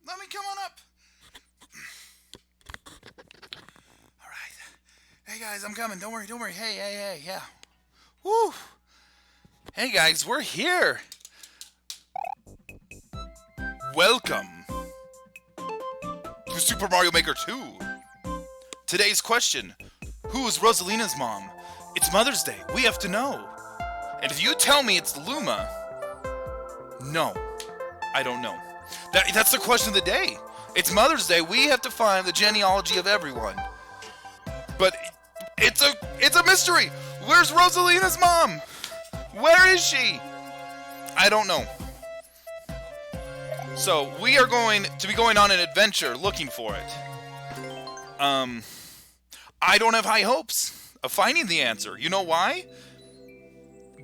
Let me come on up. All right. Hey guys, I'm coming. Don't worry, don't worry. Hey, yeah. Woo. Hey guys, we're here. Welcome to Super Mario Maker 2. Today's question, who is Rosalina's mom? It's Mother's Day. We have to know. And if you tell me it's Luma, no, I don't know. That's the question of the day. It's Mother's Day. We have to find the genealogy of everyone. But it's a mystery. Where's Rosalina's mom? Where is she? I don't know. So we are going to be going on an adventure looking for it. I don't have high hopes of finding the answer. You know why?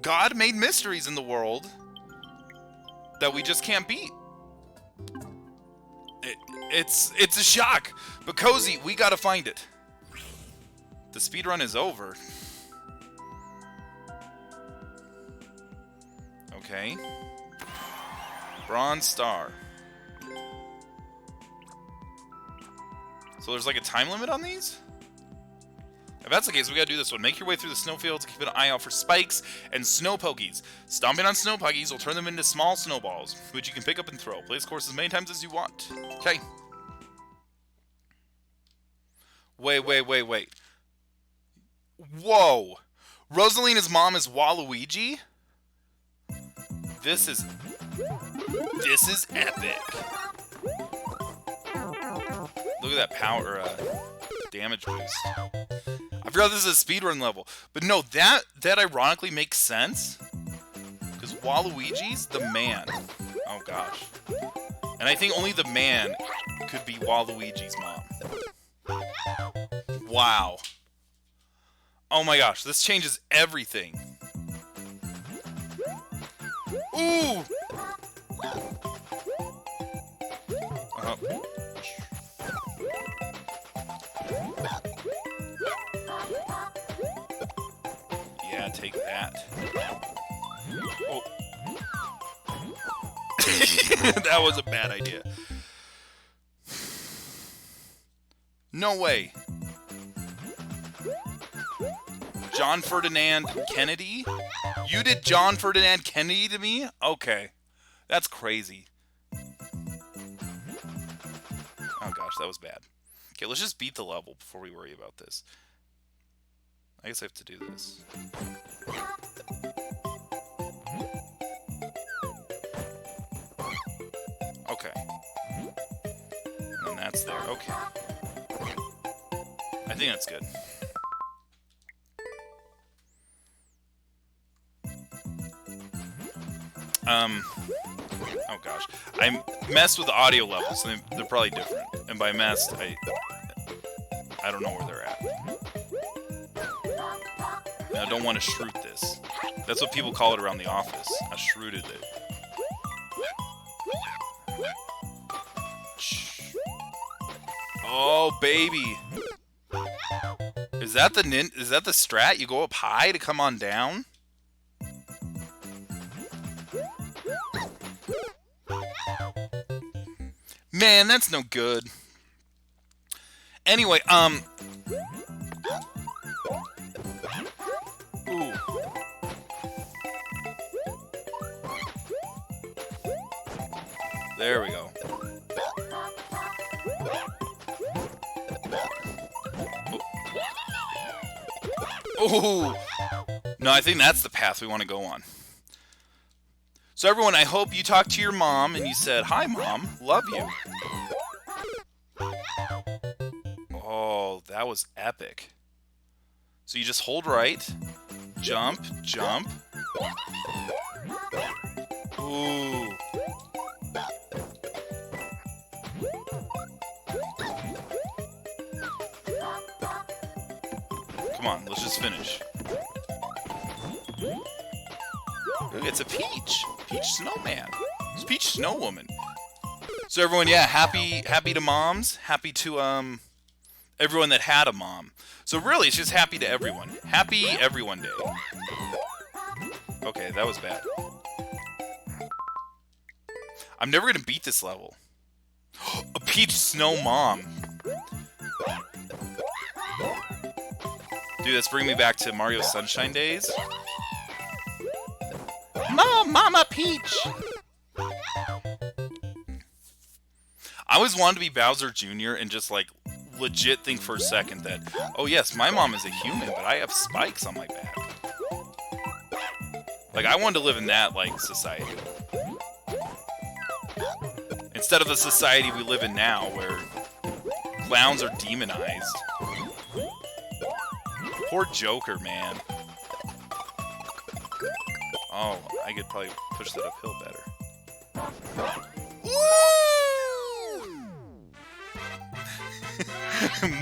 God made mysteries in the world that we just can't beat. It's a shock. But Cozy, we gotta find it. The speedrun is over. Okay. Bronze star. So there's like a time limit on these? If that's the case, we gotta do this one. Make your way through the snowfields, keep an eye out for spikes and snow pokies. Stomping on snow pokies will turn them into small snowballs, which you can pick up and throw. Play this course as many times as you want. Okay. Wait. Whoa! Rosalina's mom is Waluigi? This is epic. Look at that power, damage boost. I forgot this is a speedrun level. But no, that ironically makes sense. Because Waluigi's the man. Oh gosh. And I think only the man could be Waluigi's mom. Wow. Oh my gosh, this changes everything. Ooh! Yeah, take that. Oh. That was a bad idea. No way. John Ferdinand Kennedy? You did John Ferdinand Kennedy to me? Okay. That's crazy. Oh gosh, that was bad. Okay, let's just beat the level before we worry about this. I guess I have to do this. Okay. And that's there. Okay. I think that's good. Oh gosh. I messed with the audio levels, and they're probably different. And by messed, I don't know where they're at. And I don't want to shroot this. That's what people call it around the office. I shrooted it. Oh baby. Is that the strat? You go up high to come on down? Man, that's no good. Anyway, Ooh. There we go. Oh. No, I think that's the path we want to go on. So everyone, I hope you talked to your mom and you said, "Hi, Mom. Love you." Oh, that was epic. So you just hold right, jump, jump. Ooh. Come on, let's just finish. Look, it's a Peach. Peach Snowman. It's Peach Snow Woman. So everyone, yeah, happy to moms. Happy to everyone that had a mom. So really, it's just happy to everyone. Happy Everyone Day. Okay, that was bad. I'm never gonna beat this level. Peach Snow Mom. Dude, that's bringing me back to Mario Sunshine days. Mama Peach! I always wanted to be Bowser Jr. and just, like, legit think for a second that, oh yes, my mom is a human, but I have spikes on my back. Like, I wanted to live in that, like, society. Instead of the society we live in now, where clowns are demonized. Poor Joker, man. Oh, I could probably push that uphill better.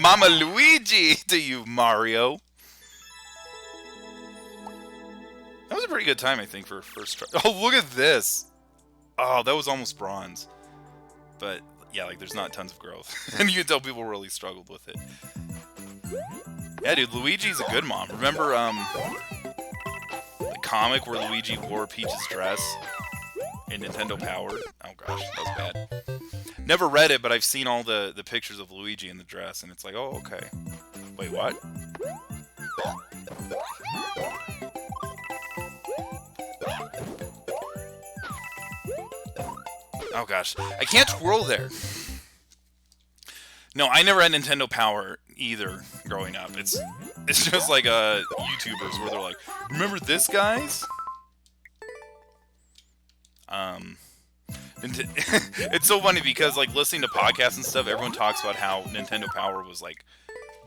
Mama Luigi to you, Mario. That was a pretty good time, I think, for first try. Oh, look at this. Oh, that was almost bronze. But, yeah, like, there's not tons of growth. And you can tell people really struggled with it. Yeah, dude, Luigi's a good mom. Remember, the comic where Luigi wore Peach's dress in Nintendo Powered? Oh, gosh, that was bad. Never read it, but I've seen all the pictures of Luigi in the dress, and it's like, oh, okay. Wait, what? Oh, gosh. I can't twirl there. No, I never had Nintendo Power either growing up. It's just like YouTubers where they're like, remember this, guys? It's so funny because, like, listening to podcasts and stuff, everyone talks about how Nintendo Power was, like,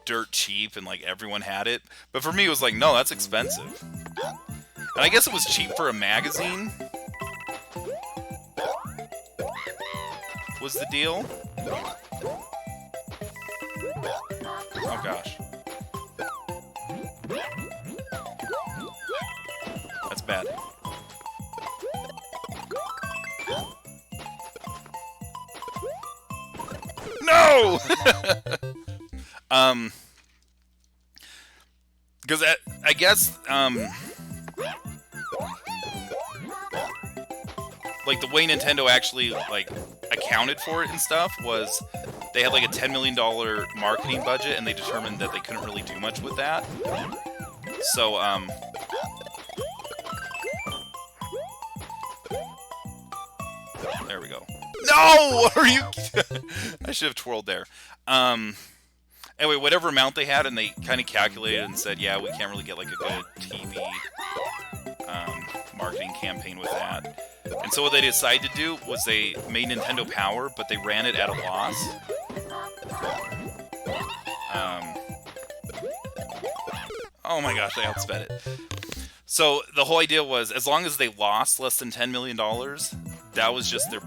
dirt cheap and, like, everyone had it. But for me, it was like, no, that's expensive. And I guess it was cheap for a magazine. Was the deal? Oh, gosh. That's bad. No! Because I guess, like, the way Nintendo actually, like, accounted for it and stuff was they had, like, a $10 million marketing budget, and they determined that they couldn't really do much with that. So, there we go. No! Are you... I should have twirled there. Anyway, whatever amount they had, and they kind of calculated and said, yeah, we can't really get, like, a good TV marketing campaign with that. And so what they decided to do was they made Nintendo Power, but they ran it at a loss. Oh my gosh, I outspent it. So the whole idea was, as long as they lost less than $10 million, that was just their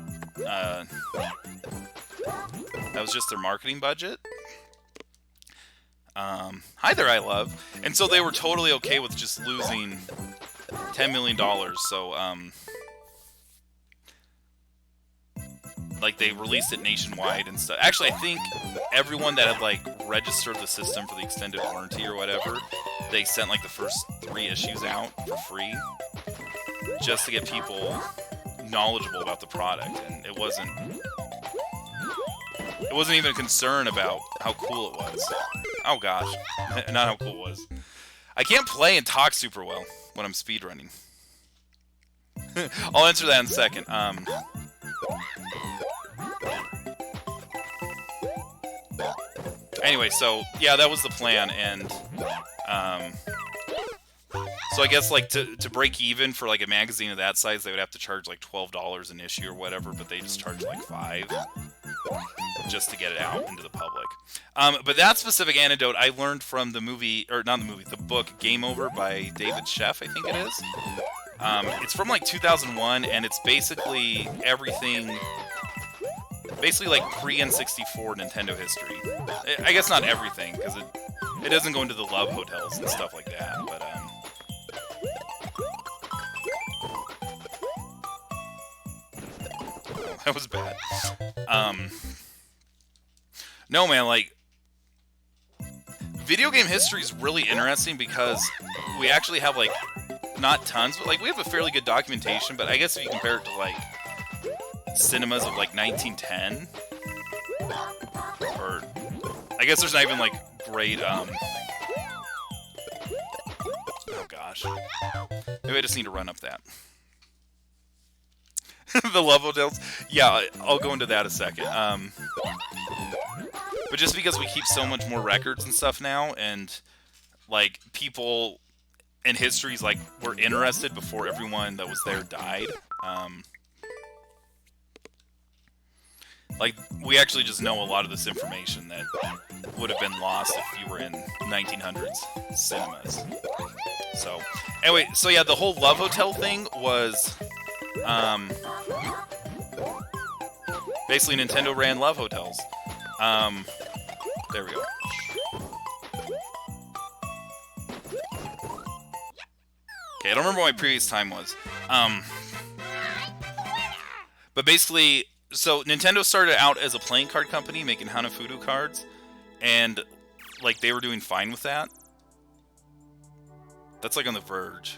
marketing budget. Hi there, I love. And so they were totally okay with just losing $10 million. So, like, they released it nationwide and stuff. Actually, I think everyone that had, like, registered the system for the extended warranty or whatever, they sent, like, the first 3 issues out for free just to get people knowledgeable about the product. And it wasn't even a concern about how cool it was. Oh gosh, not how cool it was. I can't play and talk super well when I'm speedrunning. I'll answer that in a second. Anyway, so yeah, that was the plan, and so I guess, like, to break even for, like, a magazine of that size, they would have to charge like $12 an issue or whatever, but they just charged like $5 just to get it out into the public. But that specific anecdote I learned from the movie, or not the movie, the book Game Over by David Sheff, I think it is. It's from like 2001, and it's basically everything, basically like pre-N64 Nintendo history. I guess not everything, because it doesn't go into the love hotels and stuff like that, but that was bad. No, man, like, video game history is really interesting because we actually have, like, not tons, but, like, we have a fairly good documentation, but I guess if you compare it to, like, cinemas of, like, 1910, Or, I guess there's not even, like, great, oh gosh. Maybe I just need to run up that. The love hotels? Yeah, I'll go into that in a second. But just because we keep so much more records and stuff now, and, like, people in histories, like, were interested before everyone that was there died. Like, we actually just know a lot of this information that would have been lost if you were in 1900s cinemas. So, anyway, so yeah, the whole Love Hotel thing was, basically Nintendo ran Love Hotels. There we go. Okay, I don't remember what my previous time was. But basically, so Nintendo started out as a playing card company making Hanafuda cards, and like they were doing fine with that. That's like on the verge.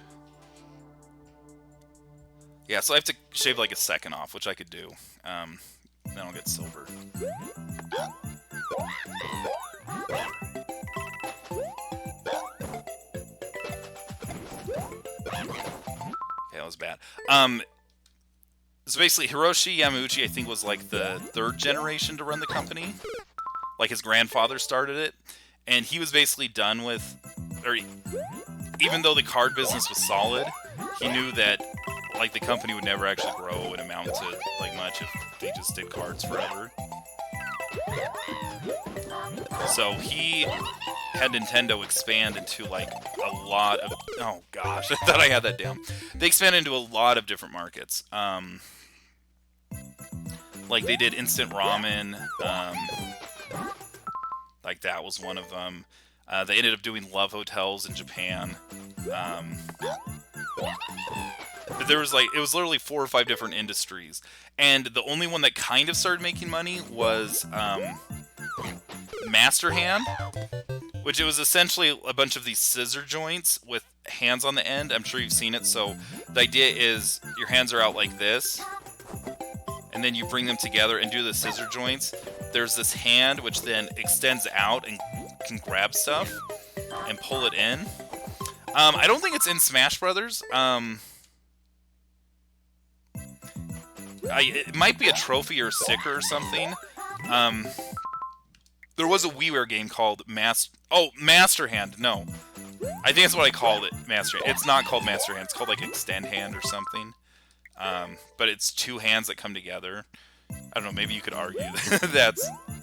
Yeah, so I have to shave like a second off, which I could do. Then I'll get silver. Okay, that was bad. So basically, Hiroshi Yamauchi, I think, was like the third generation to run the company. Like his grandfather started it, and he was basically done with, or even though the card business was solid, he knew that like the company would never actually grow and amount to like much if they just did cards forever. So he had Nintendo expand into like a lot of, oh gosh, I thought I had that down. They expanded into a lot of different markets. Like they did instant ramen, like that was one of them. They ended up doing Love Hotels in Japan. But there was like, it was literally 4 or 5 different industries. And the only one that kind of started making money was Master Hand, which it was essentially a bunch of these scissor joints with hands on the end. I'm sure you've seen it. So the idea is your hands are out like this, and then you bring them together and do the scissor joints. There's this hand which then extends out and can grab stuff and pull it in. I don't think it's in Smash Brothers. It might be a trophy or a sticker or something. There was a WiiWare game called Master Hand. No, I think that's what I called it, Master Hand. It's not called Master Hand. It's called like Extend Hand or something. But it's 2 hands that come together. I don't know. Maybe you could argue that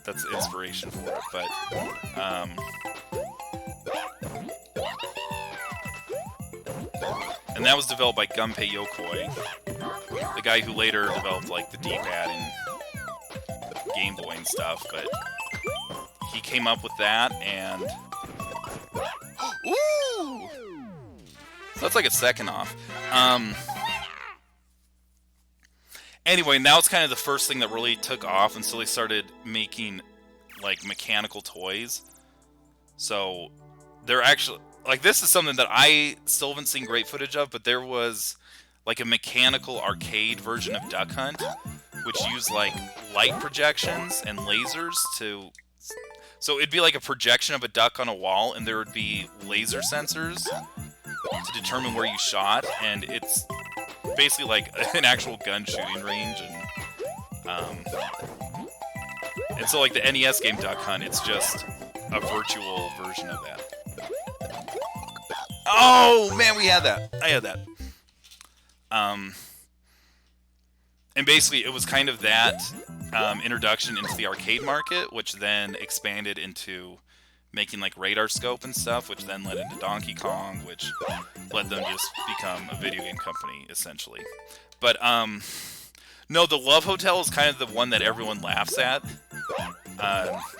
that's inspiration for it, but and that was developed by Gunpei Yokoi, the guy who later developed like the D-pad and Game Boy and stuff. But he came up with that, and ooh, so that's like a second off. Anyway, now it's kind of the first thing that really took off, and so they started making like mechanical toys. So they're actually like, this is something that I still haven't seen great footage of, but there was like a mechanical arcade version of Duck Hunt, which used like light projections and lasers to. So it'd be like a projection of a duck on a wall, and there would be laser sensors to determine where you shot, and it's basically like an actual gun shooting range, and so like the NES game Duck Hunt, it's just a virtual version of that. Oh man, we had that. I had that. And basically it was kind of that introduction into the arcade market, which then expanded into making like Radar Scope and stuff, which then led into Donkey Kong, which let them just become a video game company essentially. But no, the Love Hotel is kind of the one that everyone laughs at.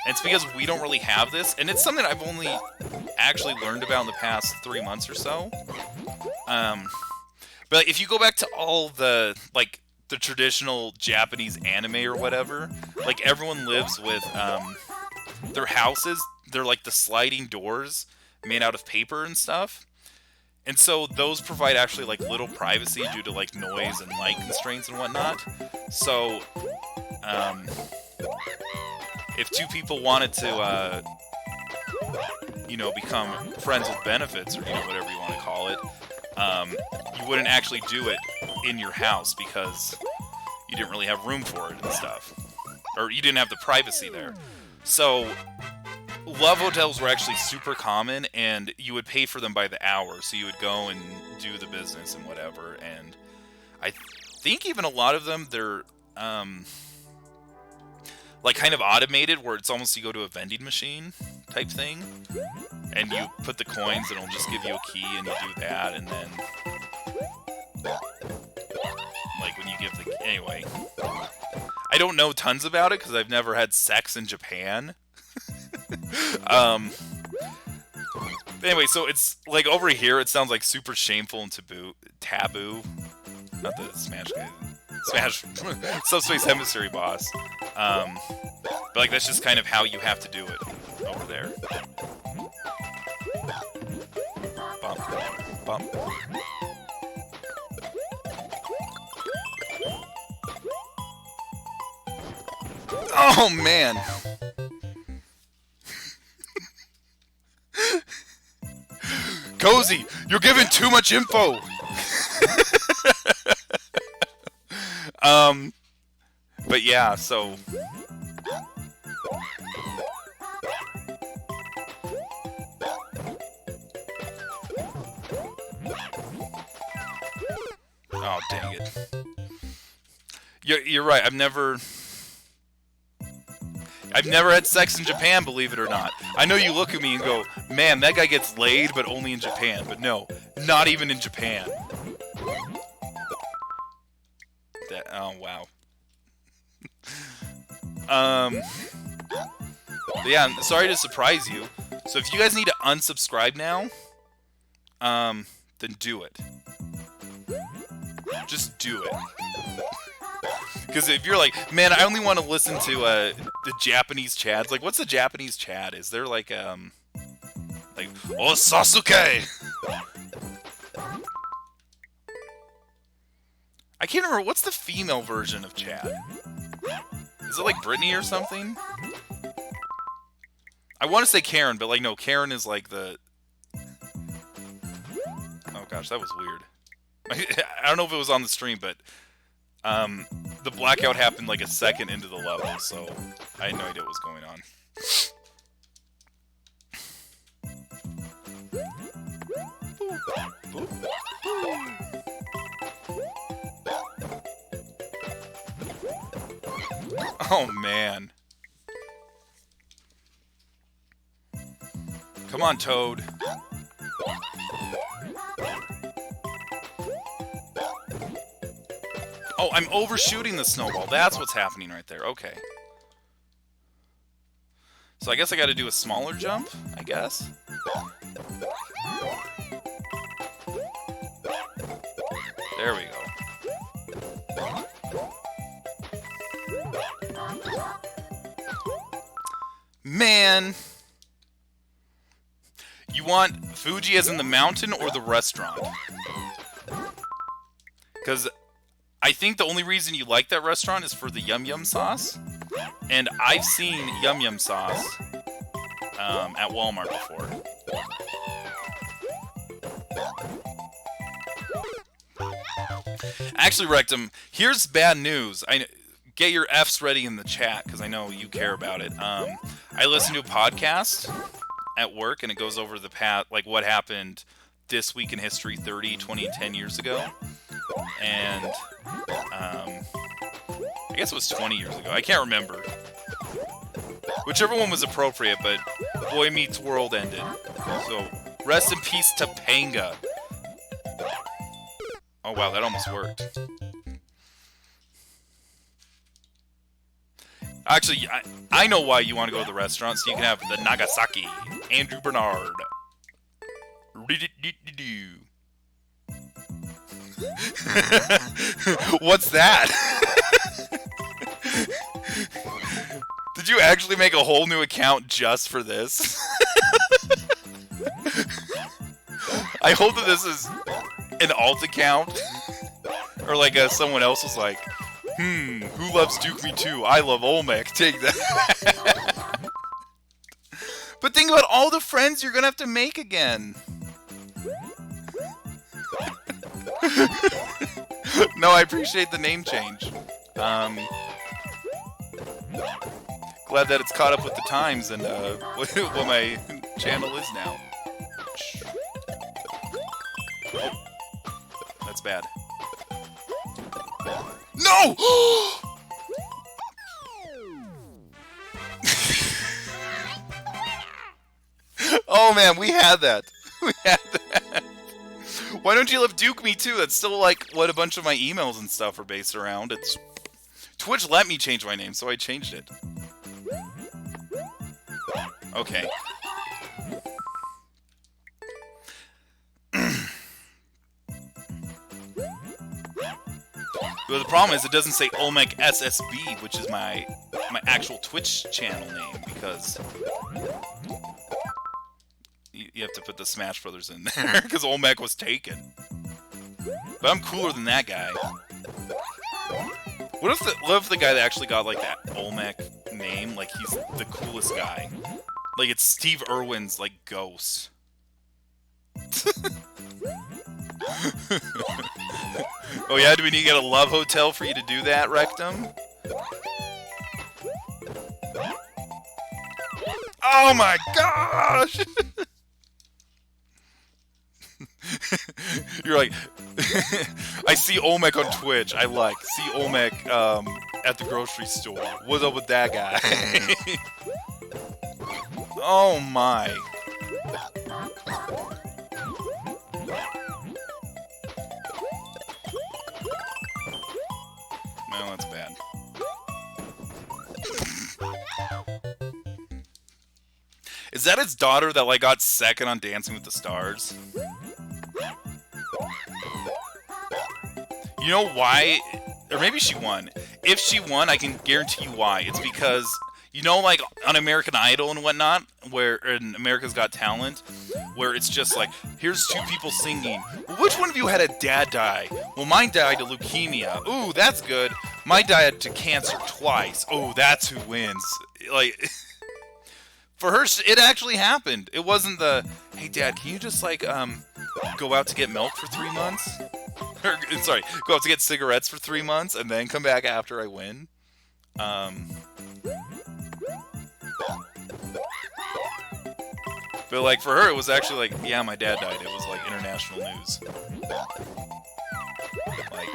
It's because we don't really have this, and it's something I've only actually learned about in the past 3 months or so. But if you go back to all the like the traditional Japanese anime or whatever, like everyone lives with their houses. They're like the sliding doors made out of paper and stuff. And so those provide actually like little privacy due to like noise and light constraints and whatnot. So if two people wanted to, become friends with benefits, or whatever you want to call it, you wouldn't actually do it in your house because you didn't really have room for it and stuff, or you didn't have the privacy there. So love hotels were actually super common, and you would pay for them by the hour. So you would go and do the business and whatever. And I think even a lot of them, they're like kind of automated, where it's almost you go to a vending machine type thing, and you put the coins, and it'll just give you a key, and you do that, and then like when you give the anyway. I don't know tons about it because I've never had sex in Japan. But anyway, so it's like over here, it sounds like super shameful and taboo. Not the Smash guy. Smash Subspace Emissary boss. But like that's just kind of how you have to do it over there. Bump, bump. Oh man. Cozy, you're giving too much info. But yeah, so oh dang it. You're right. I've never had sex in Japan, believe it or not. I know you look at me and go, man, that guy gets laid, but only in Japan. But no, not even in Japan. Oh, wow. Yeah, sorry to surprise you. So if you guys need to unsubscribe now, then do it. Just do it. Because if you're like, man, I only want to listen to the Japanese chads. Like, what's the Japanese chad? Is there like oh Sasuke? I can't remember. What's the female version of Chad? Is it like Brittany or something? I want to say Karen, but like no, Karen is like the. Oh gosh, that was weird. I don't know if it was on the stream, but the blackout happened like a second into the level, so I had no idea what was going on. Oh man. Come on, Toad. Oh, I'm overshooting the snowball. That's what's happening right there. Okay. So I guess I got to do a smaller jump, I guess. There we go. Man. You want Fuji as in the mountain or the restaurant? Because I think the only reason you like that restaurant is for the Yum Yum sauce. And I've seen Yum Yum sauce at Walmart before. Actually, Rectum, here's bad news. Get your F's ready in the chat, because I know you care about it. I listen to a podcast at work, and it goes over the past, like what happened this week in history 30, 20, 10 years ago. And I guess it was 20 years ago. I can't remember. Whichever one was appropriate, but Boy Meets World ended. So, rest in peace, Topanga. Oh wow, that almost worked. Actually, I know why you want to go to the restaurant, so you can have the Nagasaki. Andrew Bernard. What's that? Did you actually make a whole new account just for this? I hope that this is an alt account. Or like someone else was like, Who loves Duke Me Too? I love Olmec. Take that. But think about all the friends you're gonna have to make again. No, I appreciate the name change. Glad that it's caught up with the times and what my channel is now. Oh, that's bad. No! Oh man, we had that. We had that. Why don't you love Duke Me Too? That's still like what a bunch of my emails and stuff are based around. It's Twitch let me change my name, so I changed it. Okay. But the problem is it doesn't say Olmec SSB, which is my actual Twitch channel name, because you have to put the Smash Brothers in there, because Olmec was taken. But I'm cooler than that guy. What if the guy that actually got, like, that Olmec name, like, he's the coolest guy? Like, it's Steve Irwin's, like, ghost. Oh yeah, do we need to get a love hotel for you to do that, Rectum? Oh my gosh! You're like, I see Olmec on Twitch. I like. See Olmec at the grocery store. What's up with that guy? Oh my. No, that's bad. Is that his daughter that like got second on Dancing with the Stars? You know why? Or maybe she won. If she won, I can guarantee you why. It's because, you know, like on American Idol and whatnot, where in America's Got Talent, where it's just like, here's two people singing. Well, which one of you had a dad die? Well, mine died to leukemia. Ooh, that's good. Mine died to cancer twice. Oh, that's who wins. Like, for her, it actually happened. It wasn't the, hey, Dad, can you just, like, go out to get milk for 3 months? Or, sorry, go out to get cigarettes for 3 months and then come back after I win? But, like, for her, it was actually like, yeah, my dad died. It was, like, international news. Like,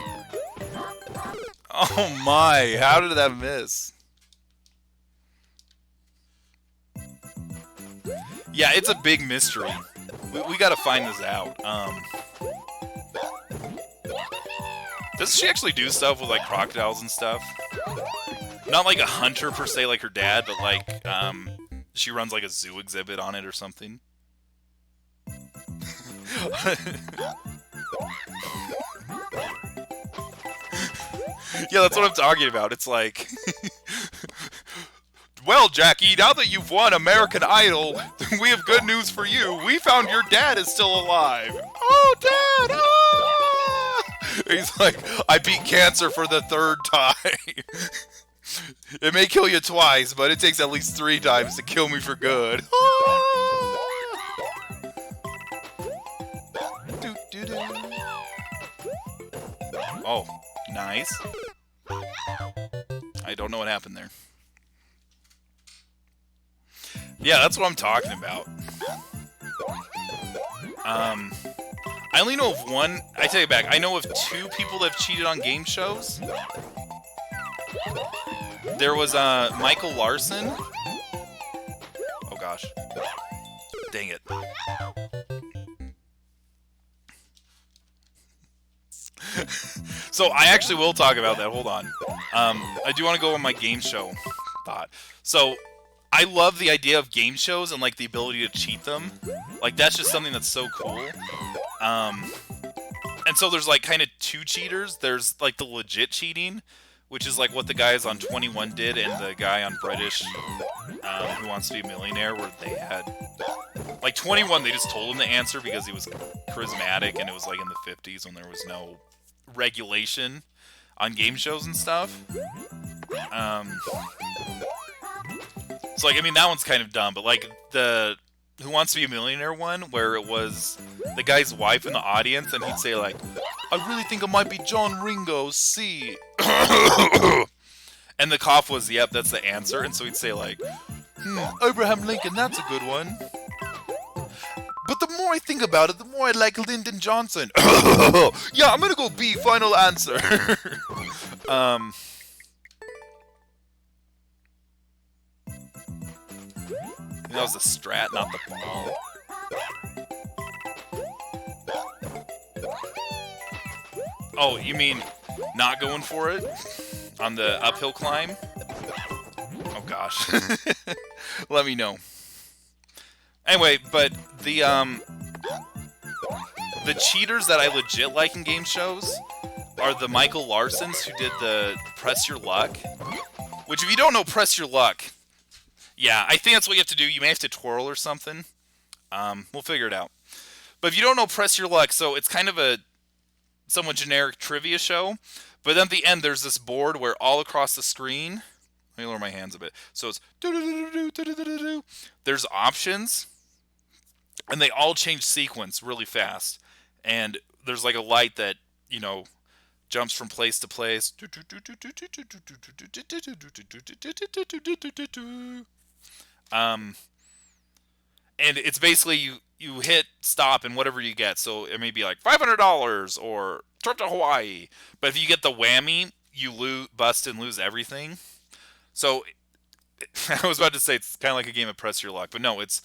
oh my, how did that miss? Yeah, it's a big mystery. We gotta find this out. Does she actually do stuff with, like, crocodiles and stuff? Not like a hunter, per se, like her dad, but, like, she runs, like, a zoo exhibit on it or something. Yeah, that's what I'm talking about. It's like... Well, Jackie, now that you've won American Idol, we have good news for you. We found your dad is still alive. Oh, Dad! Ah! He's like, I beat cancer for the 3rd time. It may kill you twice, but it takes at least 3 times to kill me for good. Oh, nice. I don't know what happened there. Yeah, that's what I'm talking about. I only know of one. I take it back. I know of 2 people that have cheated on game shows. There was Michael Larson. Oh gosh. Dang it. So I actually will talk about that. Hold on. I do want to go on my game show thought. So I love the idea of game shows and like the ability to cheat them. Like that's just something that's so cool. And so there's like kind of 2 cheaters. There's like the legit cheating, which is like what the guys on 21 did, and the guy on British Who Wants to Be a Millionaire, where they had like 21. They just told him the answer because he was charismatic, and it was like in the 50s when there was no regulation. on game shows and stuff. So, like, I mean, that one's kind of dumb, but, like, the Who Wants to Be a Millionaire one, where it was the guy's wife in the audience, and he'd say, like, I really think it might be John Ringo, see. And the cough was, yep, that's the answer. And so he'd say, like, Abraham Lincoln, that's a good one. But the more I think about it, the more I like Lyndon Johnson. Yeah, I'm gonna go B, final answer. That was the strat, not the ball. Oh, you mean not going for it on the uphill climb? Oh gosh. Let me know. Anyway, but the cheaters that I legit like in game shows are the Michael Larsons who did the Press Your Luck. Which, if you don't know Press Your Luck, yeah, I think that's what you have to do. You may have to twirl or something. We'll figure it out. But if you don't know Press Your Luck, so it's kind of a somewhat generic trivia show. But then at the end, there's this board where all across the screen... Let me lower my hands a bit. So it's... There's options. And they all change sequence really fast. And there's like a light that, you know, jumps from place to place. And it's basically you hit stop and whatever you get. So it may be like $500 or trip to Hawaii. But if you get the whammy, you bust and lose everything. So I was about to say it's kind of like a game of Press Your Luck, but no, it's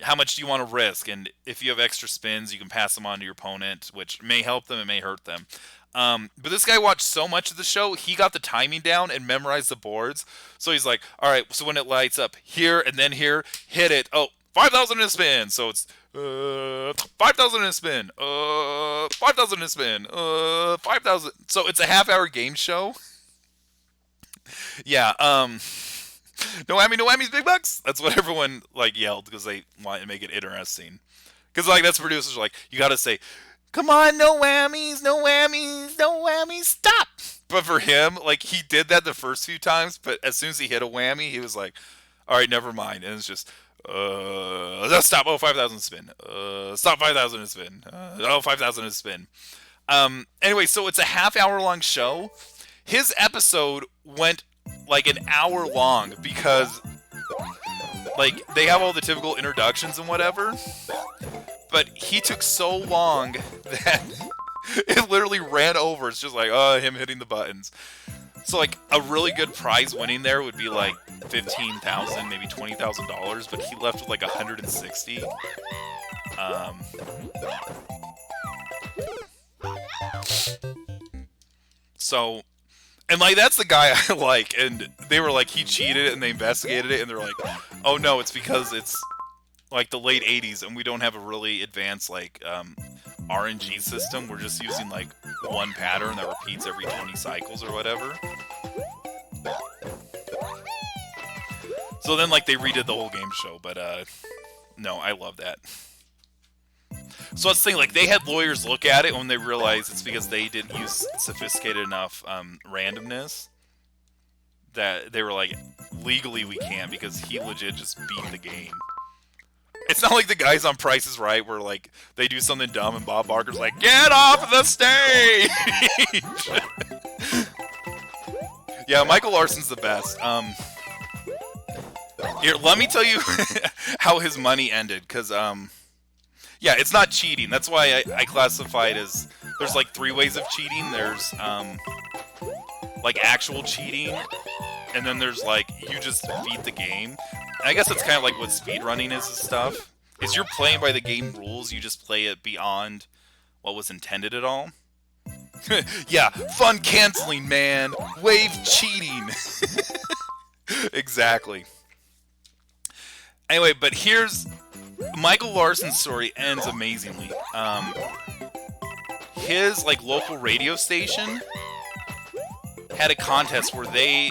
how much do you want to risk? And if you have extra spins, you can pass them on to your opponent, which may help them, it may hurt them. But this guy watched so much of the show, he got the timing down and memorized the boards. So he's like, all right, so when it lights up here and then here, hit it. Oh, 5,000 in a spin. So it's 5,000 in a spin. 5,000 in a spin. 5,000. So it's a half-hour game show. Yeah. No whammy, no whammies, big bucks. That's what everyone like yelled because they want to make it interesting. Because like that's producers are like, you got to say, come on, no whammies, no whammies, no whammies, stop. But for him, like he did that the first few times, but as soon as he hit a whammy, he was like, all right, never mind. And it's just, stop. Oh, 5,000 spin. Stop 5,000 and spin. 5,000 and spin. Anyway, so it's a half-hour long show. His episode went like an hour long because like they have all the typical introductions and whatever, but he took so long that it literally ran over. It's just like him hitting the buttons. So like a really good prize winning there would be like $15,000, maybe $20,000, but he left with like 160. So, and like that's the guy I like, and they were like he cheated, and they investigated it, and they're like, oh no, it's because it's like the late 80s, and we don't have a really advanced like RNG system. We're just using like one pattern that repeats every 20 cycles or whatever. So then like they redid the whole game show, but no, I love that. So that's the thing, like they had lawyers look at it when they realized it's because they didn't use sophisticated enough randomness that they were like, legally we can't because he legit just beat the game. It's not like the guys on Price is Right where like they do something dumb and Bob Barker's like, get off the stage! Yeah, Michael Larson's the best. Here, let me tell you how his money ended, because yeah, it's not cheating. That's why I classify it as, there's like 3 ways of cheating. There's like actual cheating, and then there's like you just beat the game. And I guess that's kind of like what speedrunning is and stuff. Is you're playing by the game rules, you just play it beyond what was intended at all. Yeah, fun canceling, man. Wave cheating. Exactly. Anyway, but here's Michael Larson's story ends amazingly. His like local radio station had a contest where they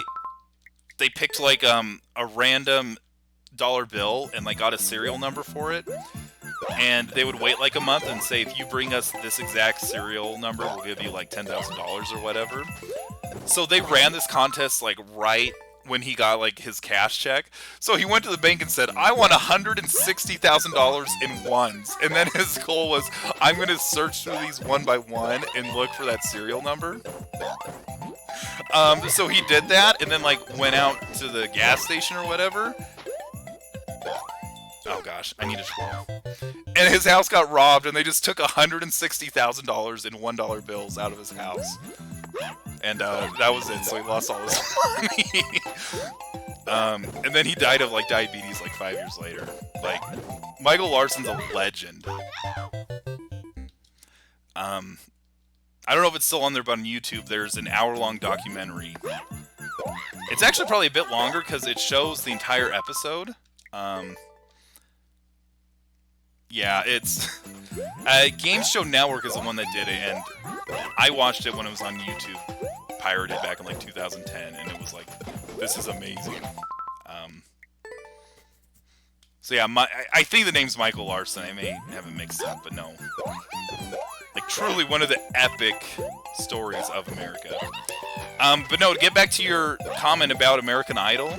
picked like a random dollar bill and like got a serial number for it, and they would wait like a month and say, if you bring us this exact serial number, we'll give you like $10,000 or whatever. So they ran this contest like right when he got like his cash check. So he went to the bank and said, "I want $160,000 in ones." And then his goal was, "I'm going to search through these one by one and look for that serial number." So he did that, and then like went out to the gas station or whatever. Oh gosh, I need a twirl. And his house got robbed, and they just took $160,000 in $1 bills out of his house. And that was it. So he lost all his money. And then he died of like diabetes like 5 years later. Like Michael Larson's a legend. I don't know if it's still on there, but on YouTube, there's an hour-long documentary. It's actually probably a bit longer because it shows the entire episode. Yeah, it's... Games Show Network is the one that did it, and I watched it when it was on YouTube, pirated back in like 2010, and it was like, this is amazing. So yeah, I think the name's Michael Larson. I may have it mixed up, but no. Like, truly one of the epic stories of America. But no, to get back to your comment about American Idol,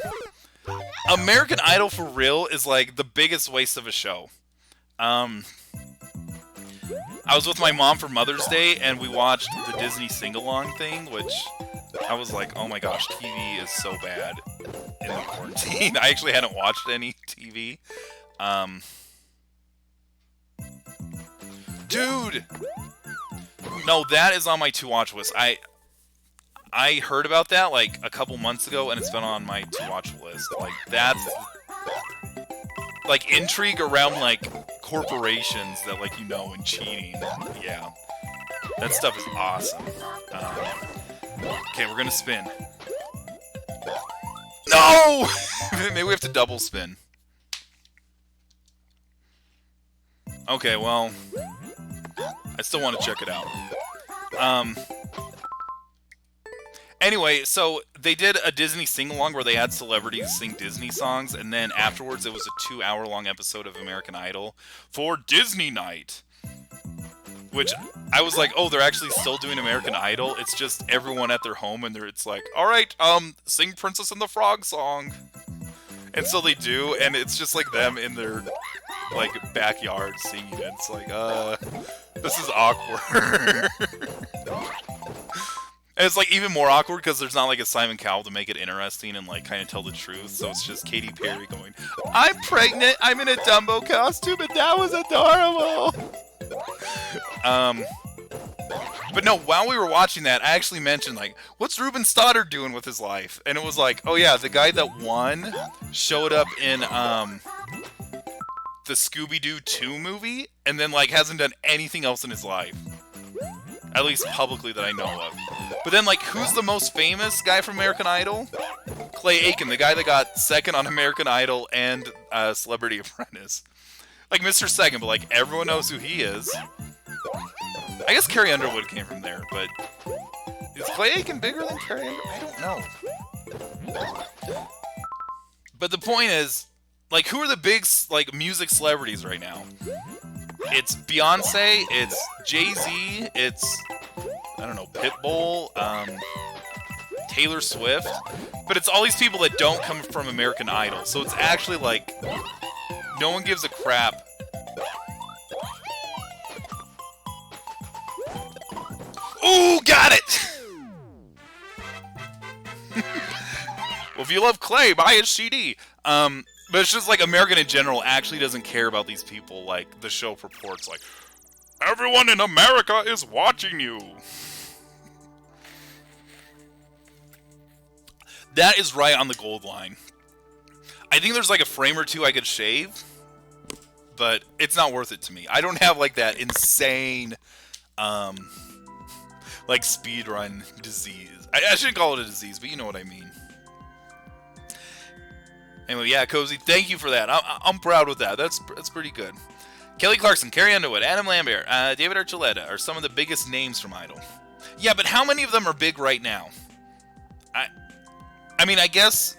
American Idol for real is like the biggest waste of a show. I was with my mom for Mother's Day, and we watched the Disney sing-along thing, which I was like, oh my gosh, TV is so bad in the quarantine. I actually hadn't watched any TV. Dude! No, that is on my to-watch list. I heard about that like a couple months ago, and it's been on my to-watch list. Like, that's... like, intrigue around, like, corporations that, like, and cheating. Yeah. That stuff is awesome. Okay, we're gonna spin. No! Maybe we have to double spin. Okay, well... I still want to check it out. Anyway, so they did a Disney sing-along where they had celebrities sing Disney songs, and then afterwards it was a 2-hour-long episode of American Idol for Disney Night. Which, I was like, oh, they're actually still doing American Idol? It's just everyone at their home, and it's like, alright, sing Princess and the Frog song. And so they do, and it's just like them in their, like, backyard singing it. It's like, this is awkward. And it's like even more awkward because there's not like a Simon Cowell to make it interesting and like kind of tell the truth. So it's just Katy Perry going, "I'm pregnant. I'm in a Dumbo costume, and that was adorable." But no, while we were watching that, I actually mentioned like, "What's Ruben Stoddard doing with his life?" And it was like, "Oh yeah, the guy that won showed up in the Scooby-Doo 2 movie, and then like hasn't done anything else in his life." At least publicly that I know of. But then, like, who's the most famous guy from American Idol? Clay Aiken, the guy that got second on American Idol and Celebrity Apprentice. Like, Mr. Second, but, like, everyone knows who he is. I guess Carrie Underwood came from there, but... is Clay Aiken bigger than Carrie Underwood? I don't know. But the point is, like, who are the big, like, music celebrities right now? It's Beyonce, it's Jay-Z, it's, I don't know, Pitbull, Taylor Swift, but it's all these people that don't come from American Idol, so it's actually like, no one gives a crap. Ooh, got it! Well, if you love Clay, buy his CD. But it's just like American in general actually doesn't care about these people like the show purports. Like, everyone in America is watching you. That is right on the gold line. I think there's like a frame or two I could shave, but it's not worth it to me. I don't have like that insane, like speedrun disease. I shouldn't call it a disease, but you know what I mean. Anyway, yeah, Cozy, thank you for that. I'm proud with that. That's pretty good. Kelly Clarkson, Carrie Underwood, Adam Lambert, David Archuleta are some of the biggest names from Idol. Yeah, but how many of them are big right now? I mean, I guess,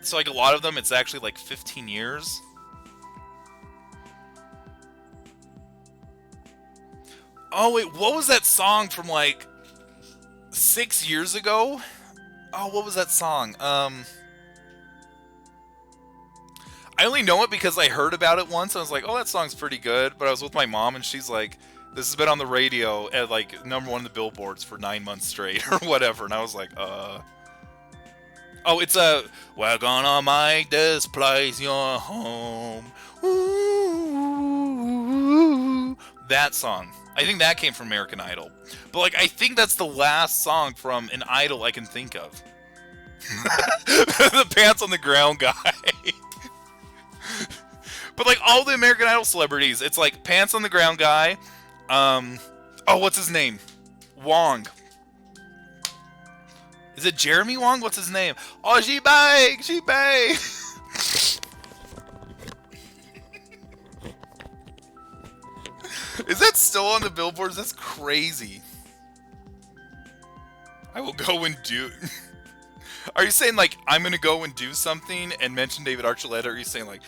so like a lot of them, it's actually like 15 years. Oh, wait, what was that song from like 6 years ago. Oh, what was that song? I only know it because I heard about it once. I was like, oh, that song's pretty good. But I was with my mom, and she's like, this has been on the radio at like #1 on the billboards for 9 months straight or whatever. And I was like, Oh, it's we're gonna make this place your home. Ooh, that song. I think that came from American Idol. But like, I think that's the last song from an Idol I can think of. The pants on the ground guy. But like all the American Idol celebrities, it's like pants on the ground guy. Oh, what's his name? Wong. Is it Jeremy Wong? What's his name? Oh, she bang! She bang! Is that still on the billboards? That's crazy. I will go and do... Are you saying, like, I'm going to go and do something and mention David Archuleta? Or are you saying, like,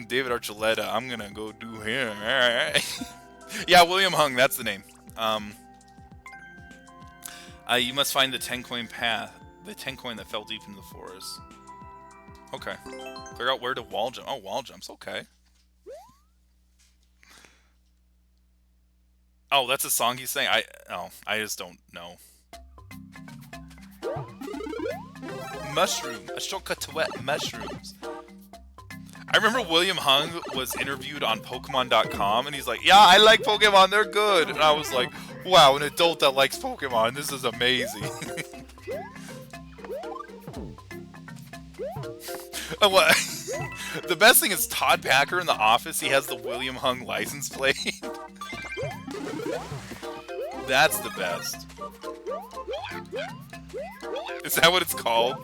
David Archuleta, I'm going to go do him. Yeah, William Hung, that's the name. You must find the 10-coin path. The 10-coin that fell deep into the forest. Okay. Figure out where to wall jump. Oh, wall jumps. Okay. Oh, that's a song he's saying? I just don't know. Mushroom. Ashoka Tuet mushrooms. I remember William Hung was interviewed on Pokemon.com, and he's like, yeah, I like Pokemon, they're good. And I was like, wow, an adult that likes Pokemon, this is amazing. What? The best thing is Todd Packer in The Office, he has the William Hung license plate. That's the best. Is that what it's called?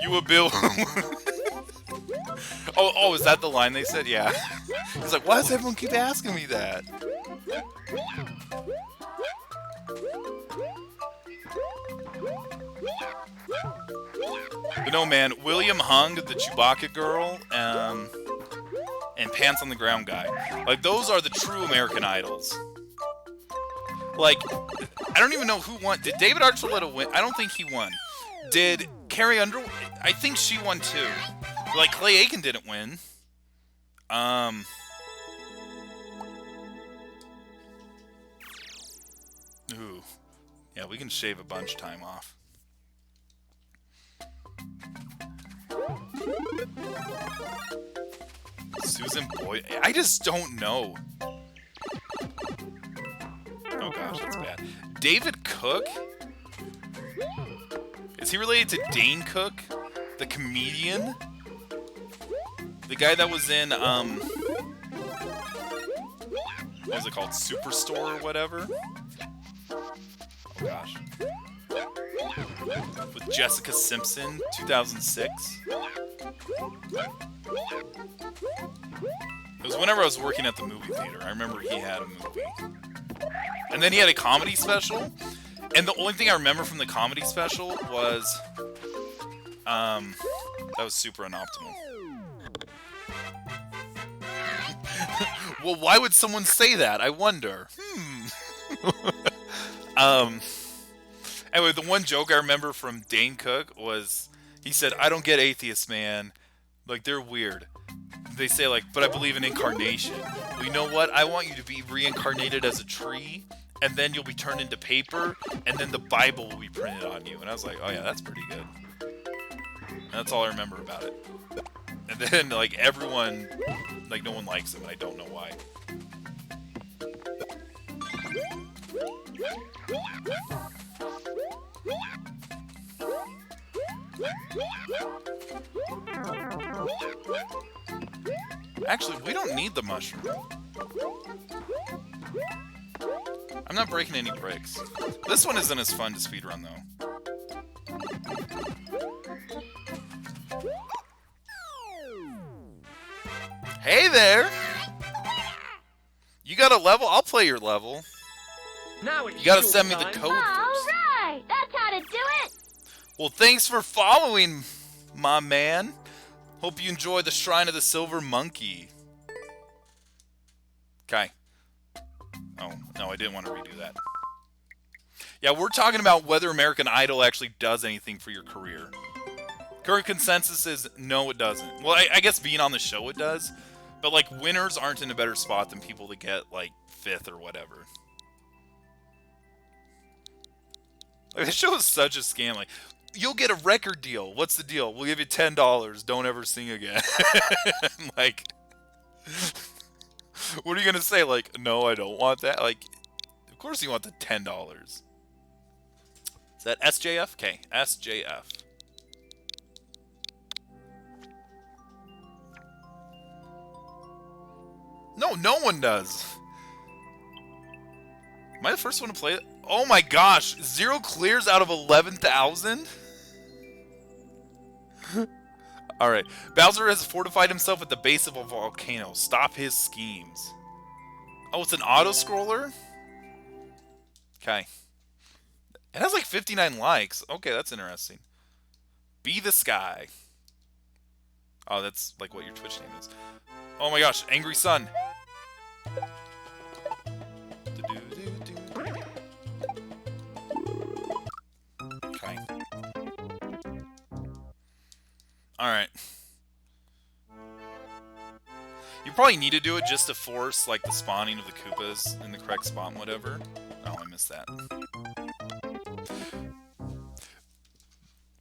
You a bill? Oh, is that the line they said? Yeah. He's like, why does everyone keep asking me that? But no, man, William Hung, the Chewbacca girl, and Pants on the Ground guy. Like, those are the true American Idols. Like, I don't even know who won. Did David Archuleta win? I don't think he won. Did Carrie Underwood? I think she won too. Like, Clay Aiken didn't win. Ooh. Yeah, we can shave a bunch of time off. Susan Boyd? I just don't know. Oh gosh, that's bad. David Cook? Is he related to Dane Cook? The comedian? The guy that was in, what was it called? Superstore or whatever? Oh gosh. With Jessica Simpson, 2006. It was whenever I was working at the movie theater. I remember he had a movie. And then he had a comedy special. And the only thing I remember from the comedy special was... that was super unoptimal. Well, why would someone say that? I wonder. Anyway, the one joke I remember from Dane Cook was... He said, I don't get atheists, man. Like, they're weird. They say, like, but I believe in incarnation. Well, you know what? I want you to be reincarnated as a tree, and then you'll be turned into paper, and then the Bible will be printed on you. And I was like, oh yeah, that's pretty good. And that's all I remember about it. And then, like, everyone, like, no one likes him, and I don't know why. Actually, we don't need the mushroom. I'm not breaking any bricks. This one isn't as fun to speedrun, though. Hey there! You got a level? I'll play your level. You gotta send me the code first. Alright! That's how to do it! Well, thanks for following, my man. Hope you enjoy the Shrine of the Silver Monkey. Okay. Oh, no, I didn't want to redo that. Yeah, we're talking about whether American Idol actually does anything for your career. Current consensus is no, it doesn't. Well, I guess being on the show it does, but like winners aren't in a better spot than people that get like 5th or whatever. Like, this show is such a scam. Like, you'll get a record deal. What's the deal? We'll give you $10. Don't ever sing again. Like, what are you gonna say? Like, no, I don't want that. Like, of course you want the $10. Is that SJF? Okay, SJF. No, no one does. Am I the first one to play it? Oh my gosh, 0 clears out of 11,000? Alright, Bowser has fortified himself at the base of a volcano. Stop his schemes. Oh, it's an auto-scroller? Okay. It has like 59 likes. Okay, that's interesting. Be the Sky. Oh, that's like what your Twitch name is. Oh my gosh, Angry Sun. Okay. Alright. You probably need to do it just to force like the spawning of the Koopas in the correct spot and whatever. Oh, I missed that.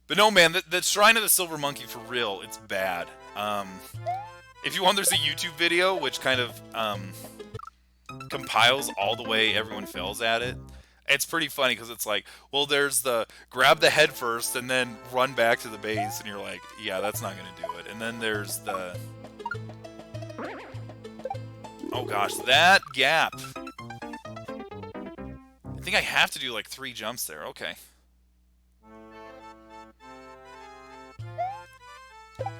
But no, man, the Shrine of the Silver Monkey, for real, it's bad. If you want, there's a YouTube video which kind of compiles all the way everyone fails at it. It's pretty funny because it's like, well, there's the grab the head first and then run back to the base, and you're like, yeah, that's not going to do it. And then there's the... Oh gosh, that gap. I think I have to do like 3 jumps there. Okay.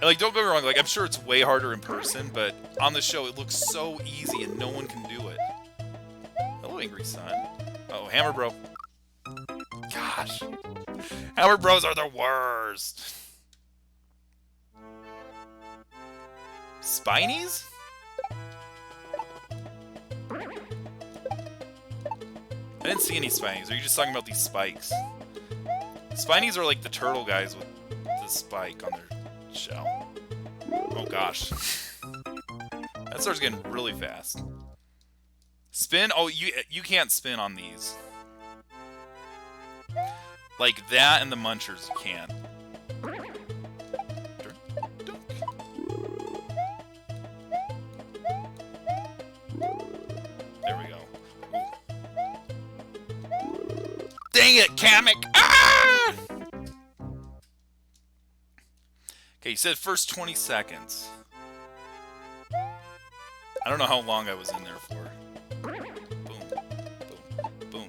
Like, don't get me wrong, like, I'm sure it's way harder in person, but on the show it looks so easy and no one can do it. Hello, Angry Sun. Oh, Hammer Bro. Gosh. Hammer Bros are the worst. Spinies? I didn't see any Spinies. Are you just talking about these spikes? Spinies are like the turtle guys with the spike on their shell. Oh gosh. That starts getting really fast. Spin? Oh, you can't spin on these. Like that and the munchers you can. There we go. Ooh. Dang it, Kamek! Ah! Okay, you said first 20 seconds. I don't know how long I was in there for. Boom. Boom. Boom.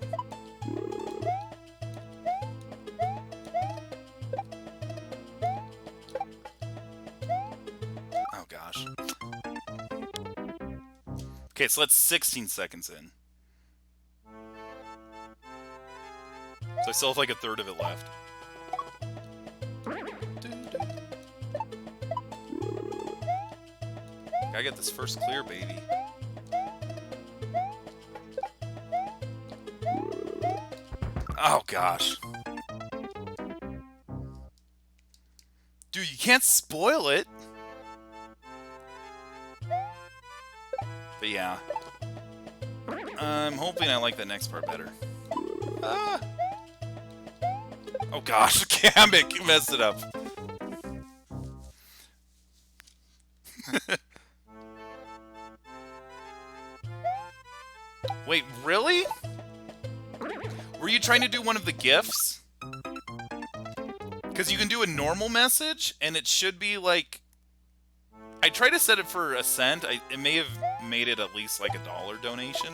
Oh, gosh. Okay, so that's 16 seconds in. So I still have like a third of it left. I get this first clear, baby. Oh, gosh. Dude, you can't spoil it. But yeah. I'm hoping I like the next part better. Ah. Oh, gosh. Kamek, you messed it up. Wait, really? Were you trying to do one of the GIFs? Because you can do a normal message, and it should be like... I tried to set it for a cent. It may have made it at least like $1 donation.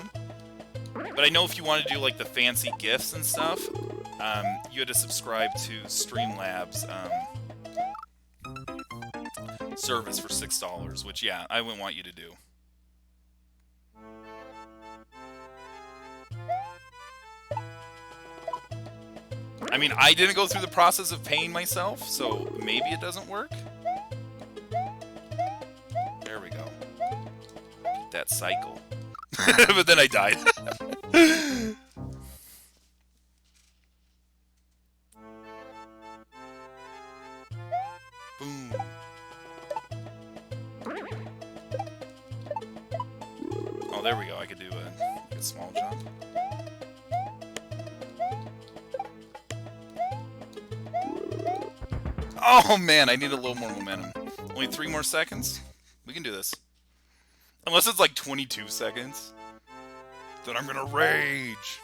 But I know if you want to do like the fancy GIFs and stuff, you had to subscribe to Streamlabs service for $6, which, yeah, I wouldn't want you to do. I mean, I didn't go through the process of paying myself, so maybe it doesn't work. There we go. Get that cycle. But then I died. Boom. Oh, there we go. I could do a small jump. Oh man, I need a little more momentum. Only 3 more seconds? We can do this. Unless it's like 22 seconds. Then I'm gonna rage.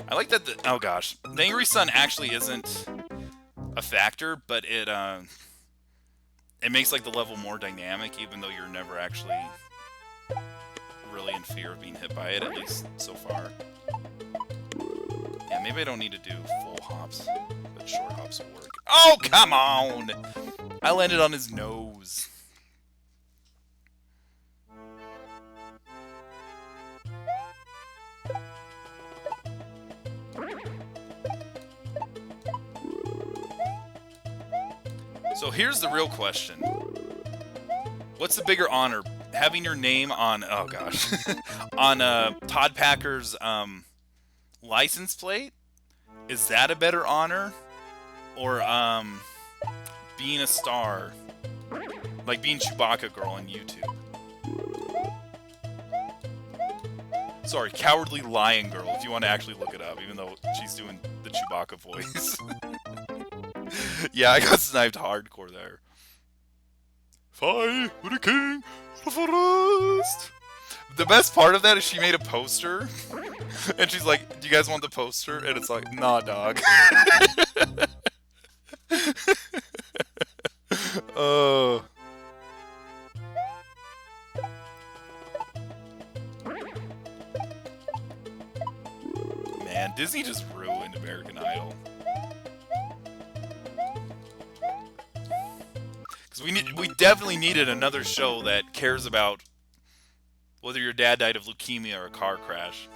I like that oh gosh. The Angry Sun actually isn't a factor, but it makes like the level more dynamic, even though you're never actually really in fear of being hit by it, at least so far. Yeah, maybe I don't need to do full hops, but short hops will work. Oh, come on! I landed on his nose. So here's the real question. What's the bigger honor? Having your name on, oh gosh, on Todd Packer's license plate? Is that a better honor? Or being a star? Like being Chewbacca Girl on YouTube. Sorry, Cowardly Lion Girl, if you want to actually look it up, even though she's doing the Chewbacca voice. Yeah, I got sniped hardcore there. Fight with the king of the forest. The best part of that is she made a poster, and she's like, "Do you guys want the poster?" And it's like, "Nah, dog." Oh. Man, Disney just ruined American Idol. We definitely needed another show that cares about whether your dad died of leukemia or a car crash.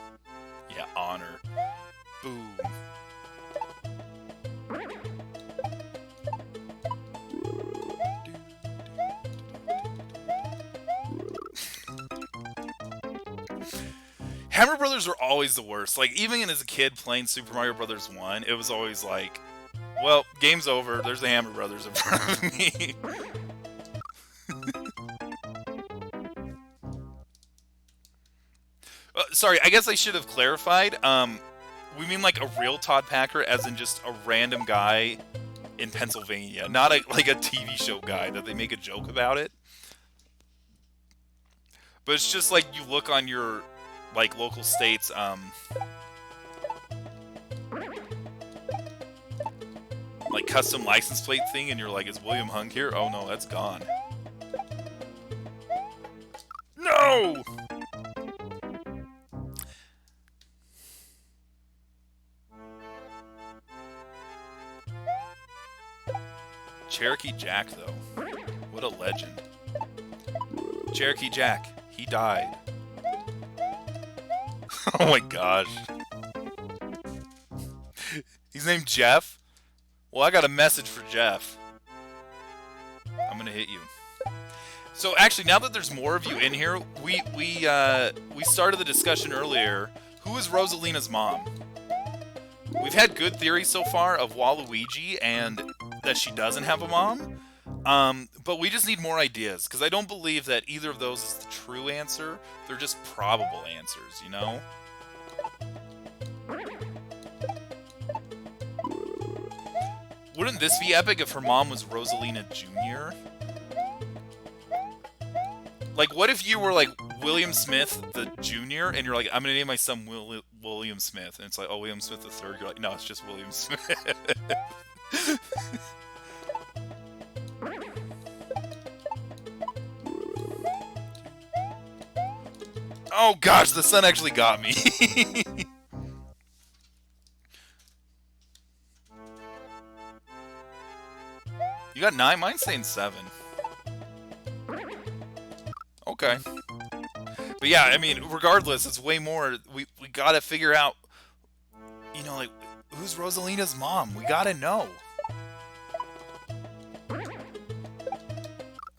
Yeah, honor. Boom. Hammer Brothers were always the worst. Like, even as a kid playing Super Mario Brothers 1, it was always like, well, game's over. There's the Hammer Brothers in front of me. Sorry, I guess I should have clarified. We mean like a real Todd Packer, as in just a random guy in Pennsylvania, not like a TV show guy that they make a joke about it. But it's just like you look on your like local states. Like custom license plate thing, and you're like, is William Hung here? Oh no, that's gone. No! Cherokee Jack, though. What a legend. Cherokee Jack. He died. Oh my gosh. He's named Jeff? Well, I got a message for Jeff. I'm gonna hit you. So actually, now that there's more of you in here, we started the discussion earlier. Who is Rosalina's mom? We've had good theories so far of Waluigi and that she doesn't have a mom. But we just need more ideas, because I don't believe that either of those is the true answer. They're just probable answers, you know? Wouldn't this be epic if her mom was Rosalina Jr.? Like, what if you were, like, William Smith the Jr., and you're like, I'm gonna name my son William Smith, and it's like, oh, William Smith the Third. You're like, no, it's just William Smith. Oh gosh, the sun actually got me. You got 9? Mine's saying 7. Okay. But yeah, I mean, regardless, it's way more. We gotta figure out, you know, like, who's Rosalina's mom? We gotta know.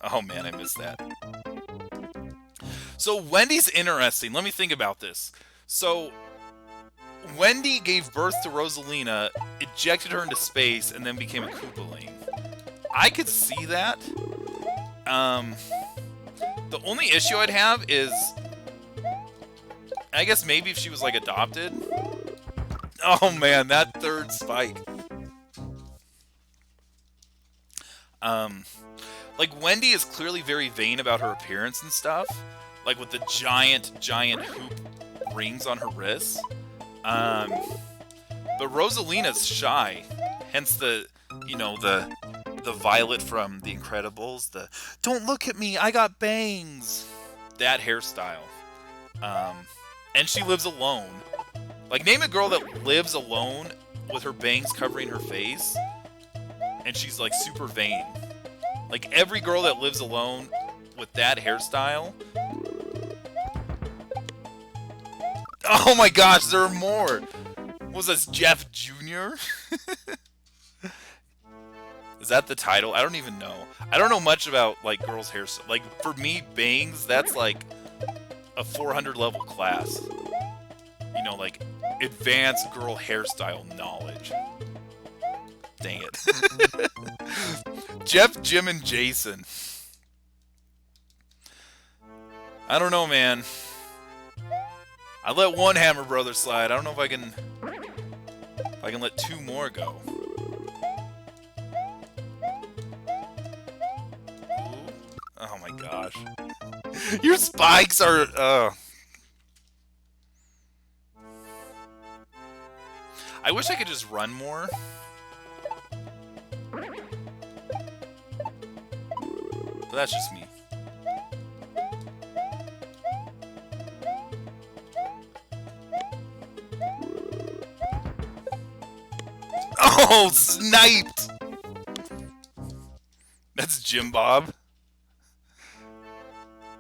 Oh man, I missed that. So Wendy's interesting. Let me think about this. So Wendy gave birth to Rosalina, ejected her into space, and then became a Koopaling. I could see that. The only issue I'd have is, I guess maybe if she was like adopted. Oh man, that third spike. Like Wendy is clearly very vain about her appearance and stuff, like with the giant hoop rings on her wrists. But Rosalina's shy, hence the Violet from The Incredibles, the "Don't look at me, I got bangs," that hairstyle. And she lives alone. Like, name a girl that lives alone with her bangs covering her face, and she's like super vain. Like, every girl that lives alone with that hairstyle. Oh my gosh, there are more. What was this, Jeff Jr.? Is that the title? I don't even know. I don't know much about like girls' hair. Like, for me, bangs, that's like a 400 level class. You know, like advanced girl hairstyle knowledge. Dang it. Jeff, Jim, and Jason. I don't know, man. I let one Hammer Brother slide. I don't know if I can let two more go. Ooh. Oh my gosh. Your spikes are I wish I could just run more. But that's just me. Oh, sniped! That's Jim Bob.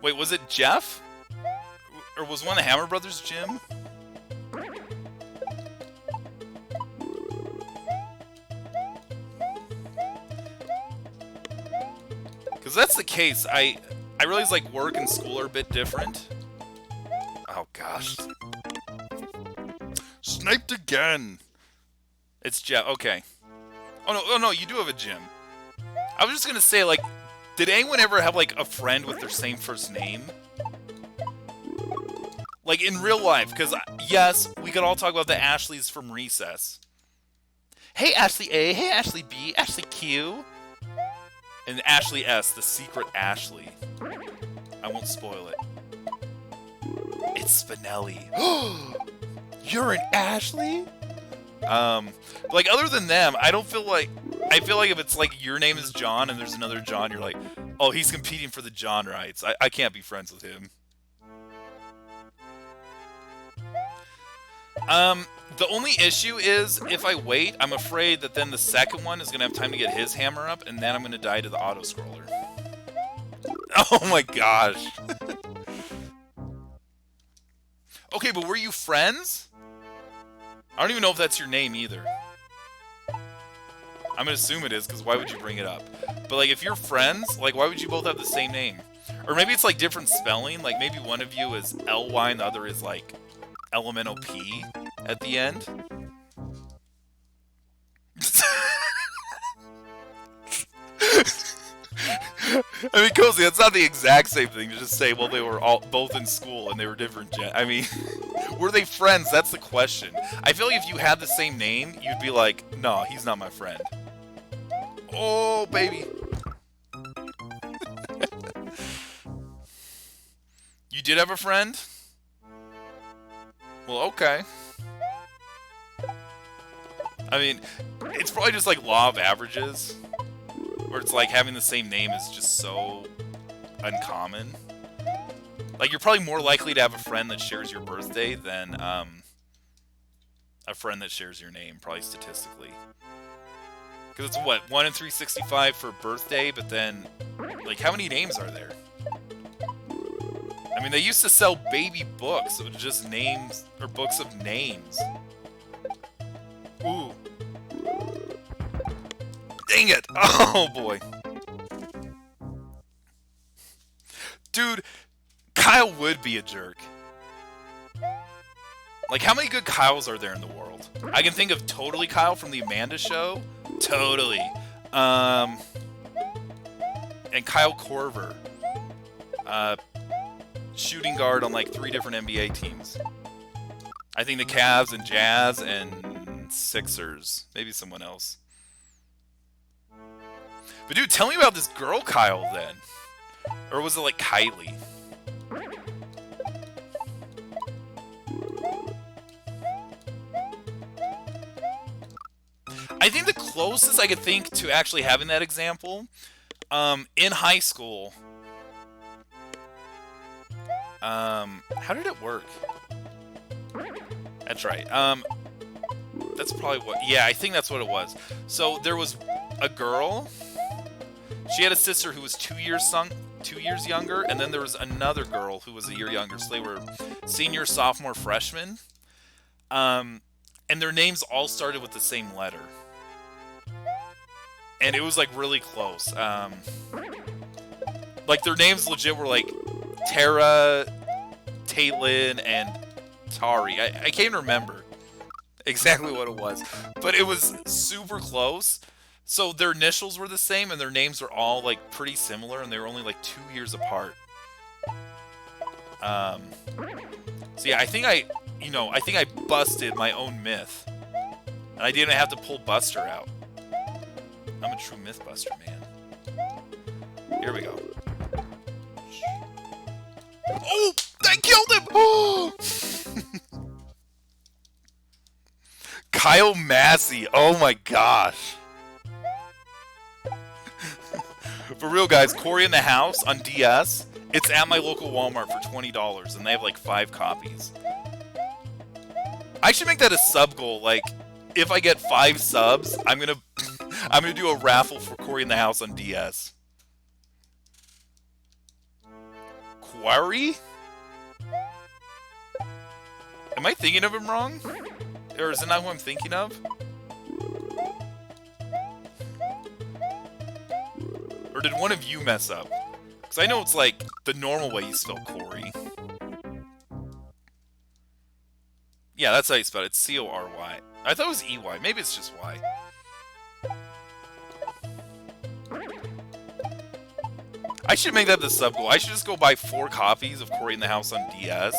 Wait, was it Jeff? Or was one of the Hammer Brothers Jim? Because that's the case. I realize like work and school are a bit different. Oh gosh. Sniped again! It's Jeff. Okay. Oh no, you do have a Jim. I was just gonna say, like, did anyone ever have like a friend with their same first name? Like in real life, because yes, we could all talk about the Ashleys from Recess. Hey Ashley A, hey Ashley B, Ashley Q. And Ashley S, the secret Ashley. I won't spoil it. It's Spinelli. You're an Ashley? Like, other than them, I feel like if it's like your name is John and there's another John, you're like, oh, he's competing for the John rights. I can't be friends with him. The only issue is, if I wait, I'm afraid that then the second one is gonna have time to get his hammer up, and then I'm gonna die to the auto-scroller. Oh my gosh. Okay, but were you friends? I don't even know if that's your name either. I'm gonna assume it is, because why would you bring it up? But like, if you're friends, like, why would you both have the same name? Or maybe it's like different spelling, like maybe one of you is L-Y and the other is like elemental P at the end. I mean, Cozy, that's not the exact same thing to just say, well, they were both in school and they were different I mean, were they friends? That's the question. I feel like if you had the same name, you'd be like, no, he's not my friend. Oh, baby. You did have a friend? Well, okay. I mean, it's probably just like law of averages, where it's like having the same name is just so uncommon. Like, you're probably more likely to have a friend that shares your birthday than a friend that shares your name, probably statistically. Because it's what, 1 in 365 for birthday, but then, like, how many names are there? I mean, they used to sell baby books that were just names, or books of names. Ooh. Dang it! Oh boy. Dude, Kyle would be a jerk. Like, how many good Kyles are there in the world? I can think of Totally Kyle from the Amanda Show. Totally. And Kyle Korver. Shooting guard on like 3 different NBA teams. I think the Cavs and Jazz and Sixers. Maybe someone else. But dude, tell me about this girl Kyle then. Or was it like Kylie? I think the closest I could think to actually having that example, in high school, how did it work? That's right. That's probably what, yeah, I think that's what it was. So there was a girl, she had a sister who was 2 years younger, and then there was another girl who was a year younger, so they were senior, sophomore, freshman, and their names all started with the same letter. And it was like really close. Like their names legit were like Tara, Taitlin, and Tari. I can't even remember exactly what it was, but it was super close. So their initials were the same, and their names were all like pretty similar, and they were only like 2 years apart. So yeah, I think I busted my own myth, and I didn't have to pull Buster out. I'm a true Mythbuster, man. Here we go. Oh! I killed him! Oh! Kyle Massey. Oh my gosh. For real, guys, Cory in the House on DS. It's at my local Walmart for $20, and they have like 5 copies. I should make that a sub goal. Like, if I get 5 subs, I'm gonna do a raffle for Cory in the House on DS. Quarry? Am I thinking of him wrong? Or is it not who I'm thinking of? Or did one of you mess up? Because I know it's like the normal way you spell Cory. Yeah, that's how you spell it. It's C-O-R-Y. I thought it was E-Y. Maybe it's just Y. I should make that the sub goal. I should just go buy 4 copies of Cory in the House on DS.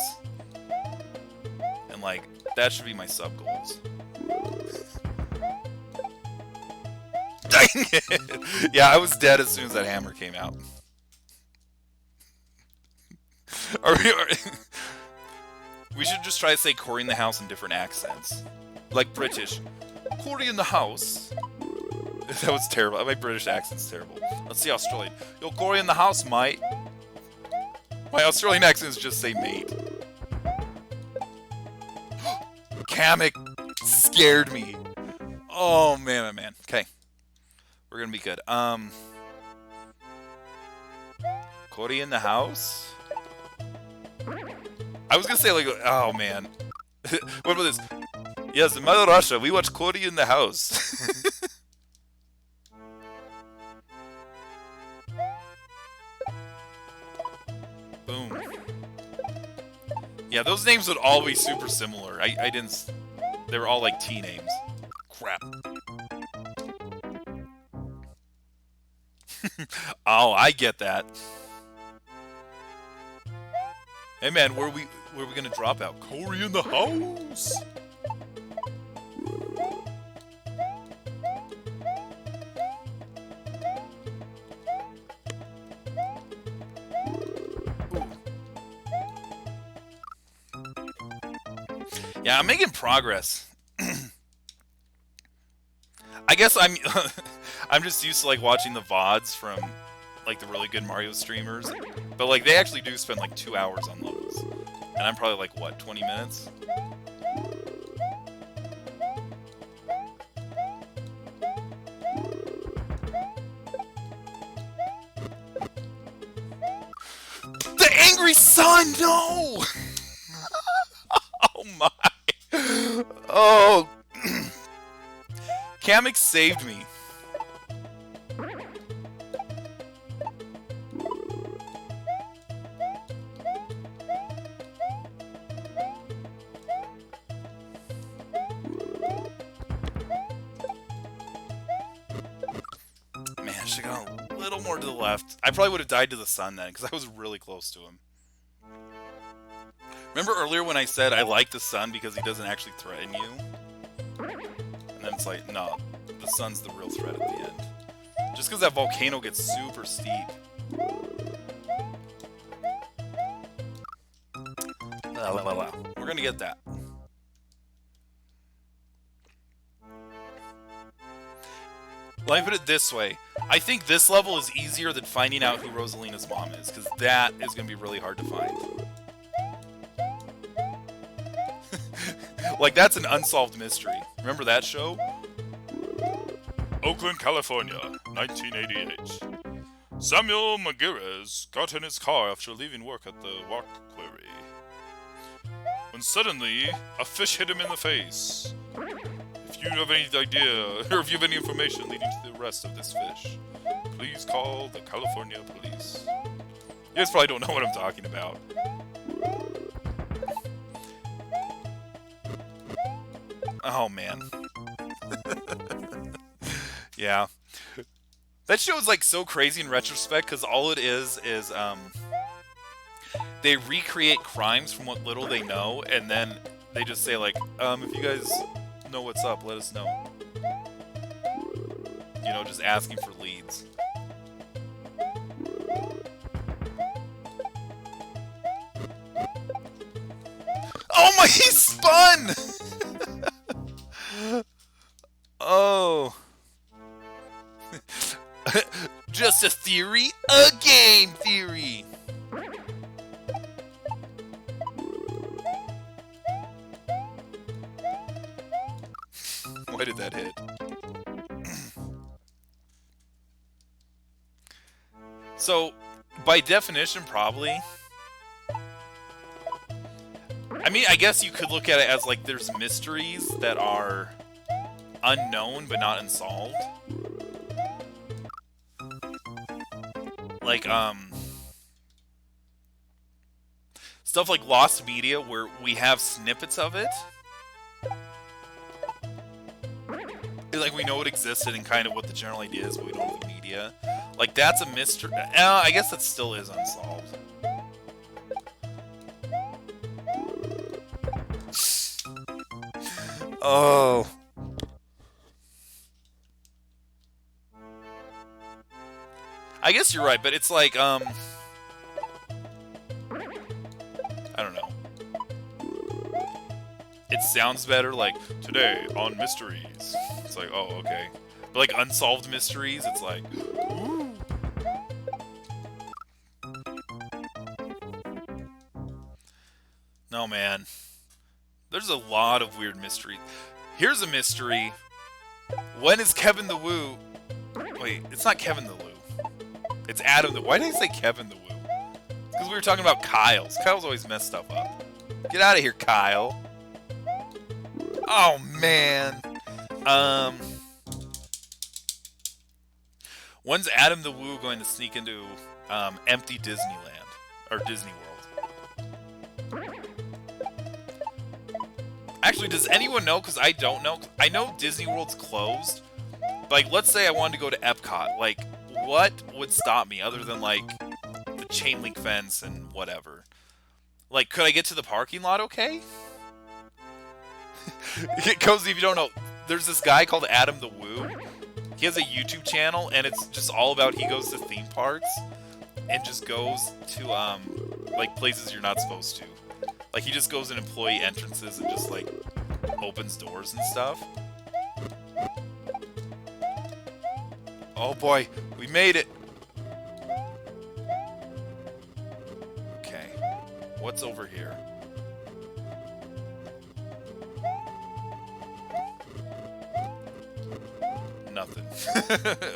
And like, that should be my sub goals. Dang it! Yeah, I was dead as soon as that hammer came out. We should just try to say Cory in the House in different accents. Like British. Cory in the House. That was terrible. My British accent's terrible. Let's see Australian. Yo, Cory in the House, mate. My Australian accent is just say mate. Kamek scared me. Oh, man, oh, man. Okay. We're gonna be good. Cory in the House? I was gonna say, like, oh, man. What about this? Yes, in Mother Russia, we watch Cory in the House. Boom. Yeah, those names would all be super similar. I didn't... They were all, like, T names. Crap. Oh, I get that. Hey, man, where are we gonna drop out? Cory in the House! Yeah, I'm making progress. I guess I'm I'm just used to like watching the VODs from like the really good Mario streamers, but like they actually do spend like 2 hours on those, and I'm probably like what, 20 minutes? The Angry Sun, no! Oh my! Oh, Kamek saved me. I got a little more to the left. I probably would have died to the sun then, because I was really close to him. Remember earlier when I said I like the sun because he doesn't actually threaten you? And then it's like, no, the sun's the real threat at the end. Just because that volcano gets super steep. We're gonna get that. Let me put it this way. I think this level is easier than finding out who Rosalina's mom is, because that is going to be really hard to find. Like, that's an unsolved mystery. Remember that show? Oakland, California, 1988. Samuel Maguires got in his car after leaving work at the rock quarry, when suddenly a fish hit him in the face. If you have any idea, or if you have any information leading to the arrest of this fish, please call the California police. You guys probably don't know what I'm talking about. Oh, man. Yeah. That show is, like, so crazy in retrospect, because all it is, they recreate crimes from what little they know, and then they just say, like, if you guys know what's up, let us know. You know, just asking for leads. Oh my, he spun! Oh. Just a theory? A game theory! Why did that hit? So, by definition, probably. I mean, I guess you could look at it as, like, there's mysteries that are unknown but not unsolved. Like, stuff like Lost Media, where we have snippets of it. Like, we know it existed and kind of what the general idea is, but we don't have the media. Like, that's a mystery. I guess that still is unsolved. Oh. I guess you're right, but it's like, I don't know. It sounds better, like, today on Mysteries. It's like, oh, okay. But, like, unsolved mysteries, it's like, ooh. No, man. There's a lot of weird mysteries. Here's a mystery. When is Kevin the Woo... Wait, it's not Kevin the Woo. It's Adam the... Why did I say Kevin the Woo? Because we were talking about Kyle's. Kyle's always messed stuff up. Get out of here, Kyle. Oh, man. When's Adam the Woo going to sneak into empty Disneyland? Or Disney World? Actually, does anyone know? Because I don't know. I know Disney World's closed. But, like, let's say I wanted to go to Epcot. Like, what would stop me other than, like, the chain link fence and whatever? Like, could I get to the parking lot okay? Cozy, if you don't know, there's this guy called Adam the Woo. He has a YouTube channel, and it's just all about he goes to theme parks and just goes to, like, places you're not supposed to. Like, he just goes in employee entrances and just, like, opens doors and stuff. Oh boy, we made it! Okay, what's over here? Nothing.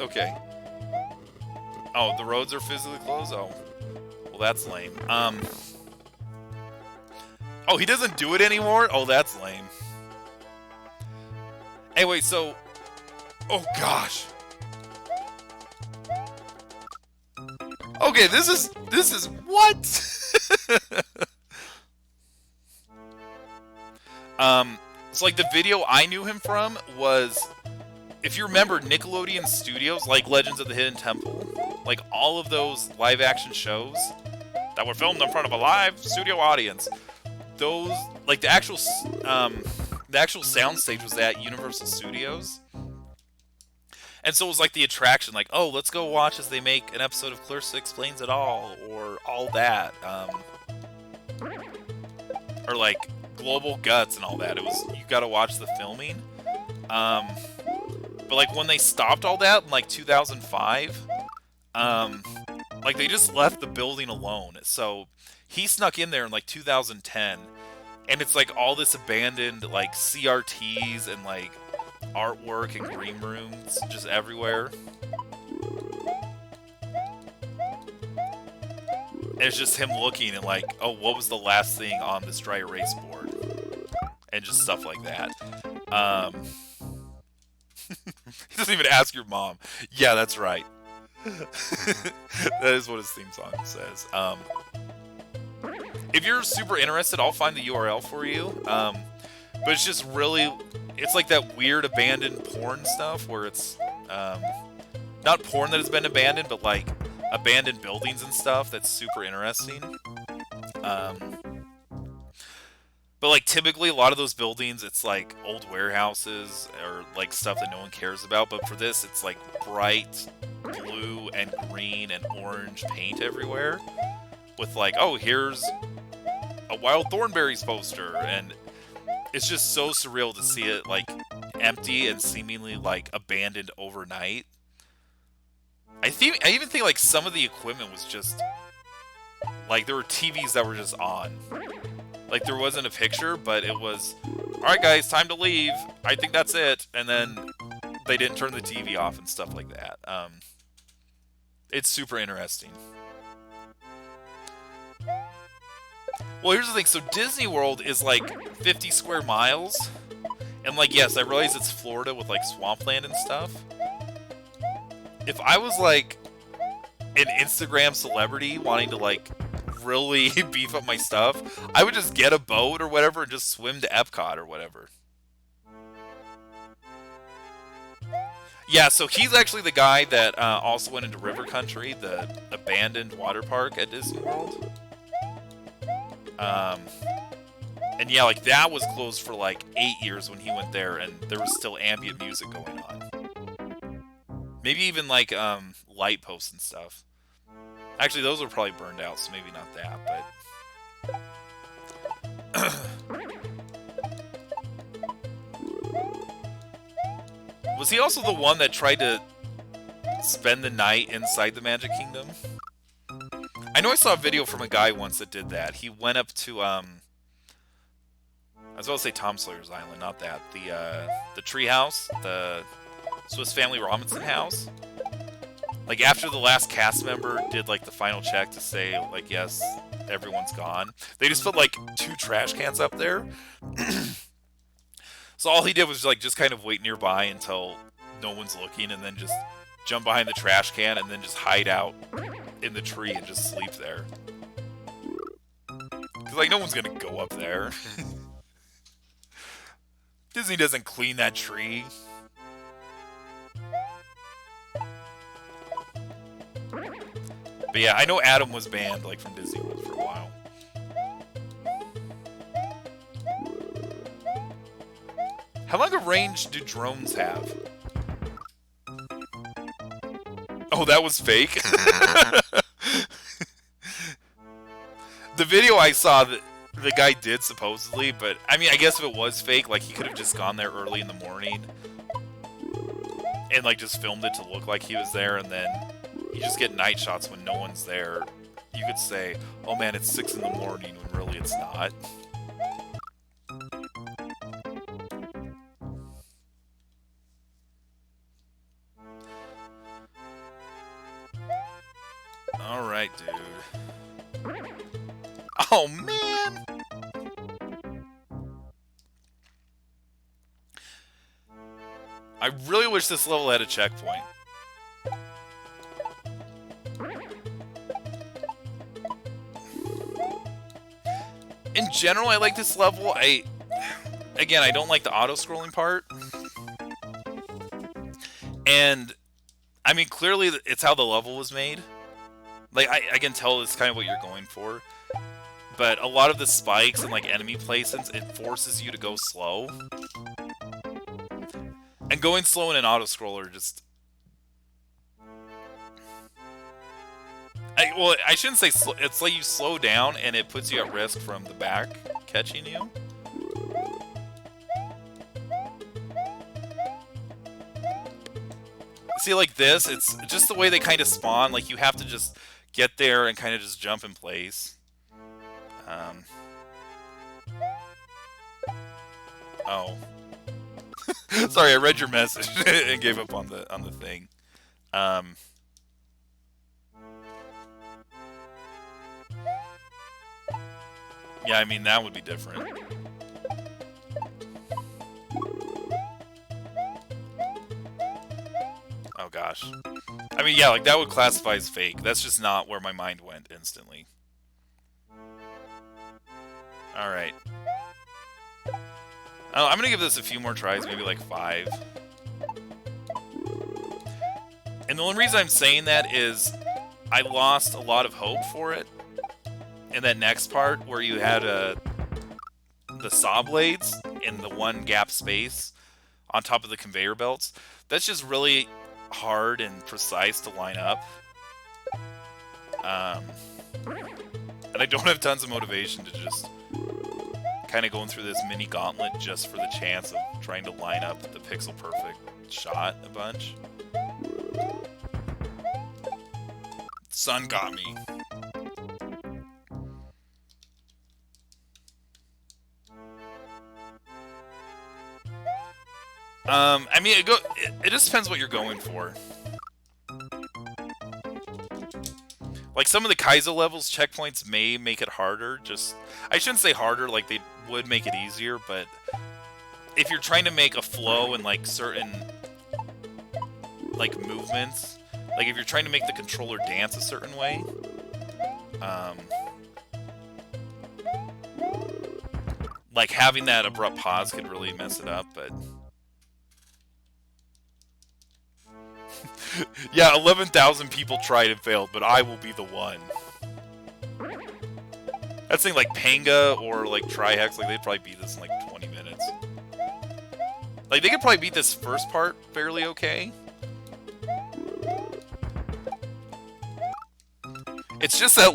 Okay. Oh, the roads are physically closed? Oh. Well, that's lame. Oh, he doesn't do it anymore? Oh, that's lame. Anyway, so... Oh, gosh. Okay, this is... What? So, like, the video I knew him from was... if you remember Nickelodeon Studios, like Legends of the Hidden Temple, like all of those live action shows that were filmed in front of a live studio audience, those, like the actual soundstage was at Universal Studios. And so it was like the attraction, like, oh, let's go watch as they make an episode of Clarissa Explains It All, or all that. Or like Global Guts and all that. It was, you gotta watch the filming. But like when they stopped all that in like 2005, like they just left the building alone. So he snuck in there in like 2010, and it's like all this abandoned like CRTs and like artwork and green rooms just everywhere. And it's just him looking and like, oh, what was the last thing on this dry erase board? And just stuff like that. He doesn't even ask your mom. Yeah, that's right. That is what his theme song says. If you're super interested, I'll find the URL for you. But it's just really, it's like that weird abandoned porn stuff where it's not porn that has been abandoned, but like abandoned buildings and stuff. That's super interesting. But like typically a lot of those buildings, it's like old warehouses or like stuff that no one cares about. But for this, it's like bright blue and green and orange paint everywhere. With like, oh, here's a Wild Thornberrys poster. And it's just so surreal to see it like empty and seemingly like abandoned overnight. I even think like some of the equipment was just like there were TVs that were just on. Like there wasn't a picture, but it was, all right, guys, time to leave. I think that's it. And then they didn't turn the TV off and stuff like that. It's super interesting. Well, here's the thing. So Disney World is like 50 square miles. And like, yes, I realize it's Florida with like swampland and stuff. If I was like an Instagram celebrity wanting to like really beef up my stuff, I would just get a boat or whatever and just swim to Epcot or whatever. Yeah, so he's actually the guy that also went into River Country, the abandoned water park at Disney World. And yeah, like that was closed for like 8 years when he went there, and there was still ambient music going on. Maybe even like light posts and stuff. Actually, those were probably burned out, so maybe not that, but... Was he also the one that tried to spend the night inside the Magic Kingdom? I know I saw a video from a guy once that did that. He went up to, I was about to say Tom Sawyer's Island, not that. The tree house, the Swiss Family Robinson house. Like, after the last cast member did, like, the final check to say, like, yes, everyone's gone, they just put, like, 2 trash cans up there. So all he did was, like, just kind of wait nearby until no one's looking, and then just jump behind the trash can, and then just hide out in the tree and just sleep there. Because, like, no one's gonna go up there. Disney doesn't clean that tree. But yeah, I know Adam was banned, like, from Disney World for a while. How long a range do drones have? Oh, that was fake? The video I saw, the guy did supposedly, but, I mean, I guess if it was fake, like, he could have just gone there early in the morning and, like, just filmed it to look like he was there, and then you just get night shots when no one's there. You could say, oh man, it's 6 in the morning, when really it's not. Alright, dude. Oh, man! I really wish this level had a checkpoint. In general, I like this level. Again, I don't like the auto-scrolling part. And I mean, clearly it's how the level was made. Like, I can tell it's kind of what you're going for. But a lot of the spikes and, like, enemy placements, it forces you to go slow. And going slow in an auto-scroller just... I shouldn't say slow. It's like you slow down and it puts you at risk from the back catching you. See, like this, it's just the way they kind of spawn. Like, you have to just get there and kind of just jump in place. Oh. Sorry, I read your message and gave up on the thing. Yeah, I mean, that would be different. Oh, gosh. I mean, yeah, like, that would classify as fake. That's just not where my mind went instantly. Alright. I'm gonna give this a few more tries, maybe like 5. And the only reason I'm saying that is I lost a lot of hope for it in that next part where you had the saw blades in the one gap space on top of the conveyor belts. That's just really hard and precise to line up. And I don't have tons of motivation to just kind of going through this mini gauntlet just for the chance of trying to line up the pixel perfect shot a bunch. Sun got me. I mean, it just depends what you're going for. Like, some of the Kaizo levels, checkpoints may make it harder. I shouldn't say harder, like they would make it easier, but if you're trying to make a flow and, like, certain, like, movements, like if you're trying to make the controller dance a certain way, like, having that abrupt pause could really mess it up, but... Yeah, 11,000 people tried and failed, but I will be the one. That's thing like Panga or like Trihex, like they'd probably beat this in like 20 minutes. Like they could probably beat this first part fairly okay. It's just that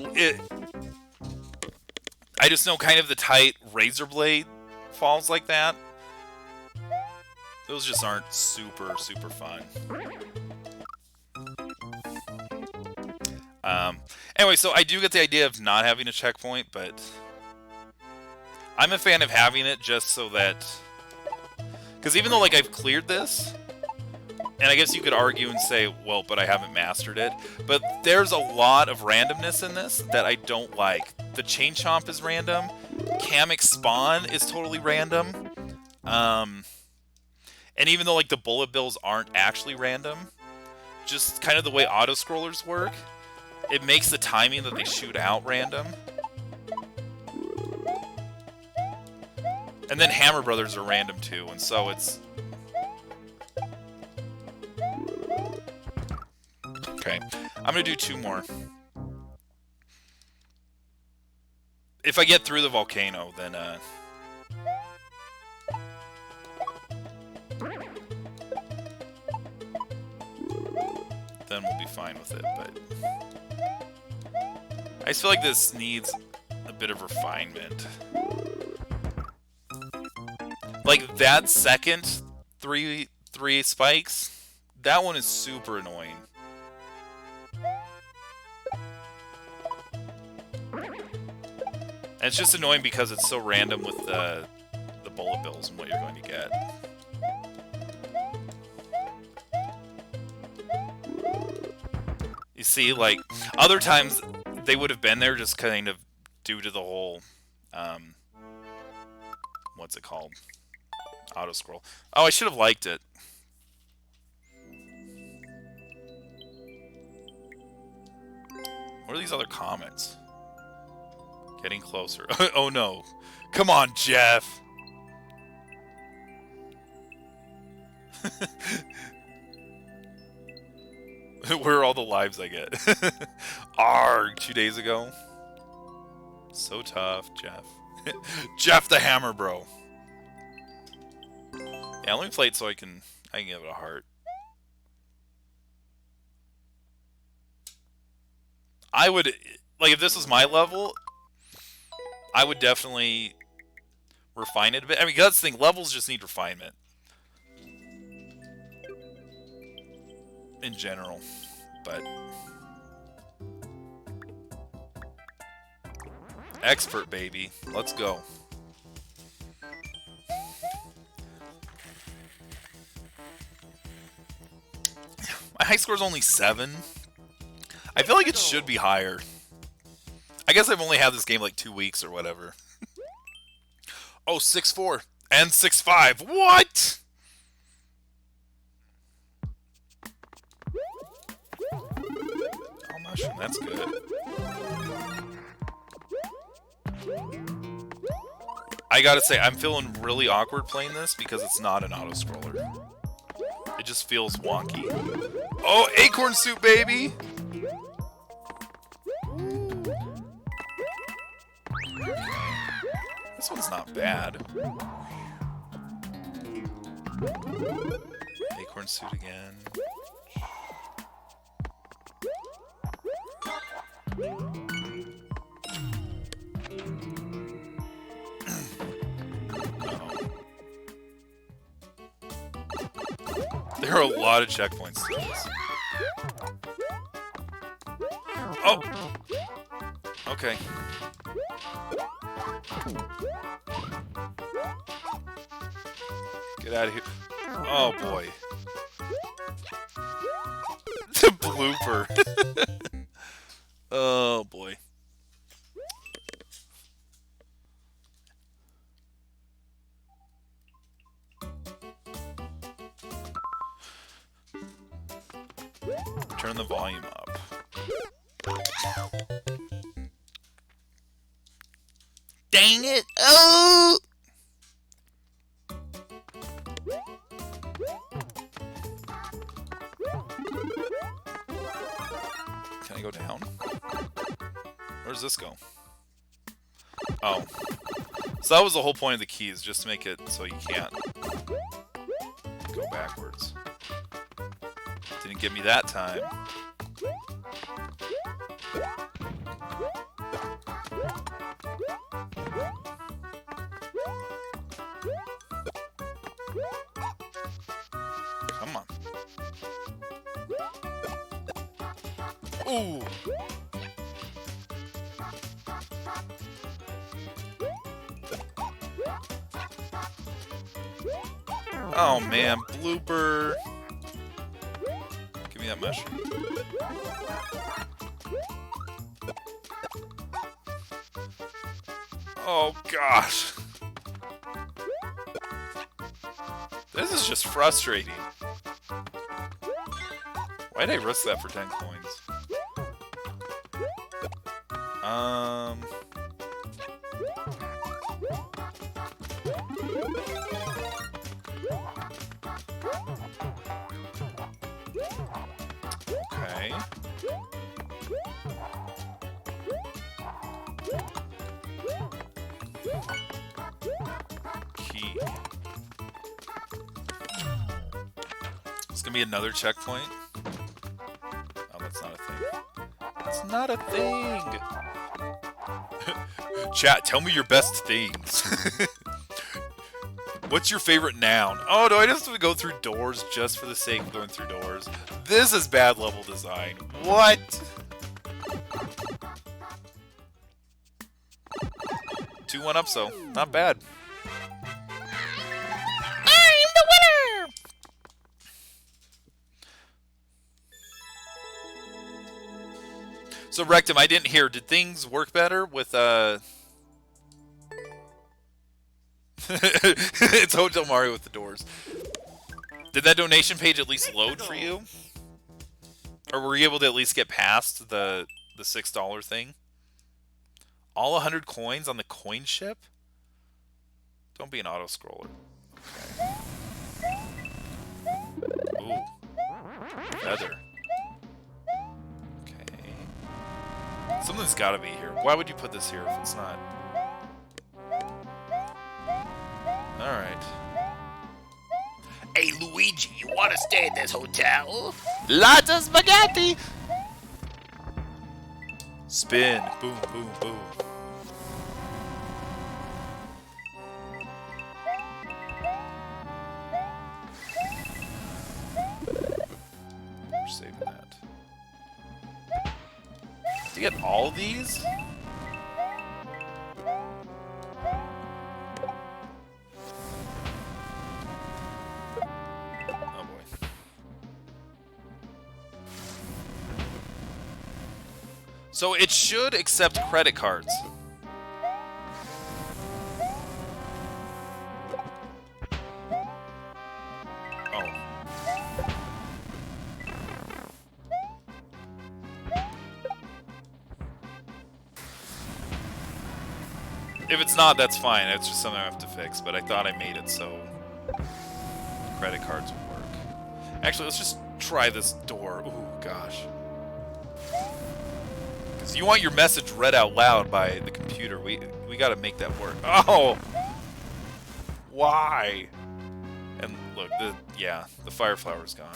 I just know kind of the tight razor blade falls like that. Those just aren't super, super fun. Anyway, so I do get the idea of not having a checkpoint, but I'm a fan of having it just so that... Because even though, like, I've cleared this, and I guess you could argue and say, well, but I haven't mastered it, but there's a lot of randomness in this that I don't like. The Chain Chomp is random. Kamek Spawn is totally random. And even though, like, the bullet bills aren't actually random, just kind of the way auto-scrollers work, it makes the timing that they shoot out random. And then Hammer Brothers are random too, and so it's... Okay, I'm gonna do 2 more. If I get through the volcano, then we'll be fine with it, but... I just feel like this needs a bit of refinement. Like, that second three spikes, that one is super annoying. And it's just annoying because it's so random with the bullet bills and what you're going to get. You see, like, other times they would have been there just kind of due to the whole, what's it called? Auto-scroll. Oh, I should have liked it. What are these other comments? Getting closer. Oh no. Come on, Jeff! Where are all the lives I get? Arg, 2 days ago. So tough, Jeff. Jeff the Hammer Bro. Yeah, let me play it so I can give it a heart. I would, like, if this was my level, I would definitely refine it a bit. I mean, that's the thing, levels just need refinement. In general. But expert, baby. Let's go. My high score's only 7. I feel like it should be higher. I guess I've only had this game like 2 weeks or whatever. Oh, 6-4 and 6-5. What? Oh, mushroom. That's good. I gotta say, I'm feeling really awkward playing this because it's not an auto-scroller. It just feels wonky. Oh, acorn soup, baby! This one's not bad. Acorn suit again. There are a lot of checkpoints to this. Oh! Okay. Get out of here. Oh boy. The blooper. Oh boy. Turn the volume up. Dang it! Oh! Can I go down? Where does this go? Oh. So that was the whole point of the keys, just to make it so you can't go backwards. Didn't get me that time. Come on. Ooh. Oh man, blooper. Give me that mushroom. Oh gosh. This is just frustrating. Why'd I risk that for 10 coins? Okay. Key. It's gonna be another checkpoint. Oh, that's not a thing. That's not a thing! Chat, tell me your best things. What's your favorite noun? Oh, do I just have to go through doors just for the sake of going through doors? This is bad level design. What? 2-1 up, so not bad. I'm the winner! So, Rectum, I didn't hear. Did things work better with, It's Hotel Mario with the doors. Did that donation page at least load for you? Or were you able to at least get past the $6 thing? All 100 coins on the coin ship? Don't be an auto-scroller. Okay. Ooh. Feather. Something's gotta be here. Why would you put this here if it's not? Alright. Hey, Luigi, you want to stay at this hotel? Lots of spaghetti! Spin. Boom, boom, boom. We're saving that. To get all these? Oh boy. So it should accept credit cards. Oh. If it's not, that's fine. It's just something I have to fix. But I thought I made it so credit cards would work. Actually, let's just try this door. Ooh, gosh. Because you want your message read out loud by the computer. We got to make that work. Oh! Why? And look, the fire flower's gone.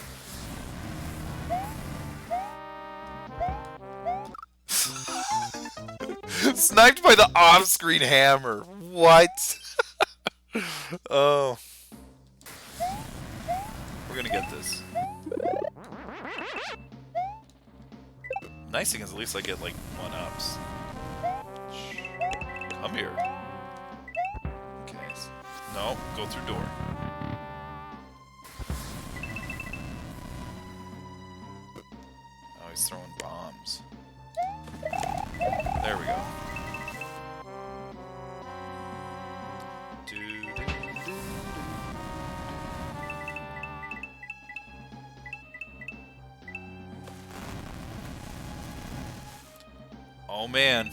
Sniped by the off-screen hammer. What? Oh. We're gonna get this. Nice thing is at least I get like 1-ups. Come here. Okay. No, go through door. Oh, he's throwing bombs. There we go. Oh man.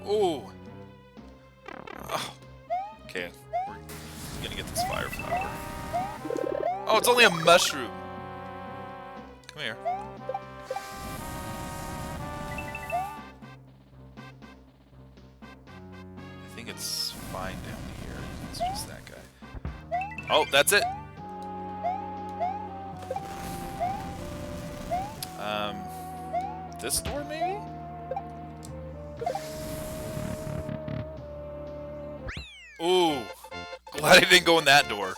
Ooh. Oh. Okay, we're gonna get this fire flower. Oh, it's only a mushroom. Come here. I think it's fine down here. It's just that guy. Oh, that's it. This door maybe? Ooh. Glad I didn't go in that door.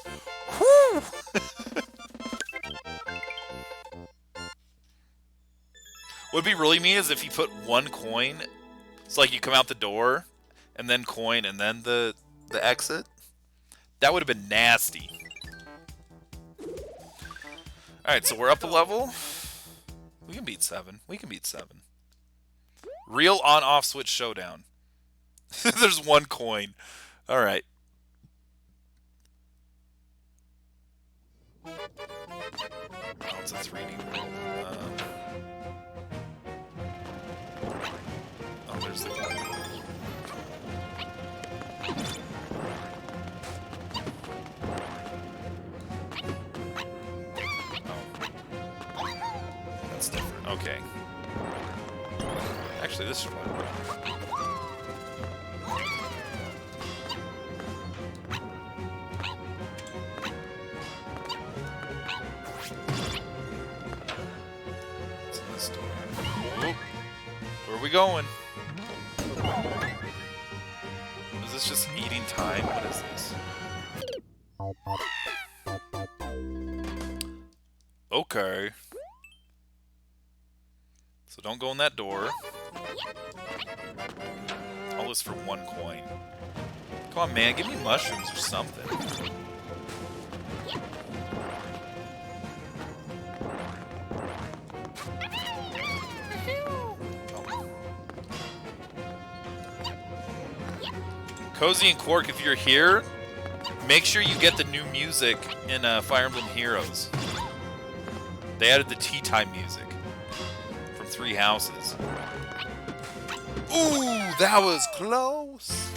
Whew! What'd be really mean is if you put one coin. It's like you come out the door, and then coin, and then the exit. That would have been nasty. Alright, so we're up a level. We can beat 7. We can beat 7. Real on-off switch showdown. There's one coin. Alright. Oh, it's a 3D world. Oh, there's the coin. That's different. Okay. Actually, this should work. What's in this door? Oh. Where are we going? Is this just eating time? What is this? Okay. So don't go in that door. All this for one coin. Come on, man, give me mushrooms or something. Cozy and Quark, if you're here, make sure you get the new music in Fire Emblem Heroes. They added the tea time music from 3 Houses. Ooh, that was close.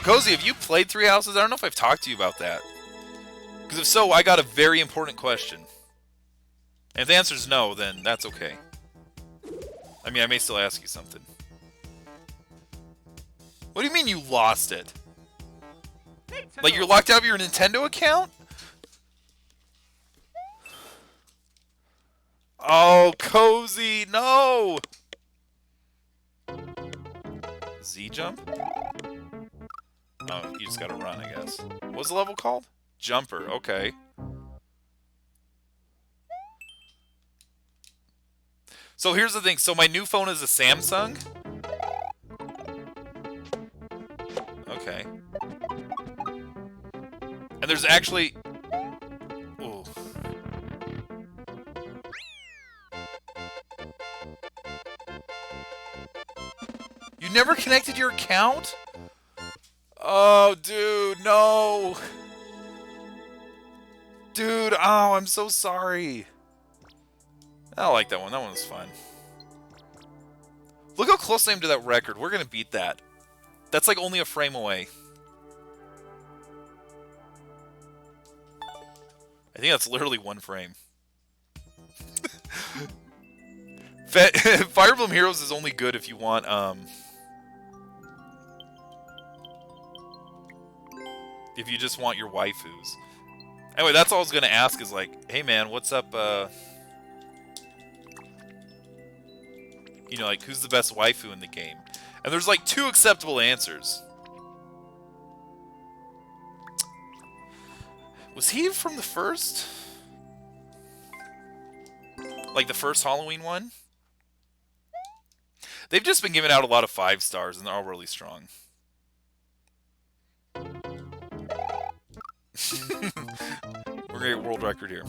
Cozy, have you played Three Houses? I don't know if I've talked to you about that. Because if so, I got a very important question. And if the answer is no, then that's okay. I mean, I may still ask you something. What do you mean you lost it? Like you're locked out of your Nintendo account? Oh, Cozy, no! Z-jump? Oh, you just gotta run, I guess. What's the level called? Jumper, okay. So here's the thing. So my new phone is a Samsung. Okay. And there's actually... Ooh. You never connected your account? Oh, dude, no. Dude, oh, I'm so sorry. I like that one. That one was fun. Look how close I am to that record. We're going to beat that. That's like only a frame away. I think that's literally one frame. Fire Emblem Heroes is only good if you want, if you just want your waifus. Anyway, that's all I was going to ask is like, hey man, what's up, you know, like, who's the best waifu in the game? And there's like 2 acceptable answers. Was he from the first? Like the first Halloween one? They've just been giving out a lot of 5 stars, and they're all really strong. We're gonna get world record here.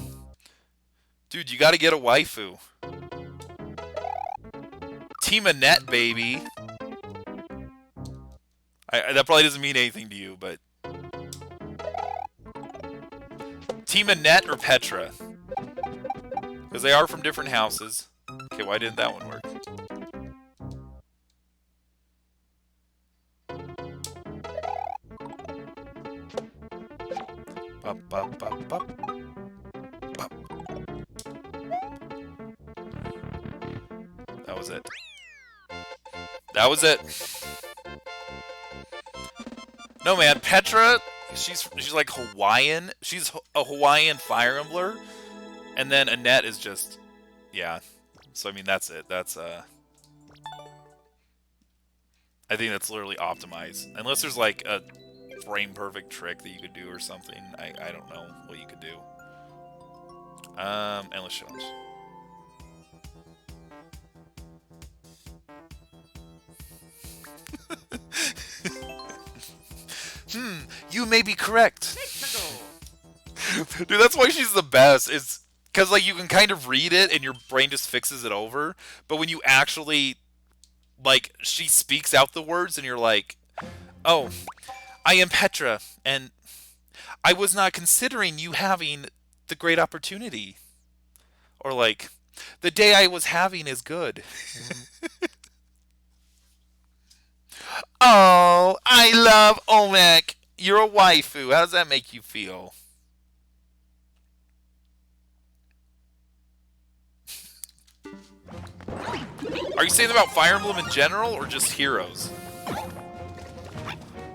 Dude, you gotta get a waifu. Team Annette, baby. That probably doesn't mean anything to you, but... Team Annette or Petra? Because they are from different houses. Okay, why didn't that one work? Bop, bop, bop, bop. Bop. That was it. That was it. No, man, Petra, she's like Hawaiian. She's a Hawaiian Fire Embler. And then Annette is just, yeah. So, I mean, that's it. That's, I think that's literally optimized. Unless there's like a frame-perfect trick that you could do or something. I don't know what you could do. Endless challenge. You may be correct. Dude, that's why she's the best. It's because, like, you can kind of read it and your brain just fixes it over. But when you actually, like, she speaks out the words and you're like, oh, I am Petra, and I was not considering you having the great opportunity. Or, like, the day I was having is good. Oh, I love Olmec. You're a waifu. How does that make you feel? Are you saying about Fire Emblem in general, or just Heroes?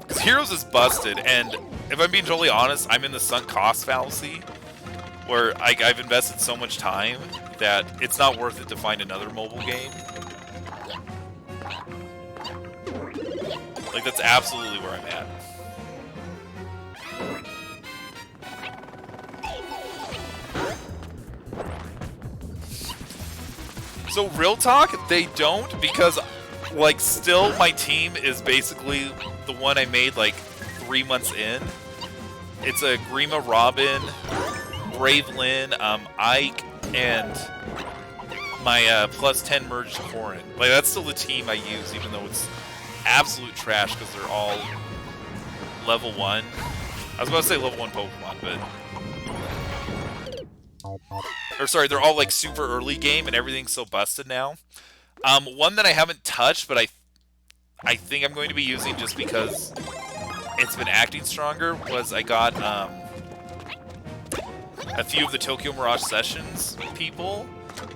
Because Heroes is busted, and if I'm being totally honest, I'm in the sunk cost fallacy, where I've invested so much time that it's not worth it to find another mobile game. Like, that's absolutely where I'm at. So, real talk, they don't, because, like, still my team is basically the one I made, like, 3 months in. It's a Grima Robin, Brave Lyn, Ike, and my plus 10 merged Corrin. Like, that's still the team I use, even though it's absolute trash, because they're all level 1. I was about to say level 1 Pokemon, but... Or sorry, they're all like super early game and everything's so busted now. One that I haven't touched, but I think I'm going to be using just because it's been acting stronger was I got a few of the Tokyo Mirage Sessions people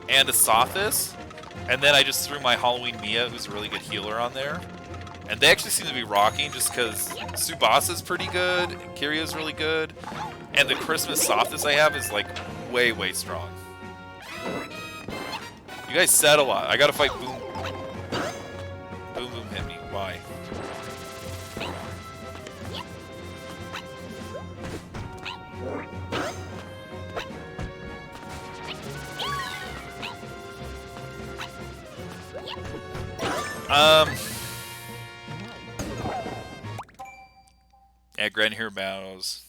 and a Sothis, and then I just threw my Halloween Mia, who's a really good healer, on there. And they actually seem to be rocking just because Tsubasa's pretty good, Kirya's really good, and the Christmas Sothis I have is like way, way strong. You guys said a lot. I gotta fight Boom. Boom Boom hit me. Why? Yeah, Grand Hero Battles.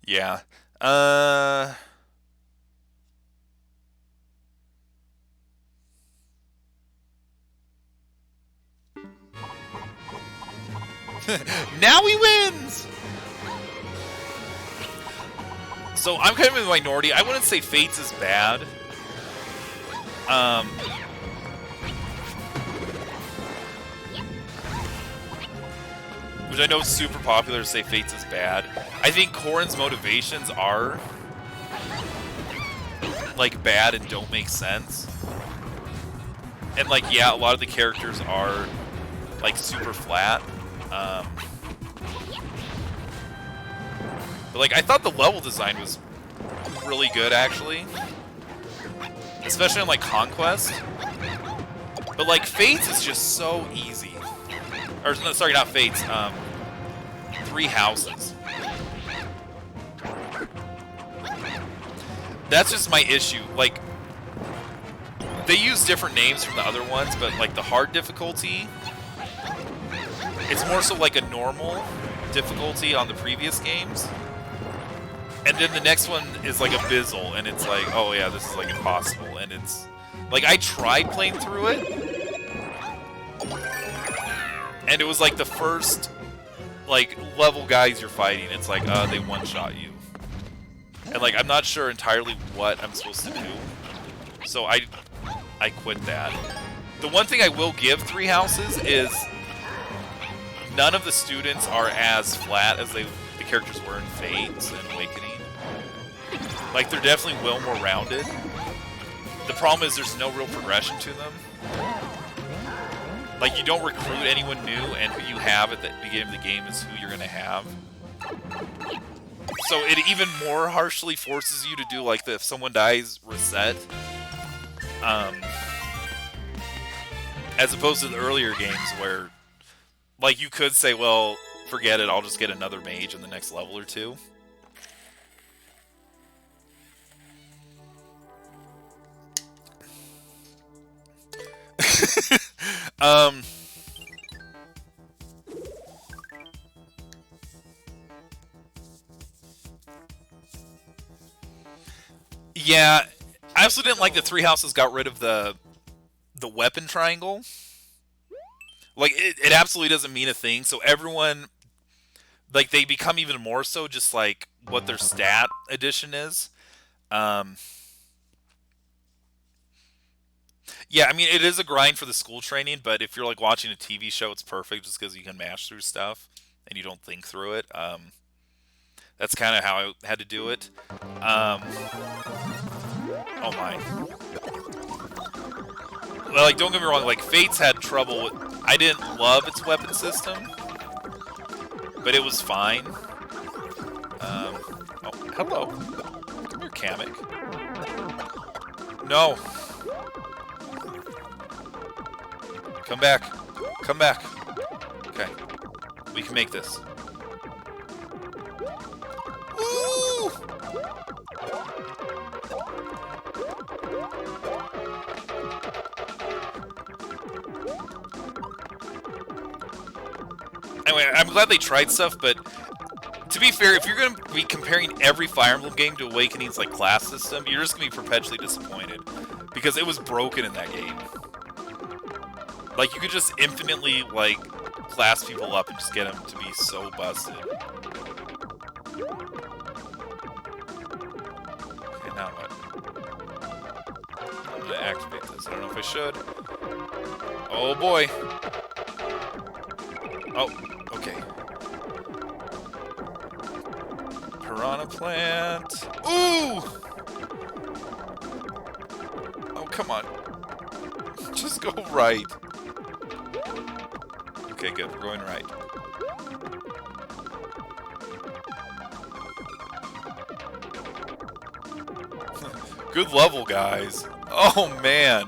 Yeah. Now he wins! So I'm kind of in the minority. I wouldn't say Fates is bad. Which I know is super popular to say Fates is bad. I think Corrin's motivations are like bad and don't make sense. And like, yeah, a lot of the characters are like super flat. But like, I thought the level design was really good actually. Especially on like Conquest. But like Fates is just so easy. Or no, sorry, not Fates. 3 Houses. That's just my issue. Like, they use different names from the other ones, but like the hard difficulty, it's more so like a normal difficulty on the previous games. And then the next one is like Abyssal, and it's like, oh yeah, this is like impossible. And it's like, I tried playing through it, and it was like the first like level guys you're fighting, it's like they one-shot you. And like, I'm not sure entirely what I'm supposed to do. So I quit that. The one thing I will give 3 Houses is none of the students are as flat as the characters were in Fates and Awakening. Like, they're definitely well more rounded. The problem is there's no real progression to them. Like, you don't recruit anyone new, and who you have at the beginning of the game is who you're going to have. So it even more harshly forces you to do, like, the if someone dies, reset. As opposed to the earlier games where, like, you could say, well, forget it, I'll just get another mage in the next level or 2. Yeah, I also didn't like that 3 Houses got rid of the weapon triangle. Like, it absolutely doesn't mean a thing, so everyone, like, they become even more so just, like, what their stat addition is. Yeah, I mean, it is a grind for the school training, but if you're, like, watching a TV show, it's perfect just because you can mash through stuff and you don't think through it. That's kind of how I had to do it. Oh my. Well, like, don't get me wrong, like, Fates had trouble with... I didn't love its weapon system, but it was fine. Oh, hello. Come here, Kamek. No. Come back. Come back. Okay. We can make this. Woo! Anyway, I'm glad they tried stuff, but to be fair, if you're going to be comparing every Fire Emblem game to Awakening's like class system, you're just going to be perpetually disappointed because it was broken in that game. Like, you could just infinitely, like, class people up and just get them to be so busted. Okay, now what? I'm gonna activate this. I don't know if I should. Oh boy. Oh, okay. Piranha plant. Ooh! Oh, come on. Just go right. Okay, good. We're going right. Good level, guys. Oh, man.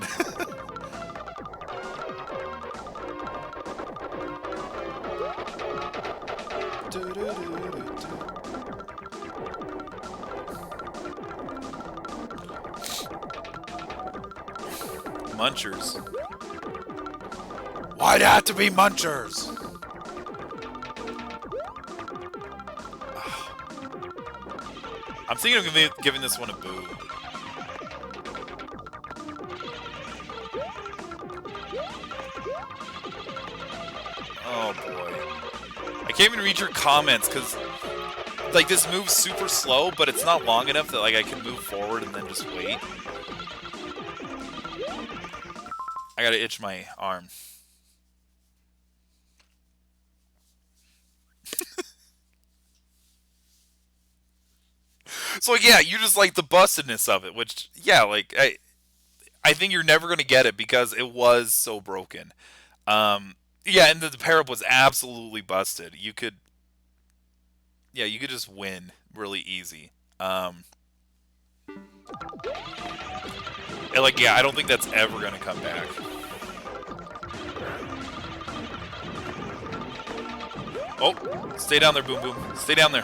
Munchers. Why'd it have to be munchers? I'm thinking of giving this one a boo. Oh boy. I can't even read your comments because like this moves super slow, but it's not long enough that like I can move forward and then just wait. I gotta itch my arm. So yeah, you just like the bustedness of it, which yeah, like I think you're never gonna get it because it was so broken. Yeah, and the parab was absolutely busted. You could just win really easy. And like yeah, I don't think that's ever gonna come back. Oh, stay down there, Boom Boom. Stay down there.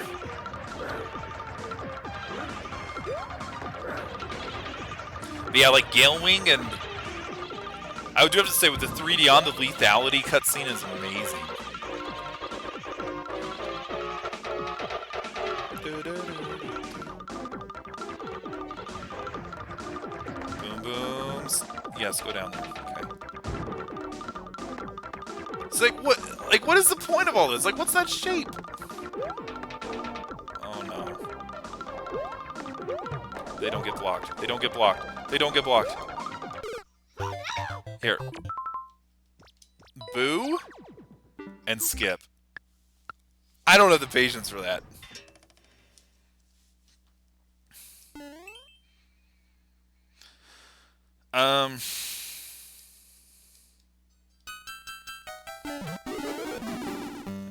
But yeah, like Gale Wing, and I do have to say with the 3D on, the lethality cutscene is amazing. Boom Booms. Yes, go down there. Okay. It's like what is the point of all this? Like, what's that shape? Oh no. They don't get blocked. They don't get blocked. They don't get blocked. Here. Boo and skip. I don't have the patience for that.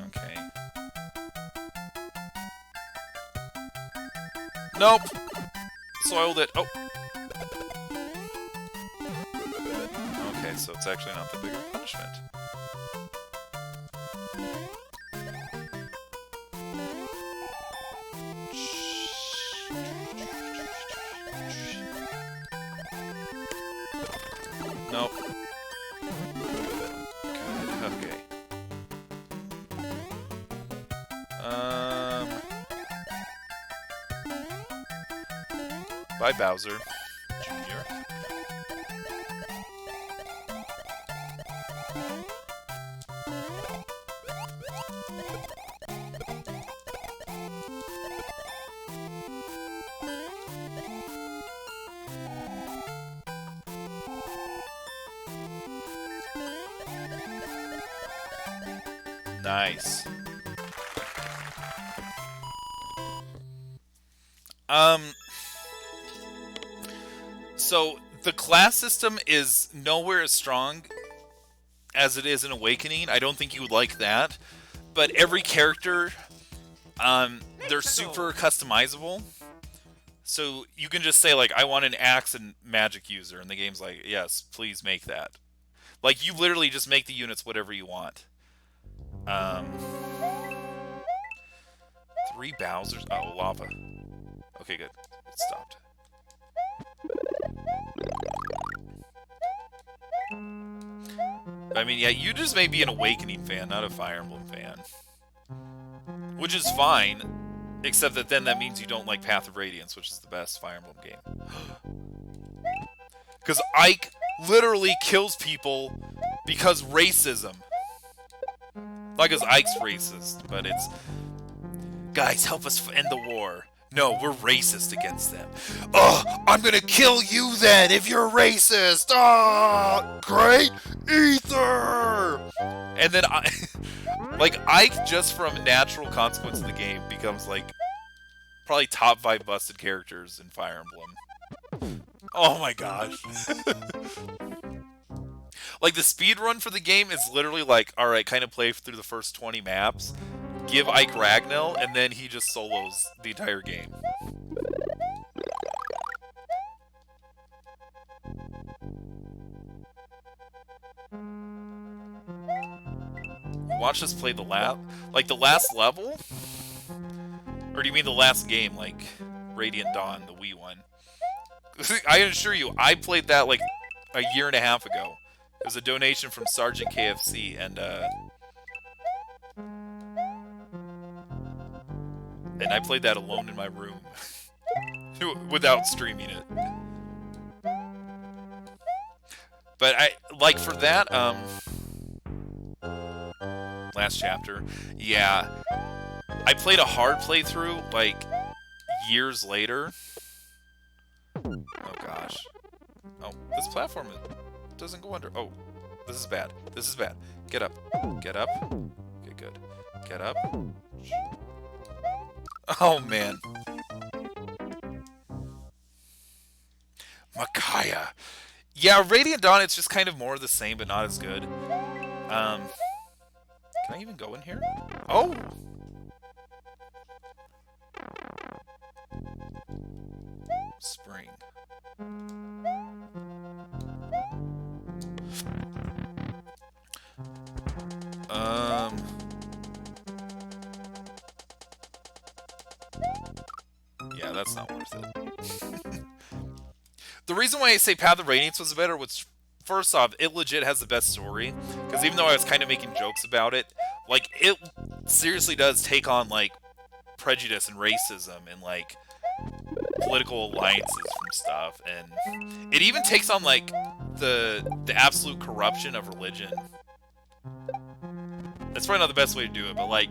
Okay. Nope. Soiled it. Oh. Okay, so it's actually not the bigger punishment. Nope. Good. Okay. Bye, Bowser Jr. Nice. So the class system is nowhere as strong as it is in Awakening. I don't think you would like that. But every character, they're super customizable. So you can just say, like, I want an axe and magic user. And the game's like, yes, please make that. Like, you literally just make the units whatever you want. 3 Bowsers. Oh, lava. Okay, good. It stopped. I mean, yeah, you just may be an Awakening fan, not a Fire Emblem fan. Which is fine, except that then that means you don't like Path of Radiance, which is the best Fire Emblem game. Because Ike literally kills people because racism. Not because Ike's racist, but it's... Guys, help us end the war. No, we're racist against them. Oh, I'm gonna kill you then if you're racist. Oh, great ether. And then I, like, Ike, just from natural consequence of the game, becomes like probably top 5 busted characters in Fire Emblem. Oh my gosh. Like, the speed run for the game is literally like, alright, kind of play through the first 20 maps, give Ike Ragnell, and then he just solos the entire game. Watch us play the last level? Or do you mean the last game, like Radiant Dawn, the Wii one? I assure you, I played that like a year and a half ago. It was a donation from Sergeant KFC, and I played that alone in my room without streaming it. But I like for that last chapter, yeah, I played a hard playthrough like years later. Oh gosh. Oh, this platform doesn't go under. Oh, this is bad. This is bad. Get up. Get up. Okay, good. Get up. Oh man. Micaiah. Yeah, Radiant Dawn, it's just kind of more of the same, but not as good. Can I even go in here? Oh! Spring. Yeah, that's not worth it. The reason why I say Path of Radiance was better was, first off, it legit has the best story. Because even though I was kind of making jokes about it, like, it seriously does take on, like, prejudice and racism and, like, political alliances from stuff. And it even takes on, like, the absolute corruption of religion. That's probably not the best way to do it, but, like,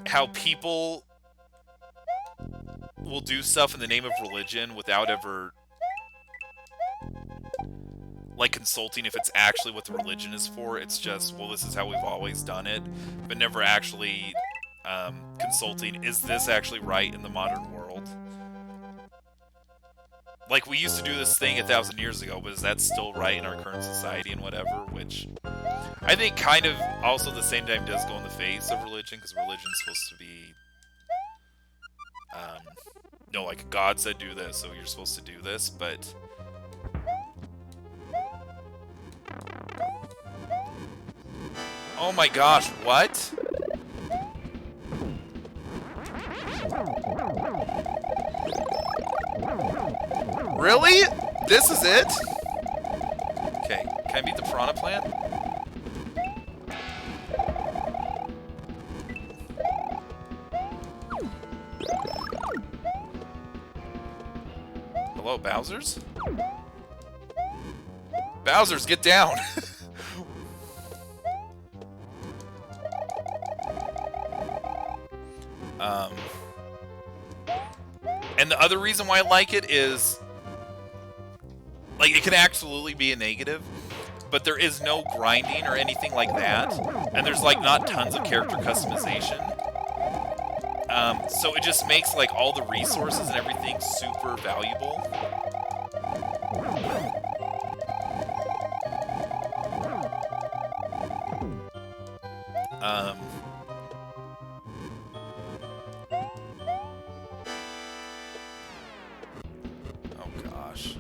how people will do stuff in the name of religion without ever, like, consulting if it's actually what the religion is for. It's just, well, this is how we've always done it, but never actually consulting, is this actually right in the modern world? Like, we used to do this thing 1,000 years ago, but is that still right in our current society and whatever? Which I think kind of also at the same time does go in the face of religion, because religion's supposed to be, no, like, God said do this, so you're supposed to do this, but oh my gosh, what? Really? This is it? Okay, can I beat the Piranha Plant? Hello, Bowser's? Bowser's, get down! And the other reason why I like it is, like, it can absolutely be a negative, but there is no grinding or anything like that, and there's, like, not tons of character customization. So it just makes, like, all the resources and everything super valuable. Oh gosh.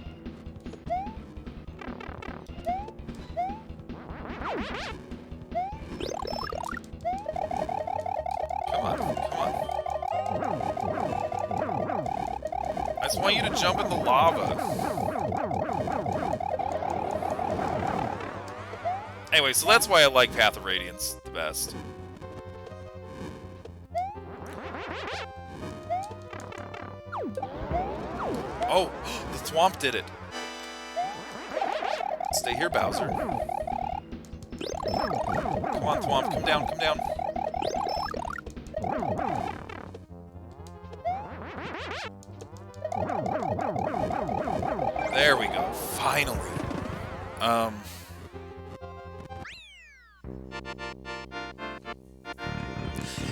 Come on, come on. I just want you to jump in the lava. Anyway, so that's why I like Path of Radiance the best. Oh, the Thwomp did it. Stay here, Bowser. Come on, Thwomp, come down, come down.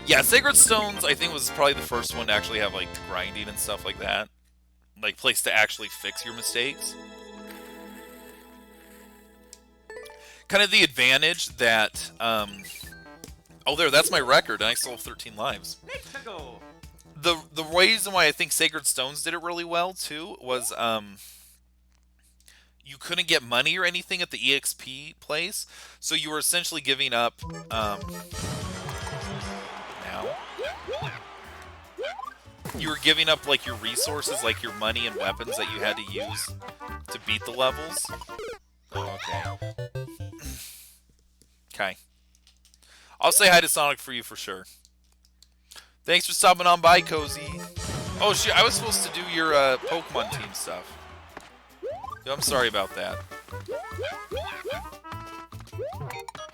Yeah, Sacred Stones, I think, was probably the first one to actually have, like, grinding and stuff like that. Like, place to actually fix your mistakes. Kind of the advantage that, oh, there, that's my record, and I still have 13 lives. The reason why I think Sacred Stones did it really well, too, was, you couldn't get money or anything at the EXP place, so you were essentially giving up, you were giving up, like, your resources, like your money and weapons that you had to use to beat the levels. Oh, okay. Okay. I'll say hi to Sonic for you for sure. Thanks for stopping on by, Cozy. Oh, shit, I was supposed to do your Pokemon team stuff. Yo, I'm sorry about that.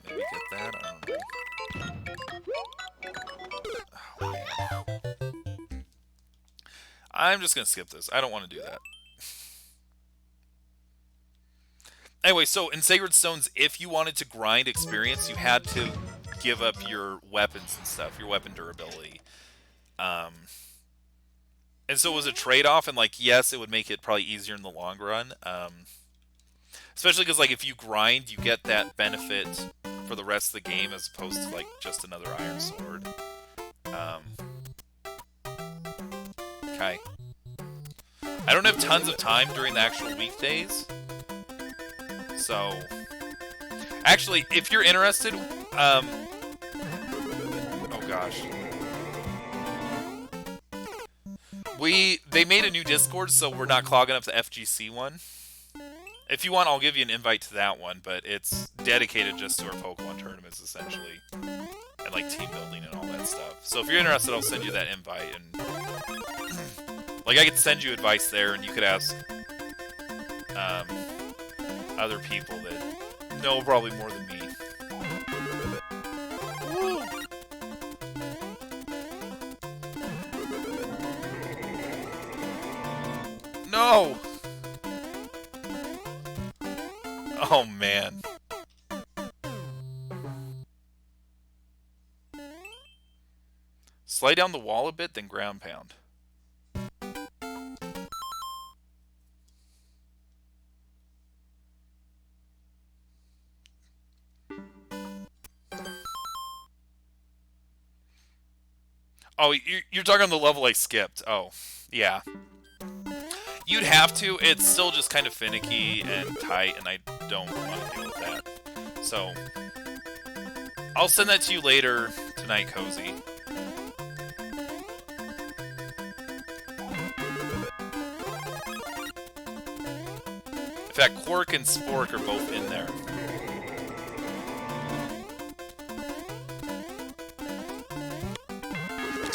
Maybe get that? I don't know. Oh, man. I'm just going to skip this. I don't want to do that. Anyway, so in Sacred Stones, if you wanted to grind experience, you had to give up your weapons and stuff, your weapon durability. And so it was a trade-off, and, like, yes, it would make it probably easier in the long run. Especially because, like, if you grind, you get that benefit for the rest of the game as opposed to, like, just another Iron Sword. Okay. I don't have tons of time during the actual weekdays. So, actually, if you're interested, oh gosh. They made a new Discord, so we're not clogging up the FGC one. If you want, I'll give you an invite to that one, but it's dedicated just to our Pokemon tournaments, essentially. And, like, team building and all that stuff. So if you're interested, I'll send you that invite, and like, I could send you advice there, and you could ask other people that know probably more than me. Woo. No! Oh, man. Slide down the wall a bit, then ground pound. Oh, you're talking on the level I skipped. Oh, yeah. You'd have to. It's still just kind of finicky and tight, and I don't want to deal with that. So, I'll send that to you later tonight, Cozy. In fact, Quark and Spork are both in there.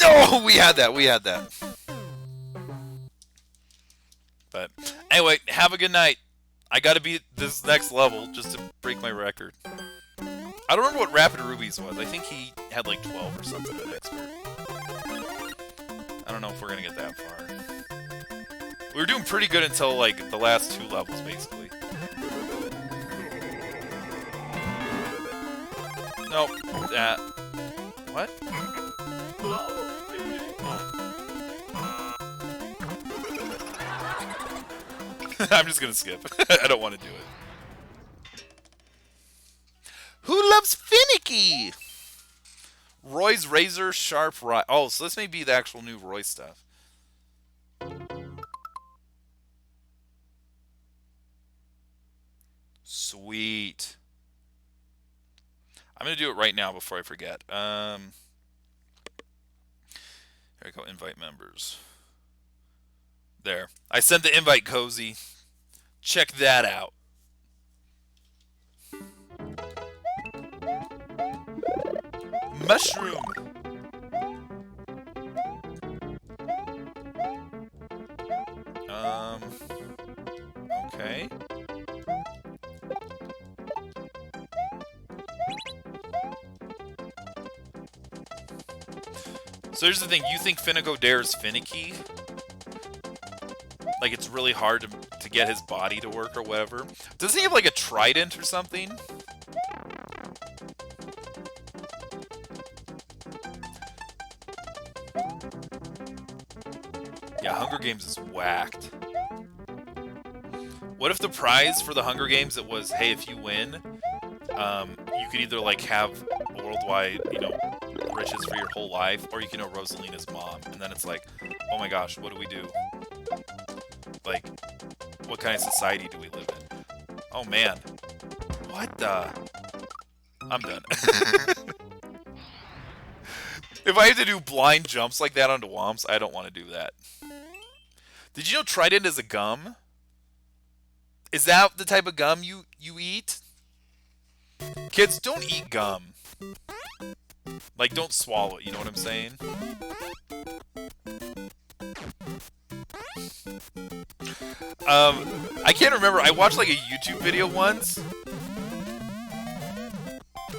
No, we had that. But anyway, have a good night. I gotta beat this next level just to break my record. I don't remember what Rapid Ruby's was. I think he had like 12 or something at expert. I don't know if we're gonna get that far. We were doing pretty good until like the last 2 levels, basically. Nope. That. What? I'm just gonna skip. I don't want to do it. Who loves finicky? Roy's razor sharp right. Oh, so this may be the actual new Roy stuff. Sweet. I'm gonna do it right now before I forget. Here we go. Invite members. There. I sent the invite, Cozy. Check that out. Mushroom. Okay. So here's the thing. You think Finigo Dare's finicky? Like, it's really hard to get his body to work or whatever. Doesn't he have like a trident or something? Yeah, Hunger Games is whacked. What if the prize for the Hunger Games, it was, hey, if you win, you could either like have worldwide, you know, riches for your whole life, or you can know Rosalina's mom, and then it's like, oh my gosh, what do we do? Like, what kind of society do we live in? Oh man, what the? I'm done. If I have to do blind jumps like that onto Womps, I don't want to do that. Did you know Trident is a gum? Is that the type of gum you eat? Kids, don't eat gum. Like, don't swallow it, you know what I'm saying? I can't remember. I watched like a YouTube video once,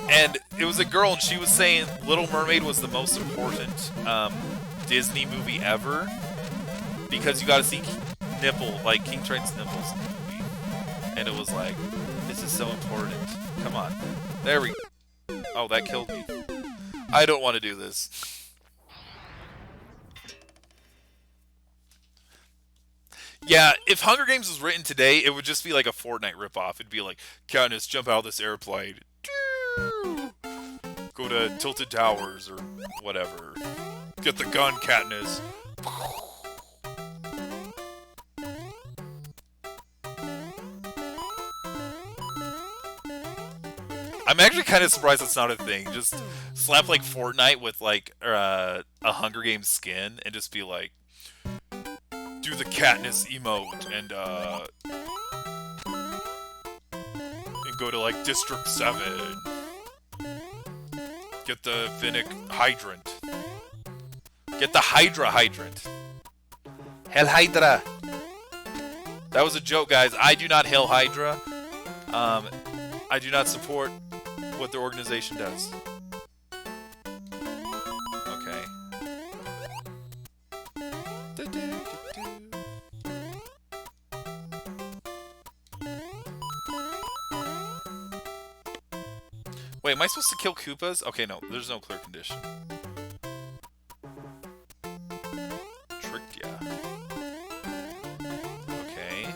and it was a girl, and she was saying Little Mermaid was the most important Disney movie ever because you got to see nipple, like King Triton's nipples in the movie, and it was like, this is so important. Come on, there we go. Oh, that killed me. I don't want to do this. Yeah, if Hunger Games was written today, it would just be like a Fortnite ripoff. It'd be like, Katniss, jump out of this airplane. Go to Tilted Towers or whatever. Get the gun, Katniss. I'm actually kind of surprised that's not a thing. Just slap like Fortnite with like a Hunger Games skin and just be like, do the Katniss emote and go to like District 7. Get the Finnick hydrant. Get the Hydra hydrant. Hell Hydra. That was a joke, guys. I do not hail Hydra. I do not support what their organization does. Okay. Wait, am I supposed to kill Koopas? Okay, no, there's no clear condition. Tricked ya. Okay.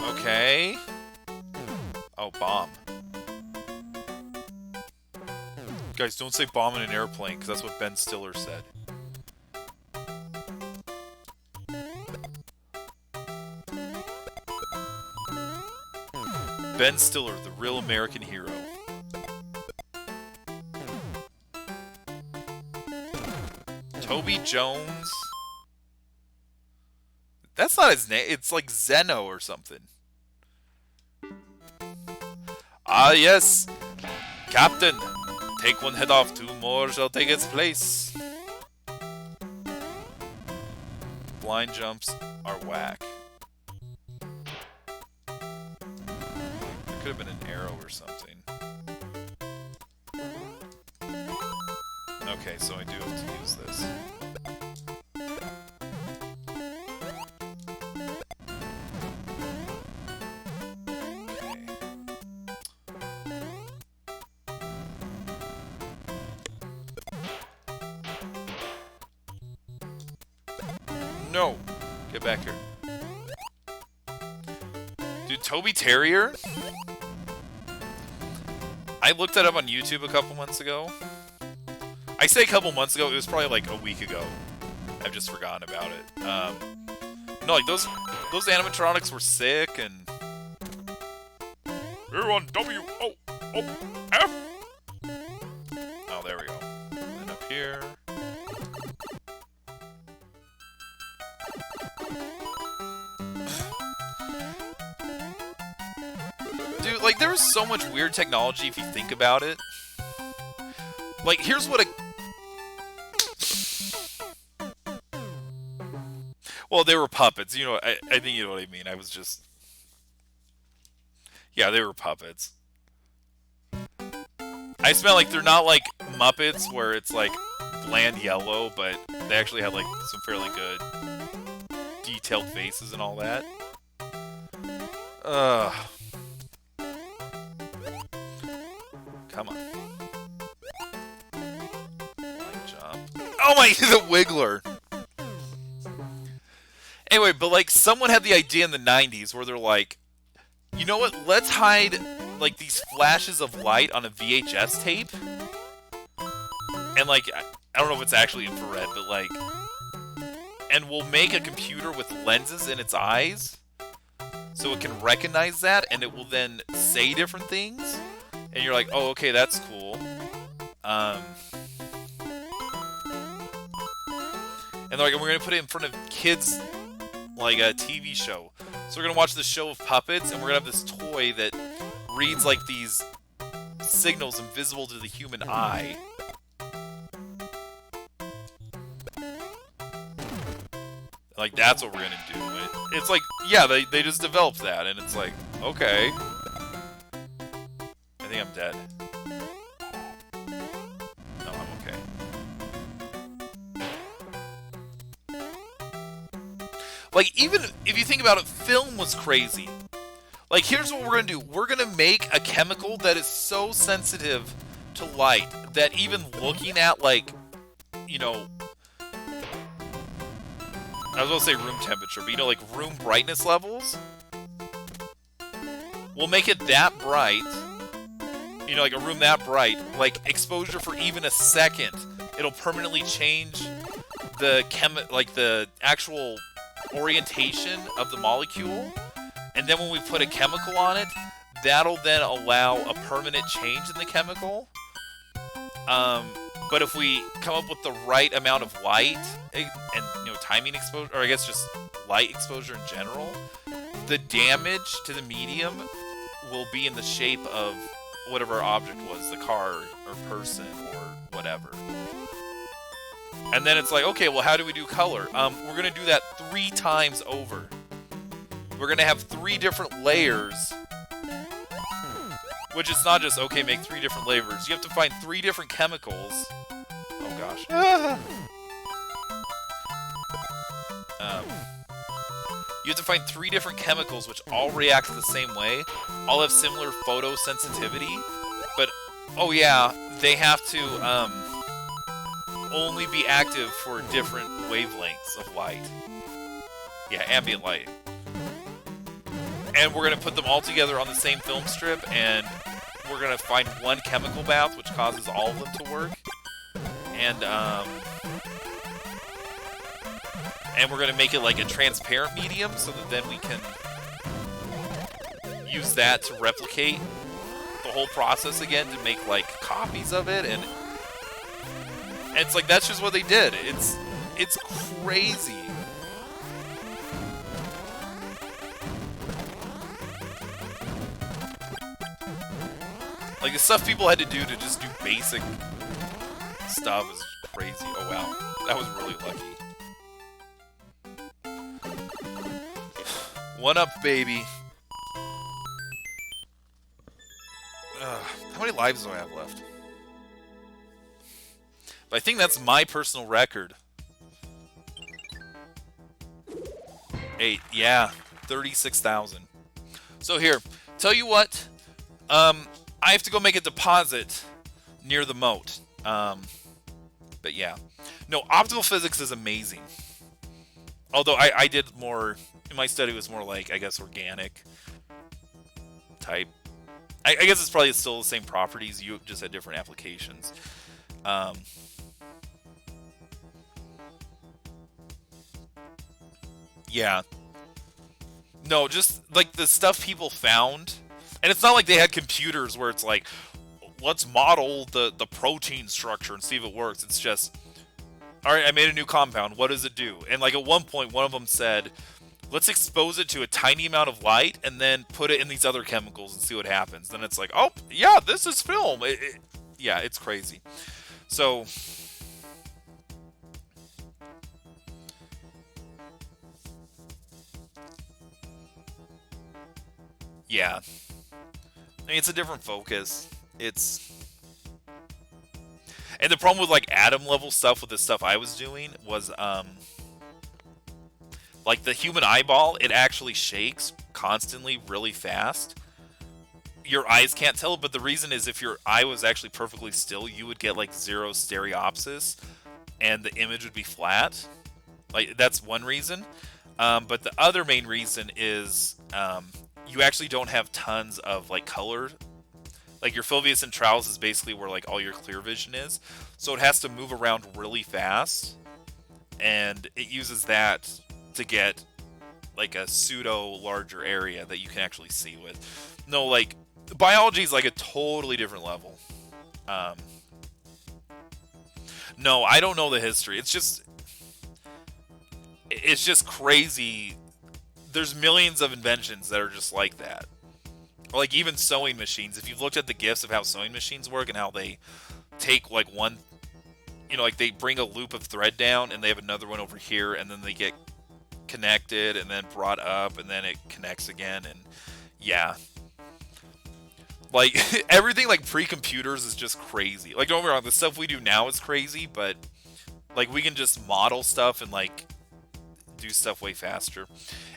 Okay. Oh, bomb. Guys, don't say bomb in an airplane, because that's what Ben Stiller said. Ben Stiller, the real American hero. Toby Jones? That's not his name. It's like Zeno or something. Ah, yes. Captain, take one head off. 2 more shall take its place. Blind jumps are whack. Could have been an arrow or something. Okay, so I do have to use this. Okay. No! Get back here. Dude, Toby Terrier? I looked that up on YouTube a couple months ago. I say a couple months ago, it was probably like a week ago. I've just forgotten about it. No, like those animatronics were sick and... You're on W-O-O-F! Oh, there we go. And then up here... Dude, like, there was so much weird technology if you think about it. Like, here's what a... Well, they were puppets, you know, I think you know what I mean. I was just... Yeah, they were puppets. I just meant, like, they're not like Muppets where it's, like, bland yellow, but they actually had, like, some fairly good detailed faces and all that. Ugh. Come on. Line jump. Oh my, the Wiggler! Anyway, but like, someone had the idea in the 90s where they're like, you know what, let's hide like these flashes of light on a VHS tape. And like, I don't know if it's actually infrared, but like, and we'll make a computer with lenses in its eyes so it can recognize that, and it will then say different things. And you're like, oh, okay, that's cool. And they're like, we're gonna put it in front of kids, like a TV show. So we're gonna watch the show of puppets, and we're gonna have this toy that reads like these signals invisible to the human eye. Like, that's what we're gonna do. It's like, yeah, they just developed that, and it's like, okay. I think I'm dead. No, I'm okay. Like, even if you think about it, film was crazy. Like, here's what we're gonna do. We're gonna make a chemical that is so sensitive to light that even looking at, like, you know, I was going to say room temperature, but you know, like room brightness levels? We'll make it that bright, you know, like a room that bright, like exposure for even a second, it'll permanently change the the actual orientation of the molecule, and then when we put a chemical on it, that'll then allow a permanent change in the chemical. But if we come up with the right amount of light and, you know, timing exposure, or I guess just light exposure in general, the damage to the medium will be in the shape of whatever our object was, the car or person or whatever. And then it's like, okay, well, how do we do color? We're going to do that 3 times over. We're going to have 3 different layers. Which is not just, okay, make 3 different layers. You have to find 3 different chemicals. Oh, gosh. You have to find 3 different chemicals which all react the same way. All have similar photosensitivity. But, oh yeah, they have to only be active for different wavelengths of light. Yeah, ambient light. And we're going to put them all together on the same film strip, and we're going to find one chemical bath, which causes all of them to work. And we're going to make it like a transparent medium, so that then we can use that to replicate the whole process again, to make like copies of it. And it's like, that's just what they did. It's crazy. Like, the stuff people had to do to just do basic stuff is crazy. Oh, wow. That was really lucky. 1-up, baby. How many lives do I have left? But I think that's my personal record. 8. Yeah. 36,000. So here. Tell you what. I have to go make a deposit near the moat. But yeah. No, optical physics is amazing. Although I did more, in my study was more like, I guess, organic type. I guess it's probably still the same properties, you just had different applications. Yeah. No, just like the stuff people found. And it's not like they had computers where it's like, let's model the protein structure and see if it works. It's just, all right, I made a new compound. What does it do? And like at one point, one of them said, let's expose it to a tiny amount of light and then put it in these other chemicals and see what happens. Then it's like, oh, yeah, this is film. Yeah, it's crazy. So, yeah. I mean, it's a different focus. And the problem with like atom level stuff with the stuff I was doing was Like the human eyeball, it actually shakes constantly really fast. Your eyes can't tell, but the reason is if your eye was actually perfectly still, you would get like zero stereopsis and the image would be flat. Like that's one reason. But the other main reason is you actually don't have tons of like color. Like your foveus centralis is basically where like all your clear vision is, so it has to move around really fast, and it uses that to get like a pseudo larger area that you can actually see with. No, like biology is like a totally different level. No, I don't know the history. It's just crazy. There's millions of inventions that are just like that. Or like even sewing machines. If you've looked at the gifs of how sewing machines work and how they take like one, like they bring a loop of thread down and they have another one over here and then they get connected and then brought up and then it connects again, and yeah. Like everything like pre-computers is just crazy. Like don't get me wrong, the stuff we do now is crazy, but like we can just model stuff and like do stuff way faster.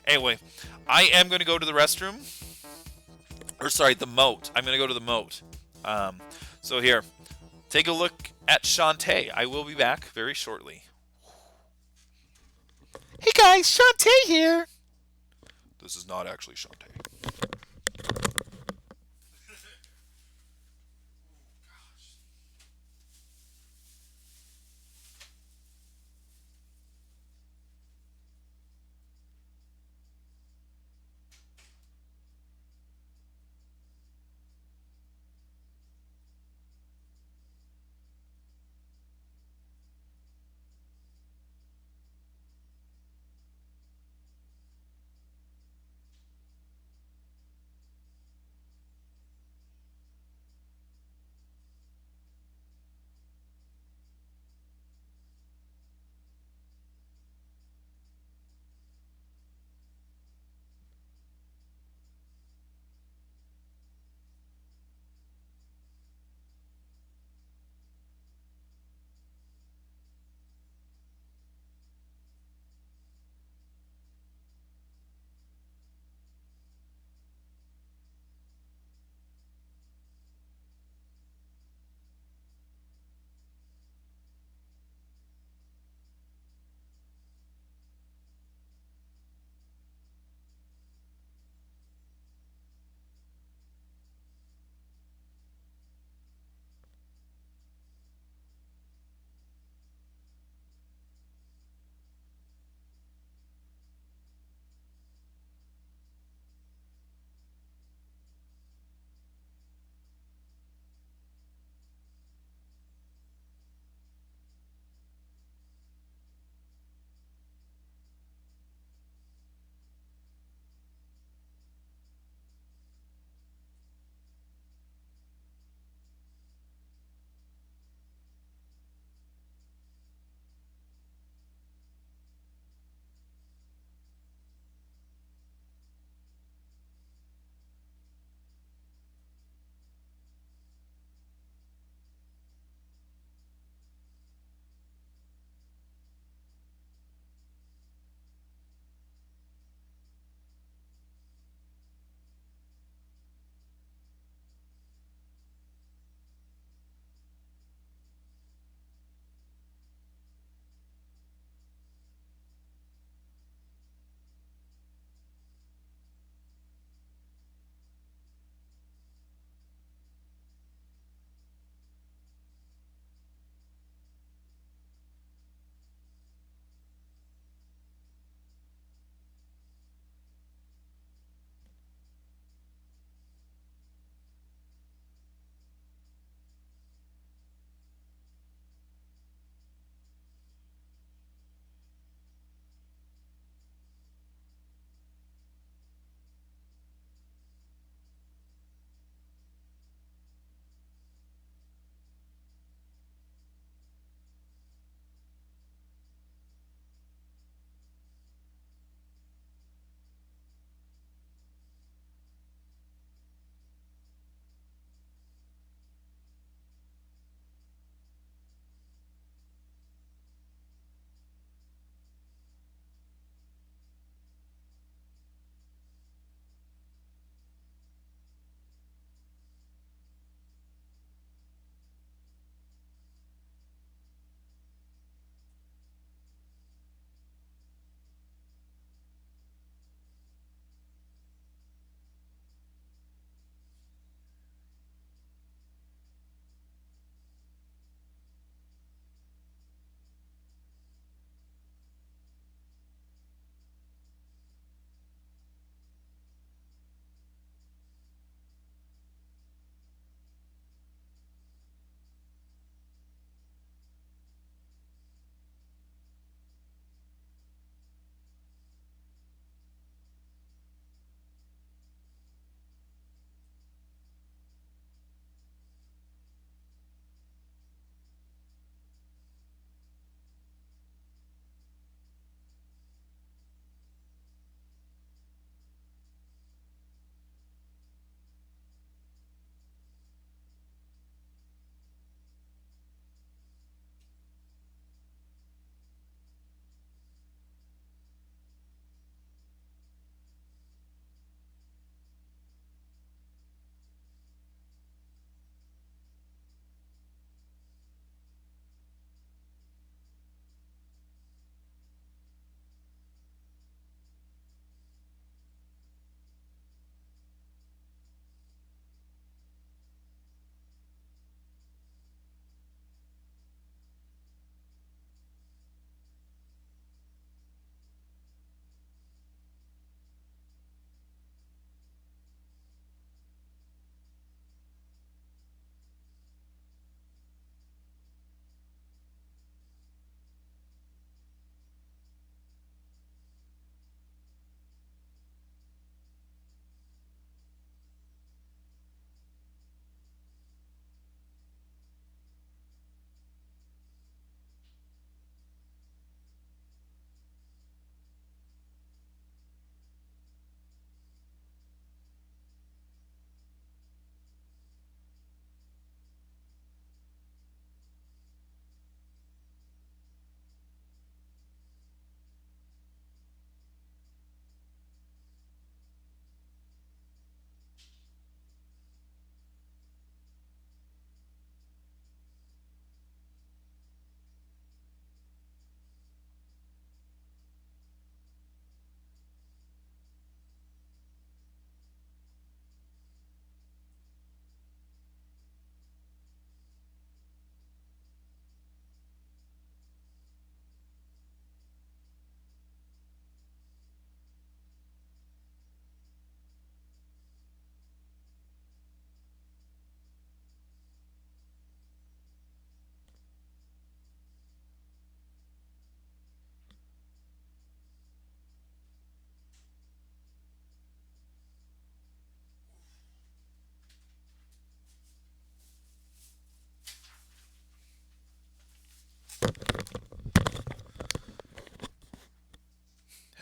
Anyway, I am going to go to the restroom. Or sorry, the moat. I'm going to go to the moat. So here, take a look at Shantae. I will be back very shortly. Hey guys, Shantae here. This is not actually Shantae.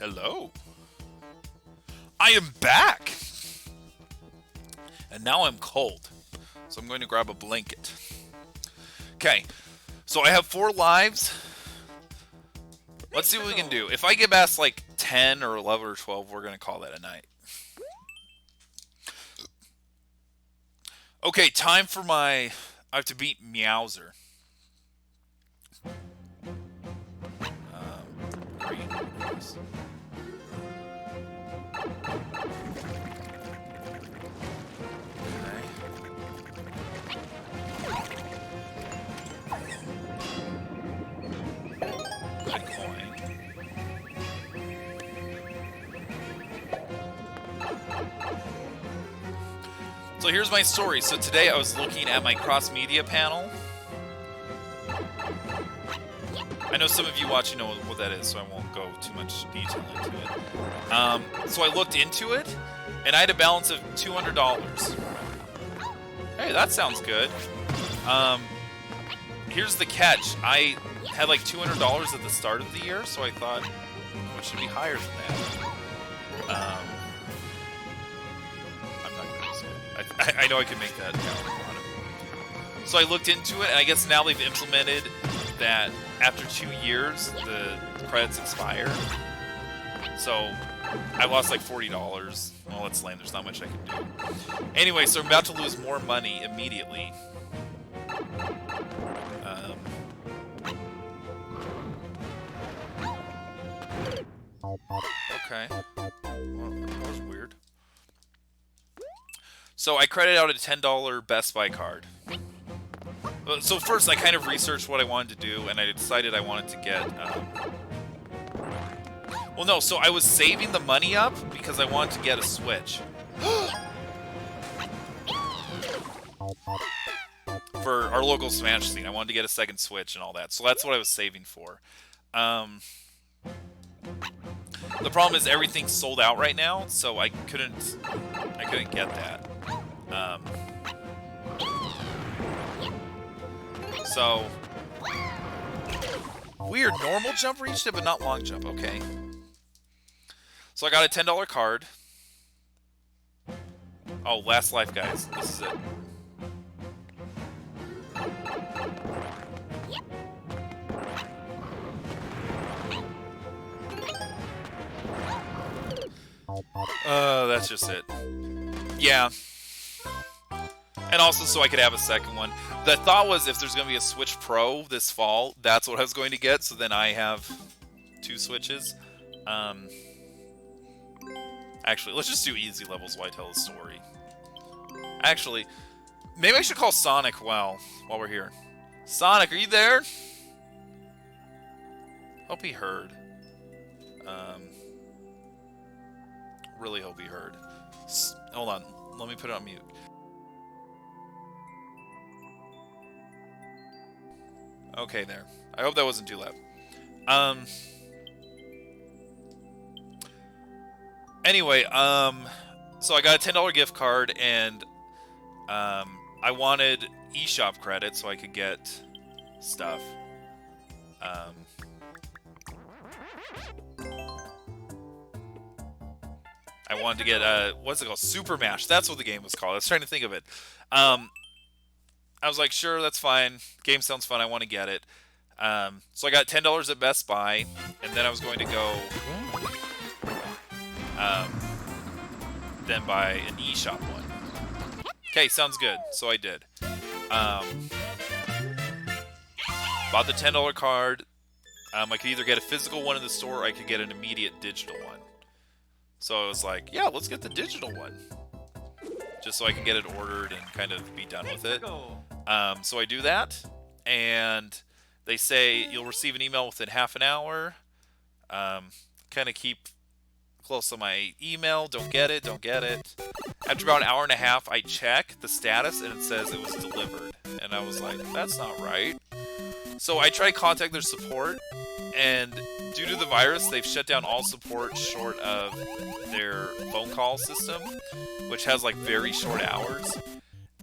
Hello. I am back. And now I'm cold. So I'm going to grab a blanket. Okay. So I have 4 lives. Let's see what we can do. If I get past like 10 or 11 or 12, we're going to call that a night. Okay, time for my... I have to beat Meowser. Green. Yes. Good coin. So here's my story. So today I was looking at my cross-media panel. I know some of you watching know what that is, so I won't go too much detail into it. So I looked into it, and I had a balance of $200. Hey, that sounds good. Here's the catch. I had like $200 at the start of the year, so I thought it should be higher than that. I'm not going to say it. I know I can make that count. So I looked into it, and I guess now they've implemented that after 2 years, the credits expire. So I lost like $40. Well, that's lame. There's not much I can do. Anyway, so I'm about to lose more money immediately. Okay. Well, that was weird. So I credited out a $10 Best Buy card. So first, I kind of researched what I wanted to do, and I decided I wanted to get... Well, no, so I was saving the money up because I wanted to get a Switch. For our local Smash scene. I wanted to get a second Switch and all that. So that's what I was saving for. The problem is everything's sold out right now, so I couldn't get that. So weird, normal jump reached it, but not long jump. Okay. So I got a $10 card. Oh, last life, guys. This is it. That's just it. Yeah. And also so I could have a second one. The thought was if there's going to be a Switch Pro this fall, that's what I was going to get, so then I have 2 Switches. Actually, let's just do easy levels while I tell the story. Actually, maybe I should call Sonic while we're here. Sonic, are you there? Hope he heard. Really hope he heard. Hold on, let me put it on mute. Okay, there. I hope that wasn't too loud. Anyway, so I got a $10 gift card, and I wanted eShop credit so I could get stuff. I wanted to get what's it called? Super Mash. That's what the game was called. I was trying to think of it. I was like, sure, that's fine. Game sounds fun. I want to get it. So I got $10 at Best Buy, and then I was going to go then buy an eShop one. Okay, sounds good. So I did. Bought the $10 card. I could either get a physical one in the store, or I could get an immediate digital one. So I was like, yeah, let's get the digital one. Just so I can get it ordered and kind of be done with it. So I do that, and they say you'll receive an email within half an hour. Kind of keep close on my email. Don't get it. After about an hour and a half, I check the status, and it says it was delivered. And I was like, that's not right. So I tried to contact their support, and due to the virus, they've shut down all support short of their phone call system, which has like very short hours.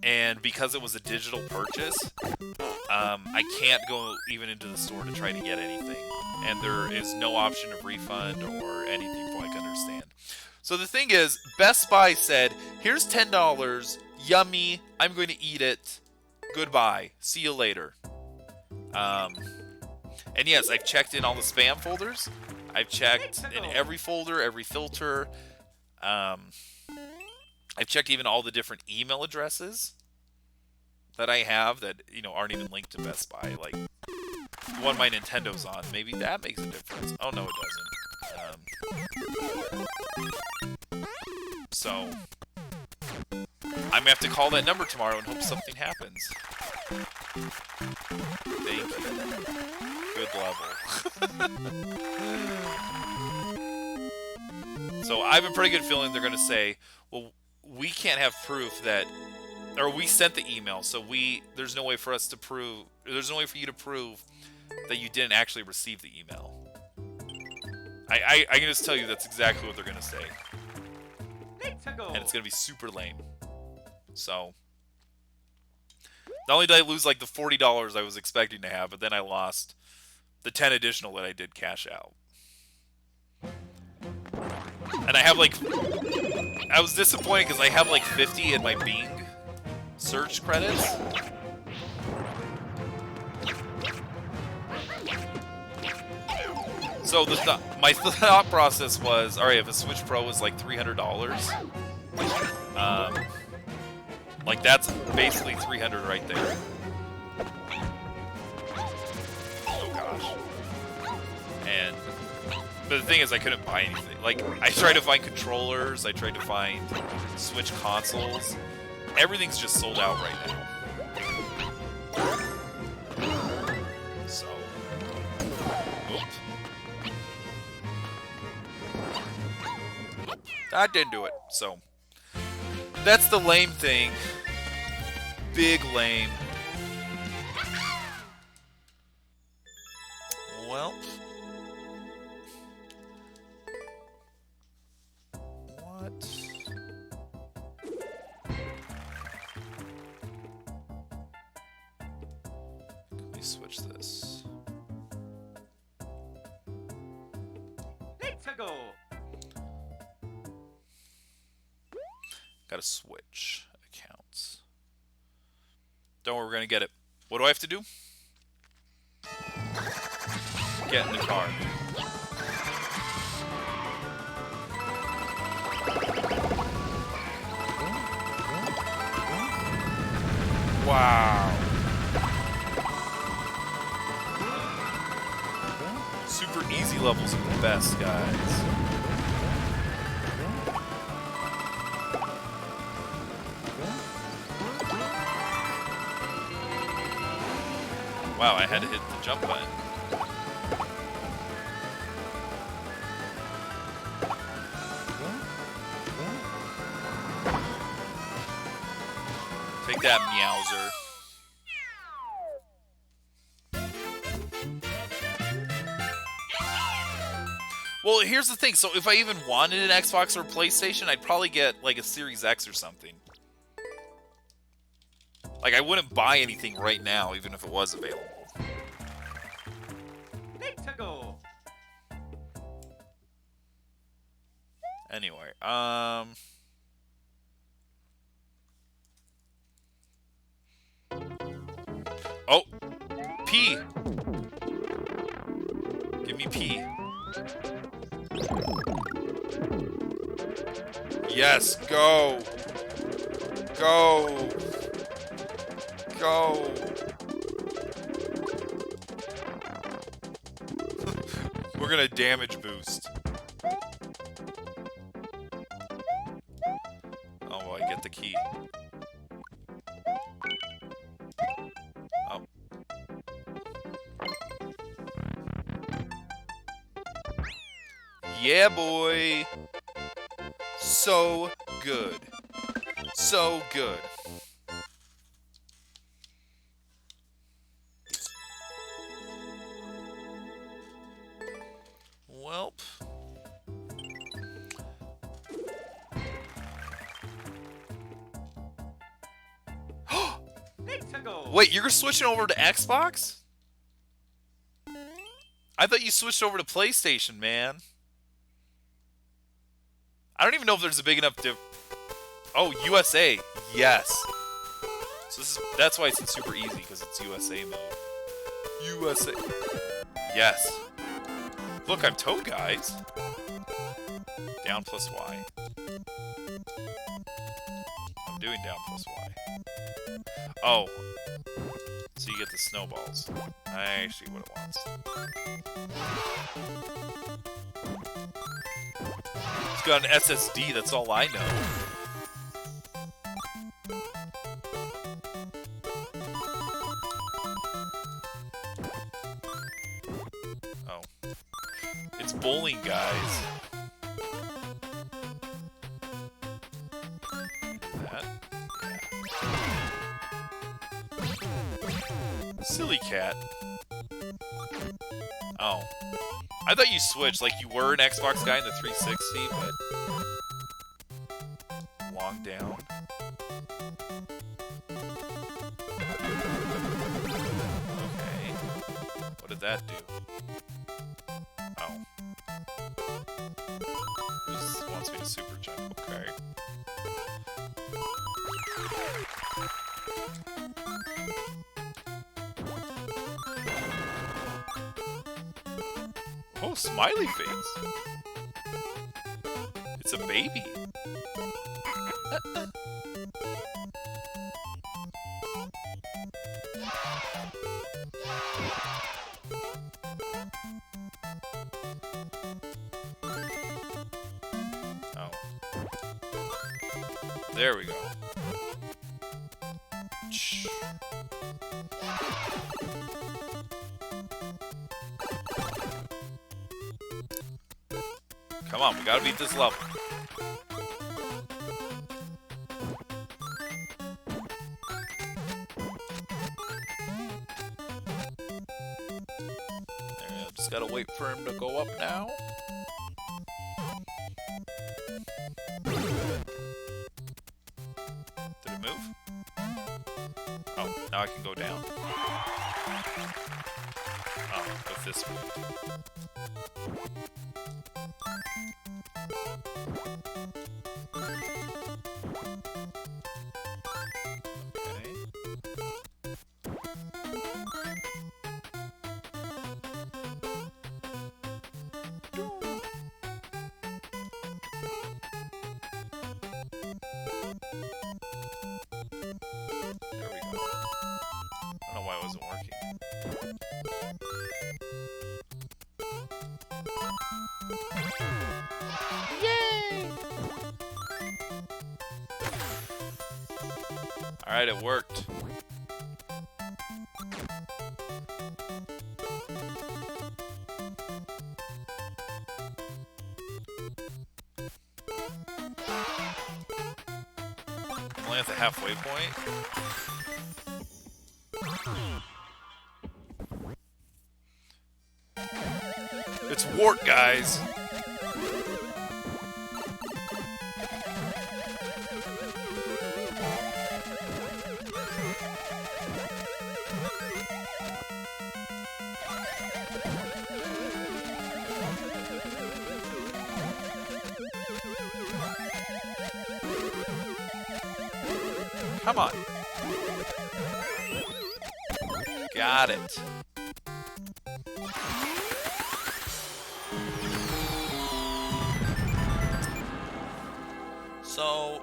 And because it was a digital purchase, I can't go even into the store to try to get anything. and there is no option of refund or anything from what I can understand. So the thing is, Best Buy said, here's $10, yummy, I'm going to eat it, goodbye, see you later. And yes, I've checked in all the spam folders, I've checked in every folder, every filter, I've checked even all the different email addresses that I have that, you know, aren't even linked to Best Buy, like the one my Nintendo's on. Maybe that makes a difference. Oh, no, it doesn't. So, I'm gonna have to call that number tomorrow and hope something happens. Thank you. Good level. So, I have a pretty good feeling they're gonna say, well, we can't have proof that, or we sent the email, so there's no way for us to prove, there's no way for you to prove that you didn't actually receive the email. I can just tell you that's exactly what they're gonna say. And it's gonna be super lame. So, not only did I lose like the $40 I was expecting to have, but then I lost the 10 additional that I did cash out. And I have like, I was disappointed because I have like 50 in my Bing search credits. So my thought process was, all right, if a Switch Pro was like $300, like that's basically 300 right there. Oh gosh. But the thing is, I couldn't buy anything. Like, I tried to find controllers, I tried to find Switch consoles. Everything's just sold out right now. So, oops. That didn't do it. So, that's the lame thing. Big lame. Well. What? Let me switch this. Let's go. Gotta switch accounts. Don't worry, we're gonna get it. What do I have to do? Get in the car. Wow. Super easy levels are the best, guys. Wow, I had to hit the jump button. Take that, Meowser. Well, here's the thing. So if I even wanted an Xbox or PlayStation, I'd probably get like a Series X or something. Like, I wouldn't buy anything right now, even if it was available. Let's go. Anyway, oh! P! Give me P. Yes, go! Go! Go! We're gonna damage boost. Oh, well, I get the key. Oh. Yeah, boy! So good. So good. Welp. Let's go. Wait, you're switching over to Xbox? I thought you switched over to PlayStation, man. I don't even know if there's a big enough Oh, USA. Yes. So that's why it's in super easy, because it's USA mode. USA. Yes. Look, I'm Toad, guys. Down plus Y. I'm doing down plus Y. Oh. So you get the snowballs. I see what it wants. It's got an SSD, that's all I know. Oh. It's bowling, guys. That. Yeah. Silly cat. Oh. I thought you switched, like you were an Xbox guy in the 360, but... Long down. Okay. What did that do? Oh. It just wants me to super jump, okay. Oh, smiley face. It's a baby. Oh. There we go. Shh. Come on, we gotta beat this level. There, just gotta wait for him to go up now. Did it move? Oh, now I can go down. Oh, with this one. There we go. I don't know why it wasn't working. Yay! Alright, it worked. I'm only at the halfway point. It's Wart, guys. Come on. Got it. So,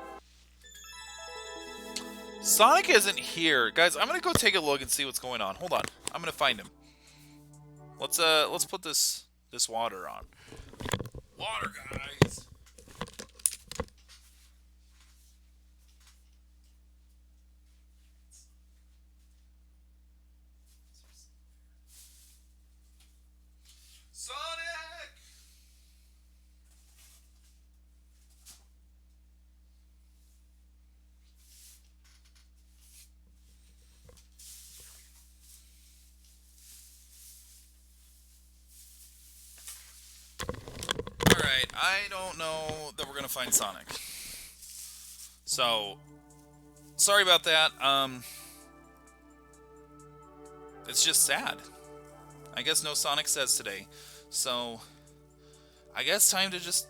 Sonic isn't here. Guys, I'm gonna go take a look and see what's going on. Hold on. I'm gonna find him. Let's put this water on. Water, guys. Sonic! Alright, I don't know that we're gonna find Sonic. So, sorry about that. It's just sad. I guess no Sonic Says today. So, I guess time to just,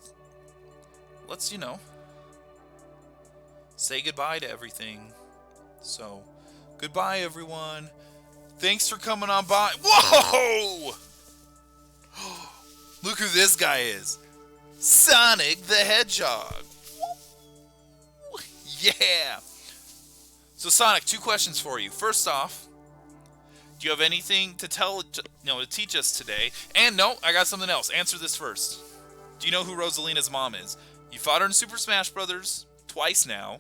let's, say goodbye to everything. So, goodbye, everyone. Thanks for coming on by. Whoa! Look who this guy is. Sonic the Hedgehog. Yeah. So, Sonic, 2 questions for you. First off, do you have anything to to teach us today? And no, I got something else. Answer this first. Do you know who Rosalina's mom is? You fought her in Super Smash Brothers twice now.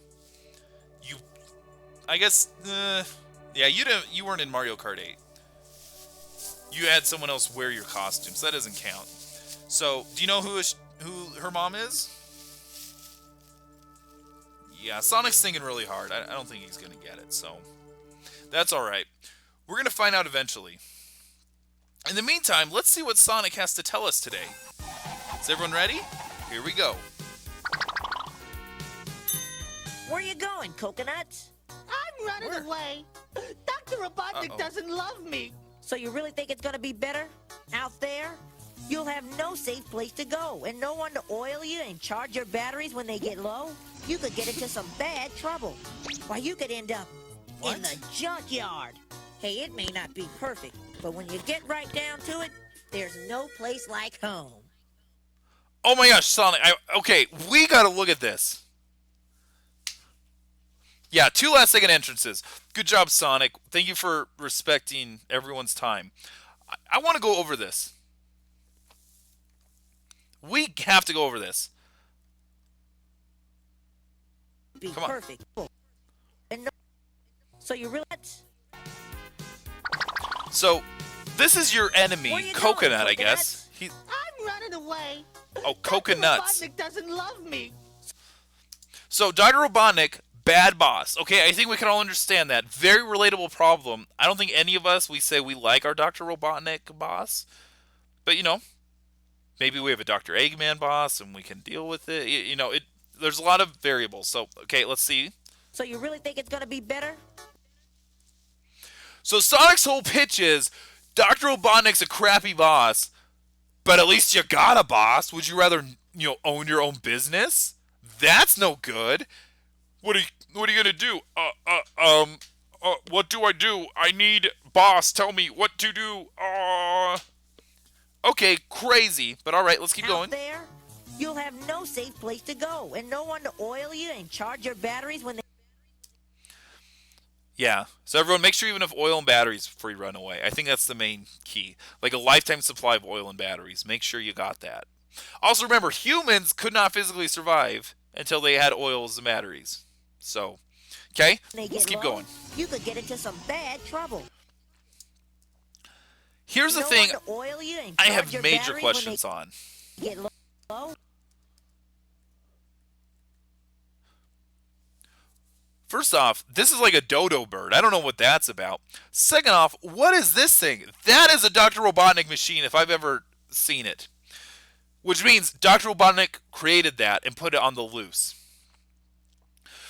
Yeah, you weren't in Mario Kart 8. You had someone else wear your costume, so that doesn't count. So, do you know who her mom is? Yeah, Sonic's thinking really hard. I don't think he's gonna get it, so that's all right. We're gonna find out eventually. In the meantime, let's see what Sonic has to tell us today. Is everyone ready? Here we go. Where you going, Coconuts? I'm running away. Dr. Robotnik doesn't love me. So you really think it's gonna be better out there? You'll have no safe place to go and no one to oil you and charge your batteries when they get low. You could get into some bad trouble. Why, you could end up in the junkyard. Hey, it may not be perfect, but when you get right down to it, there's no place like home. Oh my gosh, Sonic. Okay, we gotta look at this. Yeah, 2 last-second entrances. Good job, Sonic. Thank you for respecting everyone's time. I want to go over this. We have to go over this. Be Come on. perfect. And no, so you really... So, this is your enemy, Where you Coconut, going, I guess. I'm running away. Oh, Coconuts. Dr. Robotnik doesn't love me. So, Dr. Robotnik, bad boss. Okay, I think we can all understand that. Very relatable problem. I don't think any of us, we say we like our Dr. Robotnik boss. But, maybe we have a Dr. Eggman boss and we can deal with it. There's a lot of variables. So, okay, let's see. So you really think it's gonna be better? So Sonic's whole pitch is, Dr. Robotnik's a crappy boss, but at least you got a boss. Would you rather, own your own business? That's no good. What are you gonna do? What do I do? I need boss. Tell me what to do. Okay, crazy. But all right, let's keep going. Out there, you'll have no safe place to go and no one to oil you and charge your batteries when they... Yeah. So everyone, make sure you have enough oil and batteries before you run away. I think that's the main key. Like a lifetime supply of oil and batteries. Make sure you got that. Also remember, humans could not physically survive until they had oils and batteries. So, okay, let's keep going. You could get into some bad trouble. Here's the No thing one to oil you and I charge have your major batteries when questions they on. get low. First off, this is like a dodo bird. I don't know what that's about. Second off, what is this thing? That is a Dr. Robotnik machine if I've ever seen it. Which means Dr. Robotnik created that and put it on the loose.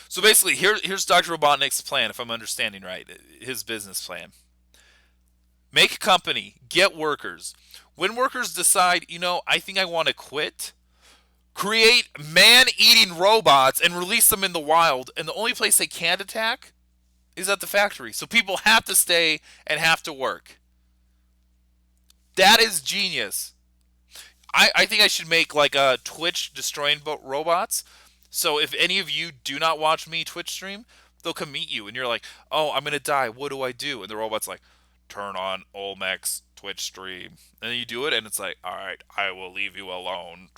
So basically, here's Dr. Robotnik's plan, if I'm understanding right, his business plan. Make a company, get workers. When workers decide, I think I want to quit, create man-eating robots and release them in the wild, and the only place they can't attack is at the factory. So people have to stay and have to work. That is genius. I think I should make like a Twitch destroying robots. So if any of you do not watch me Twitch stream, they'll come meet you, and you're like, oh, I'm going to die. What do I do? And the robot's like, turn on Olmec's Twitch stream. And then you do it, and it's like, all right, I will leave you alone.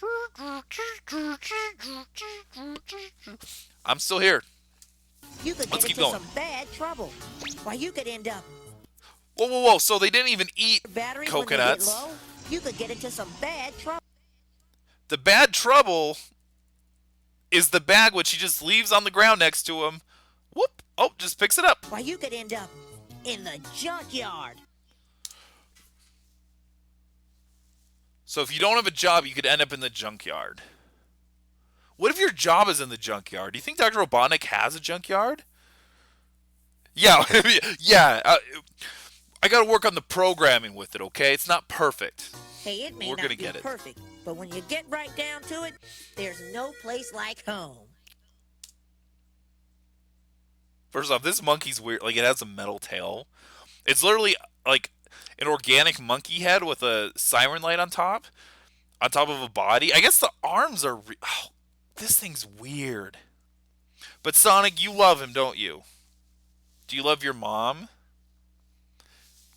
I'm still here. You could Let's get keep into going. some bad trouble. Why, you could end up Whoa, whoa, whoa. So they didn't even eat batteries coconuts. when they get low. You could get into some bad trouble. The bad trouble is the bag which he just leaves on the ground next to him. Whoop. Oh, just picks it up. Why, you could end up in the junkyard. So if you don't have a job, you could end up in the junkyard. What if your job is in the junkyard? Do you think Dr. Robotnik has a junkyard? Yeah, yeah. I gotta work on the programming with it, okay? It's not perfect. Hey, it may We're not gonna be get it. perfect, but when you get right down to it, there's no place like home. First off, this monkey's weird. Like, it has a metal tail. It's literally like an organic monkey head with a siren light on top of a body. I guess the arms are. Oh, this thing's weird. But Sonic, you love him, don't you? Do you love your mom?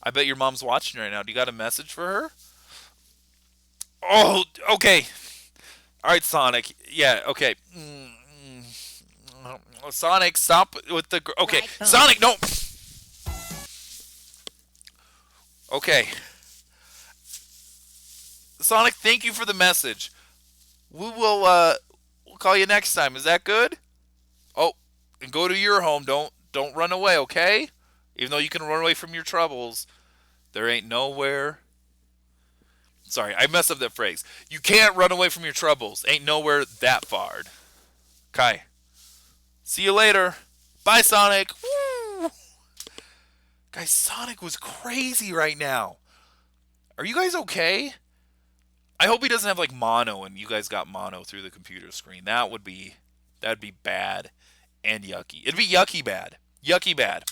I bet your mom's watching right now. Do you got a message for her? Oh, okay. All right, Sonic. Yeah, okay. Sonic, stop with the... Okay, Right, Sonic, no! Okay. Sonic, thank you for the message. We'll call you next time. Is that good? Oh, and go to your home. Don't run away, okay? Even though you can run away from your troubles, there ain't nowhere... Sorry, I messed up that phrase. You can't run away from your troubles. Ain't nowhere that far. Okay. See you later. Bye, Sonic. Woo! Guys, Sonic was crazy right now. Are you guys okay? I hope he doesn't have like mono and you guys got mono through the computer screen. That'd be bad and yucky. It'd be yucky bad. Yucky bad.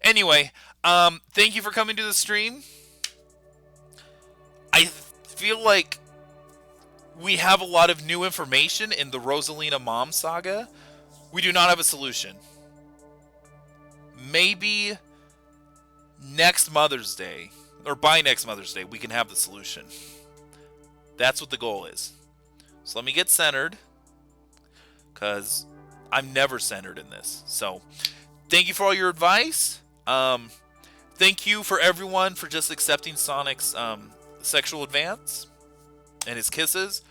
Anyway, thank you for coming to the stream. I feel like we have a lot of new information in the Rosalina Mom saga. We do not have a solution. Maybe next Mother's Day, or by next Mother's Day, we can have the solution. That's what the goal is. So let me get centered, because I'm never centered in this. So thank you for all your advice. Thank you for everyone for just accepting Sonic's sexual advance and his kisses.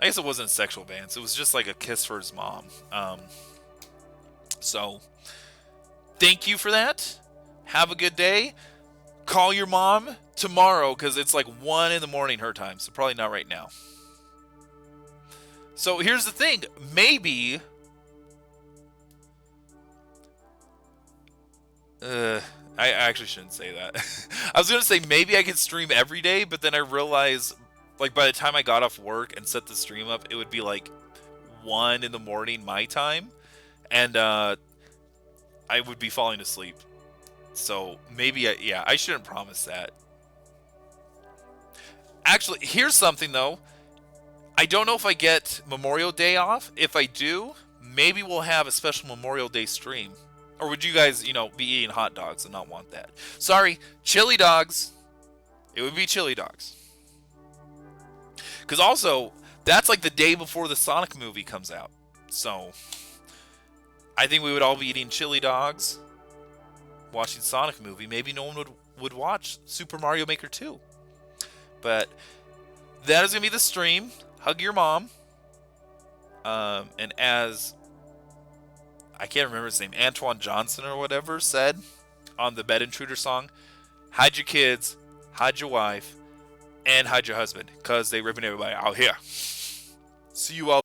I guess it wasn't a sexual advance. It was just like a kiss for his mom. So thank you for that. Have a good day. Call your mom tomorrow because it's like 1 in the morning her time. So probably not right now. So here's the thing. Maybe... I actually shouldn't say that. I was going to say maybe I could stream every day, but then I realized, like, by the time I got off work and set the stream up, it would be, like, 1 in the morning my time, and I would be falling asleep. So maybe, I shouldn't promise that. Actually, here's something, though. I don't know if I get Memorial Day off. If I do, maybe we'll have a special Memorial Day stream. Or would you guys, be eating hot dogs and not want that? Sorry, chili dogs. It would be chili dogs. Because also, that's like the day before the Sonic movie comes out. So, I think we would all be eating chili dogs, watching Sonic movie. Maybe no one would watch Super Mario Maker 2. But that is going to be the stream. Hug your mom. And as... I can't remember his name, Antoine Johnson or whatever, said on the Bed Intruder song, hide your kids, hide your wife, and hide your husband, because they ripping everybody out here. See you all.